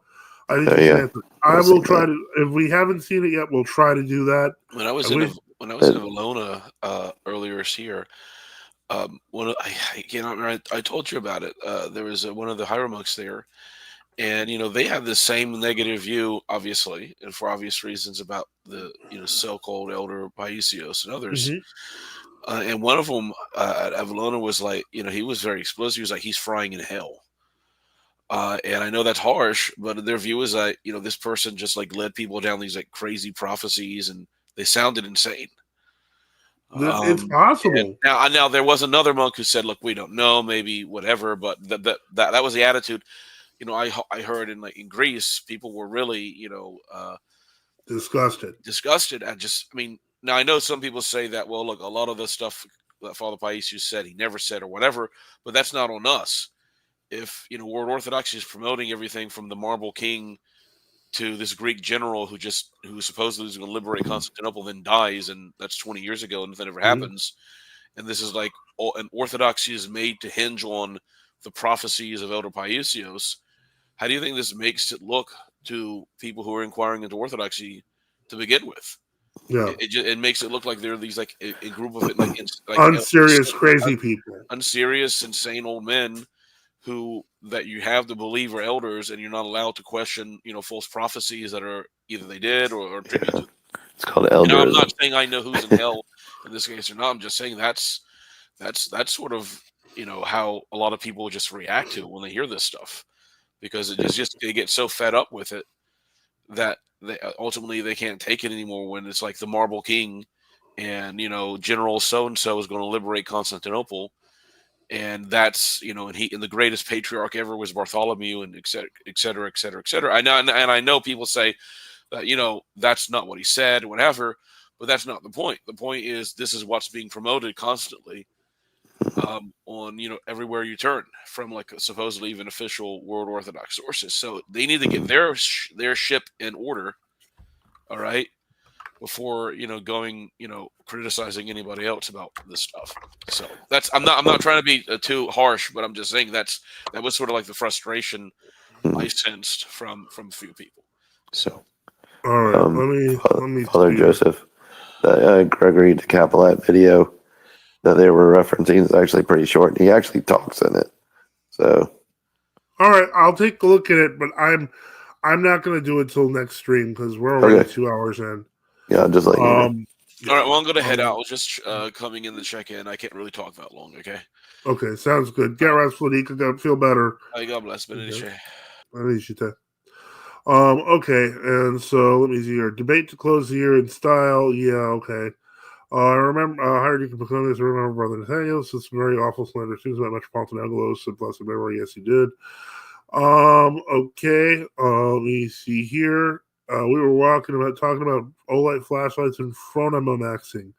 I think I will try to. If we haven't seen it yet, we'll try to do that.
When I was in Valona earlier this year, I cannot remember. I told you about it. There was one of the hieromonks there, and they have the same negative view, obviously, and for obvious reasons about the so-called elder Paisios and others. Mm-hmm. And one of them at Valona was like, he was very explicit. He was like, he's frying in hell. And I know that's harsh, but their view is that this person just like led people down these like crazy prophecies, and they sounded insane.
It's possible.
Now there was another monk who said, "Look, we don't know, maybe whatever," but that was the attitude. I heard in Greece, people were really disgusted. Now I know some people say that. Well, look, a lot of the stuff that Father Paisius said, he never said or whatever, but that's not on us. If World Orthodoxy is promoting everything from the Marble King to this Greek general who supposedly is going to liberate Constantinople, then dies, and that's 20 years ago, and nothing ever happens. And this is like an Orthodoxy is made to hinge on the prophecies of Elder Paisios. How do you think this makes it look to people who are inquiring into Orthodoxy to begin with?
Yeah,
it makes it look like there are these like a group of
unserious, crazy people,
unserious, insane old men that you have to believe are elders, and you're not allowed to question, false prophecies that are either they did or attributed.
It's called elderism.
I'm not saying I know who's in hell in this case or not. I'm just saying that's sort of how a lot of people just react to it when they hear this stuff, because they get so fed up with it that they ultimately they can't take it anymore when it's like the Marble King and General so and so is going to liberate Constantinople, and that's and the greatest patriarch ever was Bartholomew, and et cetera, et cetera, et cetera, et cetera. I know people say that that's not what he said, whatever, but that's not the point. The point is this is what's being promoted constantly on everywhere you turn, from like supposedly even official World Orthodox sources. So they need to get their ship in order, all right, before going criticizing anybody else about this stuff. So I'm not trying to be too harsh, but I'm just saying that was sort of like the frustration I sensed from a few people. So
all right, let me
Father Joseph, the Gregory de Capelat video that they were referencing is actually pretty short. He actually talks in it. So,
all right, I'll take a look at it, but I'm not going to do it till next stream because we're already 2 hours in.
Yeah, just like
all right, well, I'm going to head out. I was just coming in to check in. I can't really talk that long.
Okay, sounds good. Get rest, Flanika. Feel better.
God bless.
Okay, and so let me see here. Debate to close the year in style. Yeah, okay. I remember Hijacking Pachomius. I remember Brother Nathaniel. It's very awful slander too about Metropolitan Angelos and blessed memory. Yes, he did. Okay. Let me see here. We were talking about Olight flashlights and phronimomaxing.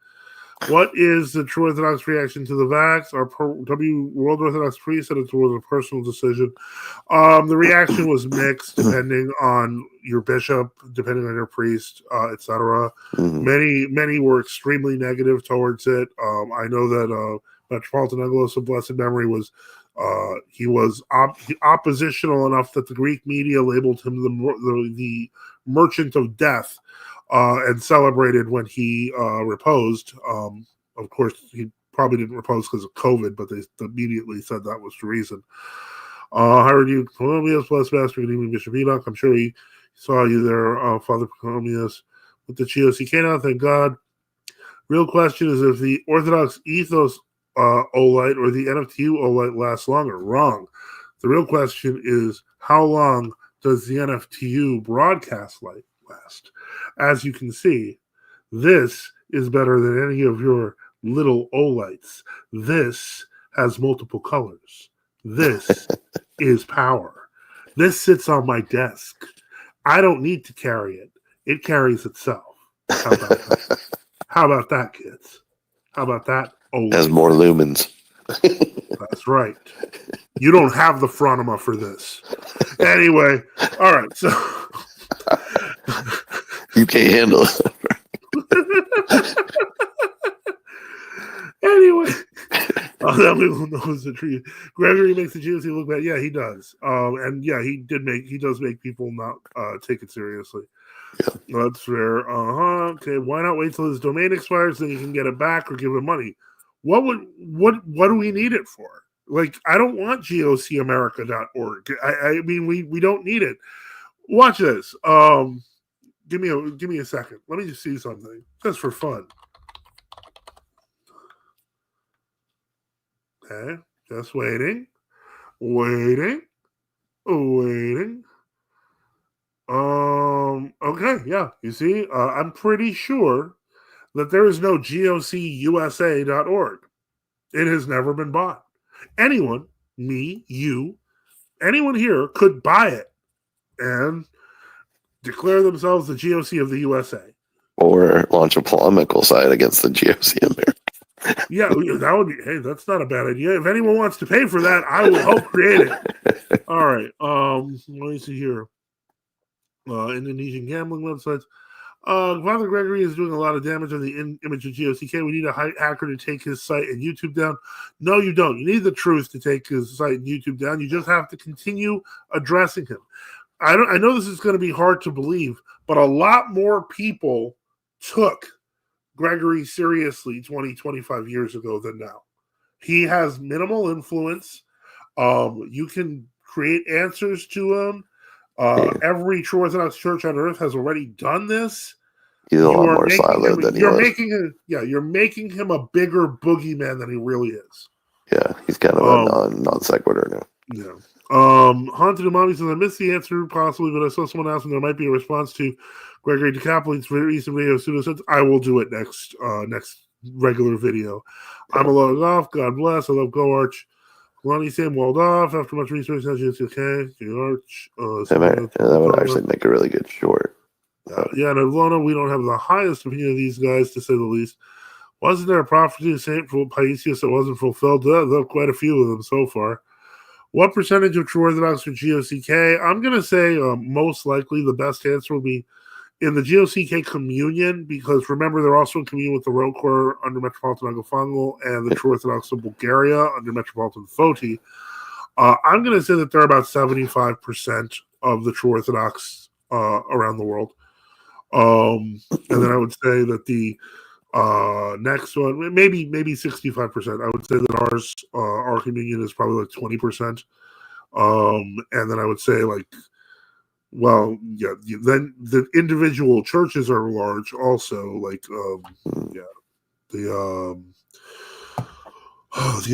What is the true Orthodox reaction to the vax? Our World Orthodox priest said it was a personal decision. The reaction was mixed, depending on your bishop, depending on your priest, etc. Many were extremely negative towards it. I know that Metropolitan Angelos of blessed memory was he was oppositional enough that the Greek media labeled him the merchant of death. And celebrated when he reposed. Of course, he probably didn't repose because of COVID, but they immediately said that was the reason. Hired you, Pachomius, blessed master, good evening, Bishop Enoch. I'm sure he saw you there, Father Pachomius, with the GOCK now. Thank God. Real question is if the Orthodox ethos Olight or the NFTU Olight lasts longer. Wrong. The real question is how long does the NFTU broadcast light last? As you can see, this is better than any of your little Olights. This has multiple colors. This is power. This sits on my desk. I don't need to carry it. It carries itself. How about that? How about that, kids? How about that?
Olight has more lumens.
That's right. You don't have the phronema for this. Anyway, all right. So
you can't handle it.
Anyway, that we knows the tree. Gregory makes the GOC look bad. Yeah, he does. And yeah, he does make people not take it seriously. Yeah. That's fair. Okay. Why not wait till his domain expires, then you can get it back or give him money? What do we need it for? Like, I don't want gocamerica.org. I mean, we don't need it. Watch this. Give me a second. Let me just see something, just for fun. Okay, just waiting. Okay, yeah. You see, I'm pretty sure that there is no gocusa.org. It has never been bought. Anyone, me, you, anyone here could buy it and declare themselves the GOC of the USA.
Or launch a polemical site against the GOC America.
Yeah, that would be, hey, that's not a bad idea. If anyone wants to pay for that, I will help create it. All right. Let me see here. Indonesian gambling websites. Father Gregory is doing a lot of damage on the image of GOCK. We need a hacker to take his site and YouTube down. No, you don't. You need the truth to take his site and YouTube down. You just have to continue addressing him. I know this is going to be hard to believe, but a lot more people took Gregory seriously 25 years ago than now. He has minimal influence. You can create answers to him. Every true Orthodox church on earth has already done this.
He's a lot more siloed than he was.
You're making him a bigger boogeyman than he really is.
Yeah, he's kind of a non sequitur now.
Yeah. Haunted Umami says, I missed the answer possibly, but I saw someone asking there might be a response to Gregory DeCapoli's recent video of pseudosense. I will do it next regular video. I'm a logged off. God bless. I love Go Arch. Lonnie Sam walled off after much research. That's okay. Arch.
That would actually make a really good short.
Yeah, and Lona, we don't have the highest opinion of these guys, to say the least. Wasn't there a prophecy of St. Paisius that wasn't fulfilled? There are quite a few of them so far. What percentage of true Orthodox are GOCK? I'm going to say most likely the best answer will be in the GOCK communion, because remember, they're also in communion with the Rokor under Metropolitan Agafangel and the True Orthodox of Bulgaria under Metropolitan Foti. I'm going to say that they're about 75% of the True Orthodox around the world. And then I would say that the next one, maybe 65%. I would say that our communion is probably like 20%. And then I would say then the individual churches are large also. The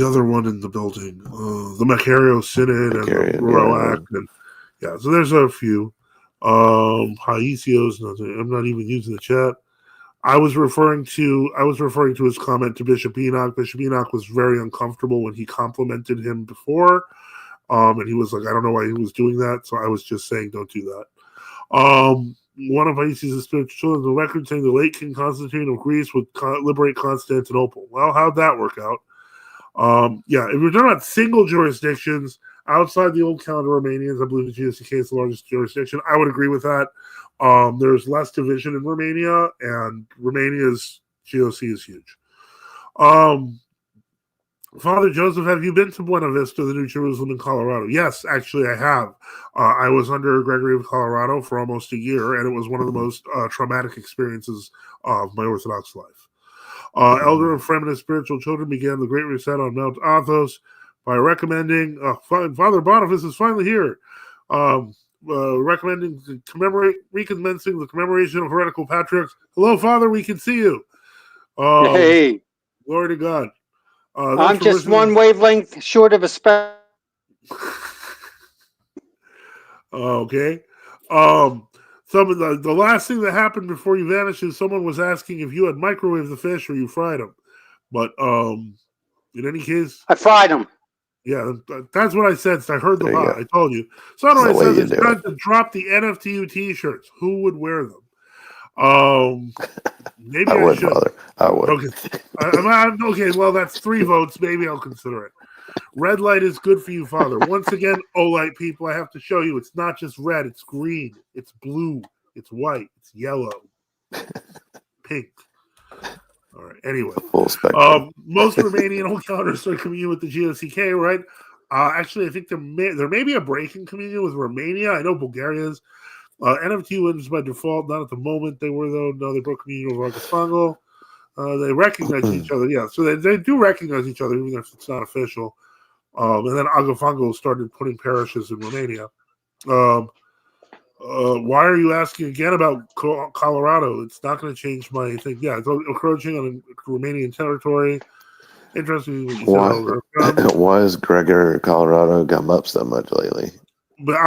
other one in the building, the Macario Synod and the Roac, and so there's a few. Haisios, I'm not even using the chat. I was referring to his comment to Bishop Enoch. Bishop Enoch was very uncomfortable when he complimented him before. And he was like, I don't know why he was doing that. So I was just saying, don't do that. One of Isis' spiritual children, the record saying the late King Constantine of Greece would liberate Constantinople. Well, how'd that work out? If we're talking about single jurisdictions outside the old calendar Romanians, I believe the GOCK is the largest jurisdiction. I would agree with that. There's less division in Romania, and Romania's GOC is huge. Father Joseph, have you been to Buena Vista, the New Jerusalem in Colorado? Yes, actually I have. I was under Gregory of Colorado for almost a year, and it was one of the most traumatic experiences of my Orthodox life. Elder of Fremen's spiritual children began the Great Reset on Mount Athos by recommending, Father Boniface is finally here, recommending recommencing the commemoration of heretical patriarchs. Hello, Father, we can see you.
Hey.
Glory to God.
I'm just one wavelength short of a spec.
Okay. Some of the last thing that happened before you vanished is someone was asking if you had microwaved the fish or you fried them. But in any case,
I fried them.
Yeah, that's what I said. I heard the pot. I told you. Sunrise says it's time to drop the NFTU T-shirts. Who would wear them? Maybe I should.
Bother. I would.
Okay. Okay. Well, that's 3 votes. Maybe I'll consider it. Red light is good for you, Father. Once again, O-light people, I have to show you. It's not just red. It's green. It's blue. It's white. It's yellow. Pink. All right. Anyway,
full spectrum.
Most Romanian old counters are communion with the GOCK, right? Actually, I think there may be a break in communion with Romania. I know Bulgaria's. NFT wins by default. Not at the moment. They were, though. No, they broke communion with Arcospango. They recognize each other. Yeah, so they do recognize each other, even if it's not official. And then Agafango started putting parishes in Romania. Why are you asking again about Colorado? It's not going to change my thing. Yeah, it's encroaching on Romanian territory. Interesting what you said.
Why has Gregor Colorado come up so much lately?
But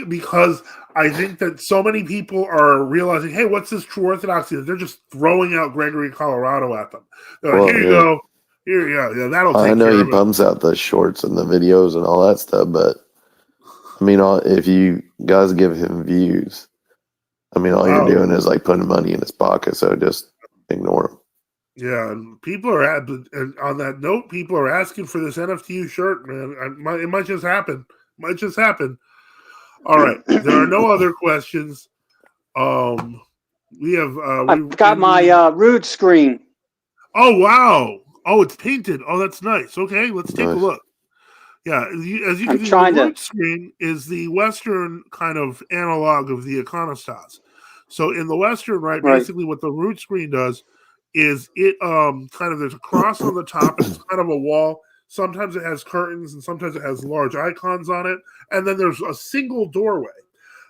because I think that so many people are realizing, hey, what's this true orthodoxy? They're just throwing out Gregory Colorado at them. They're like, here you go. Here, that'll take care of it.
I know he pumps out the shorts and the videos and all that stuff, but I mean, if you guys give him views, I mean, all you're doing is like putting money in his pocket, so just ignore him.
Yeah, and people are and on that note, people are asking for this NFTU shirt, man. It might just happen. Might just happen. All right. There are no other questions. We have.
I've got my root screen.
Oh wow! Oh, it's painted. Oh, that's nice. Okay, let's take a look. Yeah, as you can see, the root screen is the Western kind of analog of the iconostas. So in the Western, right, basically what the root screen does is it kind of, there's a cross on the top and it's kind of a wall. Sometimes it has curtains and sometimes it has large icons on it. And then there's a single doorway.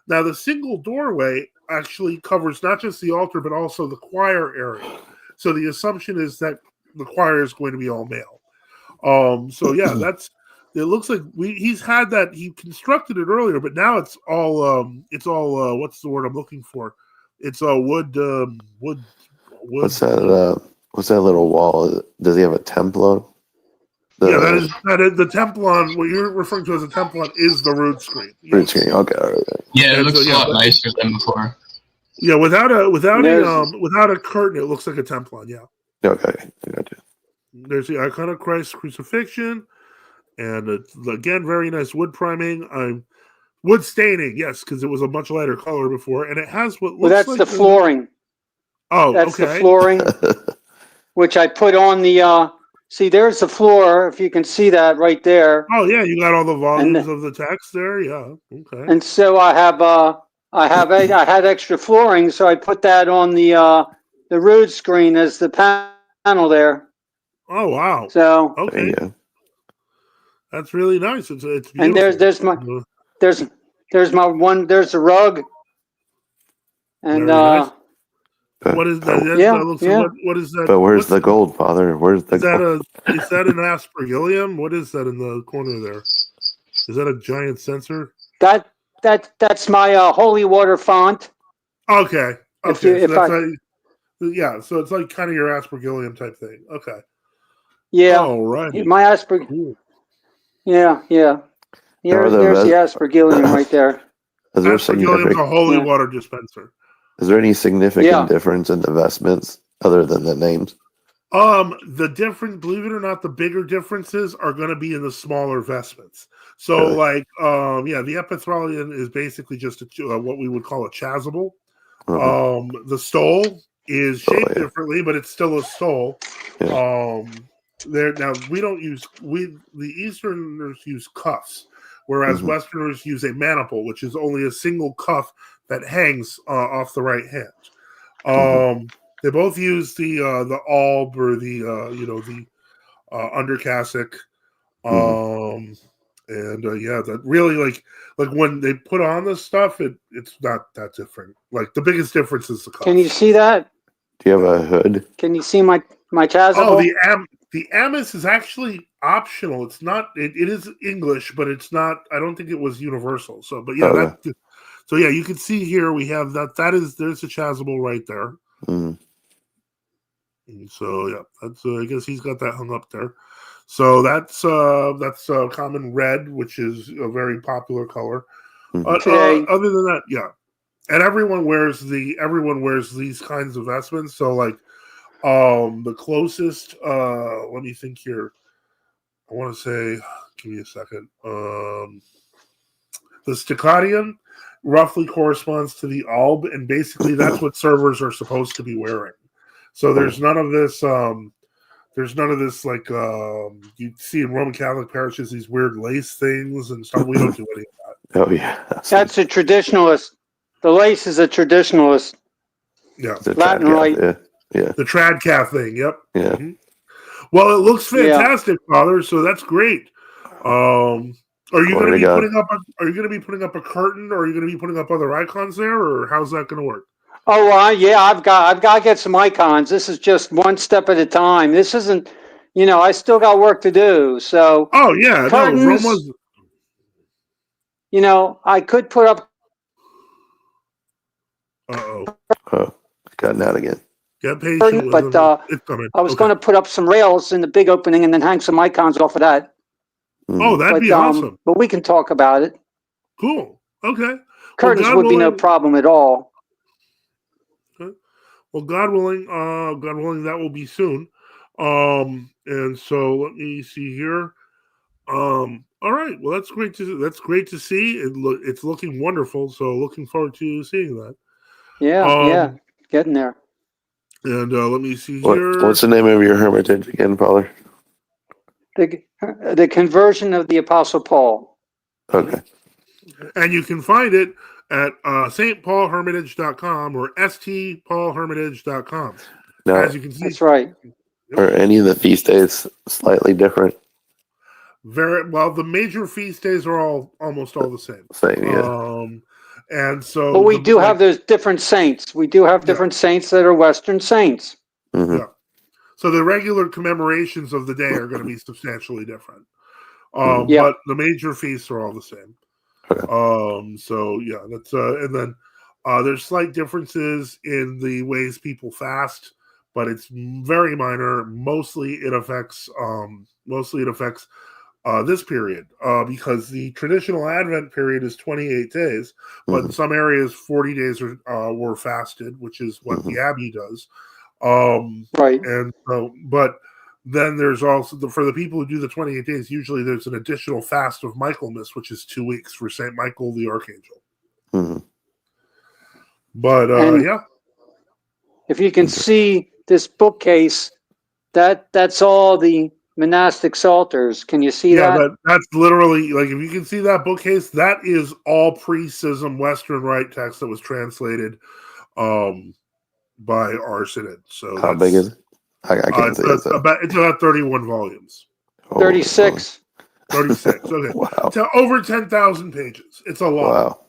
Now, the single doorway actually covers not just the altar, but also the choir area. So the assumption is that the choir is going to be all male. So yeah, that's. It looks like he's had that. He constructed it earlier, but now it's all. What's the word I'm looking for? It's a wood.
What's that? What's that little wall? Does he have a template?
Yeah, that is the Templon. What you're referring to as a Templon is the root screen. Yes.
Root screen. Okay. All right.
Yeah, it looks a lot nicer than before.
Yeah, without a curtain, it looks like a Templon. Yeah.
Okay. I got you.
There's the icon of Christ crucifixion, and it's, again, very nice wood priming. Wood staining, yes, because it was a much lighter color before, and it has what looks
Well, that's
like
the flooring.
Oh,
That's
okay.
the flooring, which I put on the. See, there's the floor. If you can see that right there.
Oh yeah, you got all the volumes of the text there. Yeah. Okay.
And so I had extra flooring, so I put that on the root screen as the panel there.
Oh wow.
So
okay. Yeah. That's really nice. It's beautiful.
And there's a rug. And
nice. What is that? What is that?
But where's the gold, Father? Where's the gold?
Is that an aspergillium? What is that in the corner there? Is that a giant sensor?
That's my holy water font.
Okay. Okay.
Yeah,
so it's like kind of your aspergillium type thing. Okay.
Yeah.
All right.
My aspergillium. Yeah. There's the aspergillium right there.
Aspergillium's a holy water dispenser.
Is there any significant difference in the vestments other than the names?
The difference, believe it or not, the bigger differences are going to be in the smaller vestments. So, the epithralion is basically just what we would call a chasuble. The stole is shaped differently, but it's still a stole. Yeah. The Easterners use cuffs, whereas Westerners use a maniple, which is only a single cuff that hangs off the right hand. They both use the alb or the undercassock, that really like when they put on this stuff, it's not that different. Like the biggest difference is the cuff.
Can you see that?
Do you have a hood?
Can you see my chasuble?
Oh, the amice is actually optional. It's not. It is English, but it's not. I don't think it was universal. So, but yeah, so yeah, you can see here we have that. There's a chasuble right there. So yeah, that's. I guess he's got that hung up there. So that's common red, which is a very popular color. Other than that, yeah, and everyone wears these kinds of vestments. So like, the closest. Let me think here. I want to say, give me a second. The Staccateum roughly corresponds to the alb, and basically that's what servers are supposed to be wearing. So there's none of this. Like you see in Roman Catholic parishes, these weird lace things and stuff. We don't do any of that.
Oh yeah,
that's a traditionalist. The lace is a traditionalist.
Yeah,
Latin rite.
Yeah,
the tradcath thing. Yep.
Yeah.
Well, it looks fantastic, Father. So that's great. Are you going to be putting up a curtain, or are you going to be putting up other icons there, or how's that going to work?
Oh, I've got to get some icons. This is just one step at a time. This isn't, I still got work to do. So.
Oh yeah,
curtains, I could put up.
Cutting out again.
Get patient,
but I was going to put up some rails in the big opening and then hang some icons off of that.
Oh, that'd be awesome.
But we can talk about it.
Cool. Okay.
Curtains would be no problem at all.
Okay. Well, God willing, that will be soon. And so let me see here. All right. Well, that's great to see. It's looking wonderful. So looking forward to seeing that.
Yeah, getting there.
And let me see here.
What's the name of your hermitage again, Father?
The Conversion of the Apostle Paul.
Okay.
And you can find it at stpaulhermitage.com or stpaulhermitage.com.
Now,
as you can see.
That's right.
Are any of the feast days slightly different?
Very well. The major feast days are almost all the same.
Same, yeah.
And so,
but we do have those different saints. We do have different saints that are Western saints.
Mm-hmm.
Yeah. So the regular commemorations of the day are going to be substantially different.
Yeah.
But the major feasts are all the same. So yeah, that's and then there's slight differences in the ways people fast, but it's very minor. Mostly it affects this period because the traditional Advent period is 28 days, but in some areas 40 days were fasted, which is what the Abbey does.
Right.
And so, but then there's also for the people who do the 28 days, usually there's an additional fast of Michaelmas, which is 2 weeks for St. Michael the Archangel. But yeah.
If you can see this bookcase, that's all the monastic psalters. Can you see that?
Yeah, that's literally, like, if you can see that bookcase, that is all pre-schism Western Rite text that was translated by our synod. So
how big is it? I can't see it.
It's about 31 volumes.
36.
36. Okay.
Wow.
Over 10,000 pages. It's a lot.
Wow.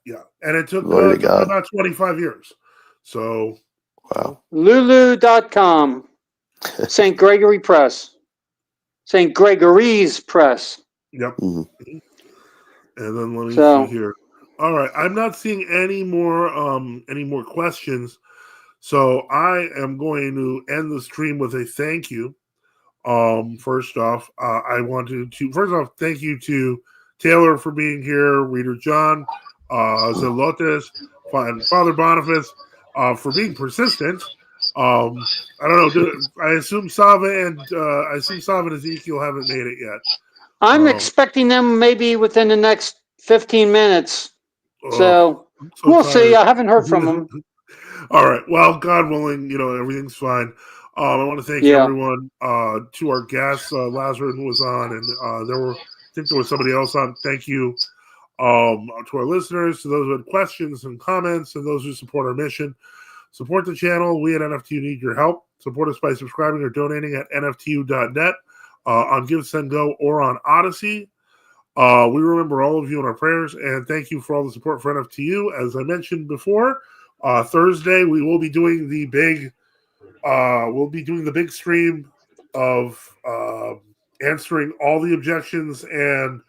Yeah. And it took
Glory to God.
about 25 years. So.
Wow.
Lulu.com. St. Gregory Press. St. Gregory's Press.
Yep. And then let me see here. All right. I'm not seeing any more questions. So I am going to end the stream with a thank you. First off, I wanted to thank you to Taylor for being here, Reader John, Zelotes, and Father Boniface for being persistent. I don't know. I assume Sava and Ezekiel haven't made it yet.
I'm expecting them maybe within the next 15 minutes. So we'll see. I haven't heard from them.
All right. Well, God willing, everything's fine. I want to thank everyone. To our guests, Lazarus was on, and I think there was somebody else on. Thank you to our listeners, to those who had questions and comments, and those who support our mission. Support the channel. We at NFTU need your help. Support us by subscribing or donating at nftu.net, on Give, Send, Go, or on Odyssey. We remember all of you in our prayers, and thank you for all the support for NFTU. As I mentioned before, Thursday we will be doing the big stream of answering all the objections and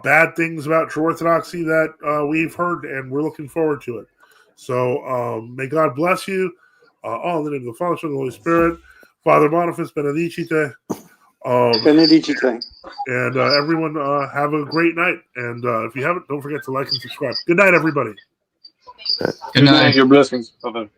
bad things about true Orthodoxy that we've heard, and we're looking forward to it. So may God bless you. All in the name of the Father, Son, and the Holy Spirit. Father Boniface, Benedicite.
Benedicite.
And everyone have a great night. And if you haven't, don't forget to like and subscribe. Good night, everybody.
Good night.
Your blessings, Father.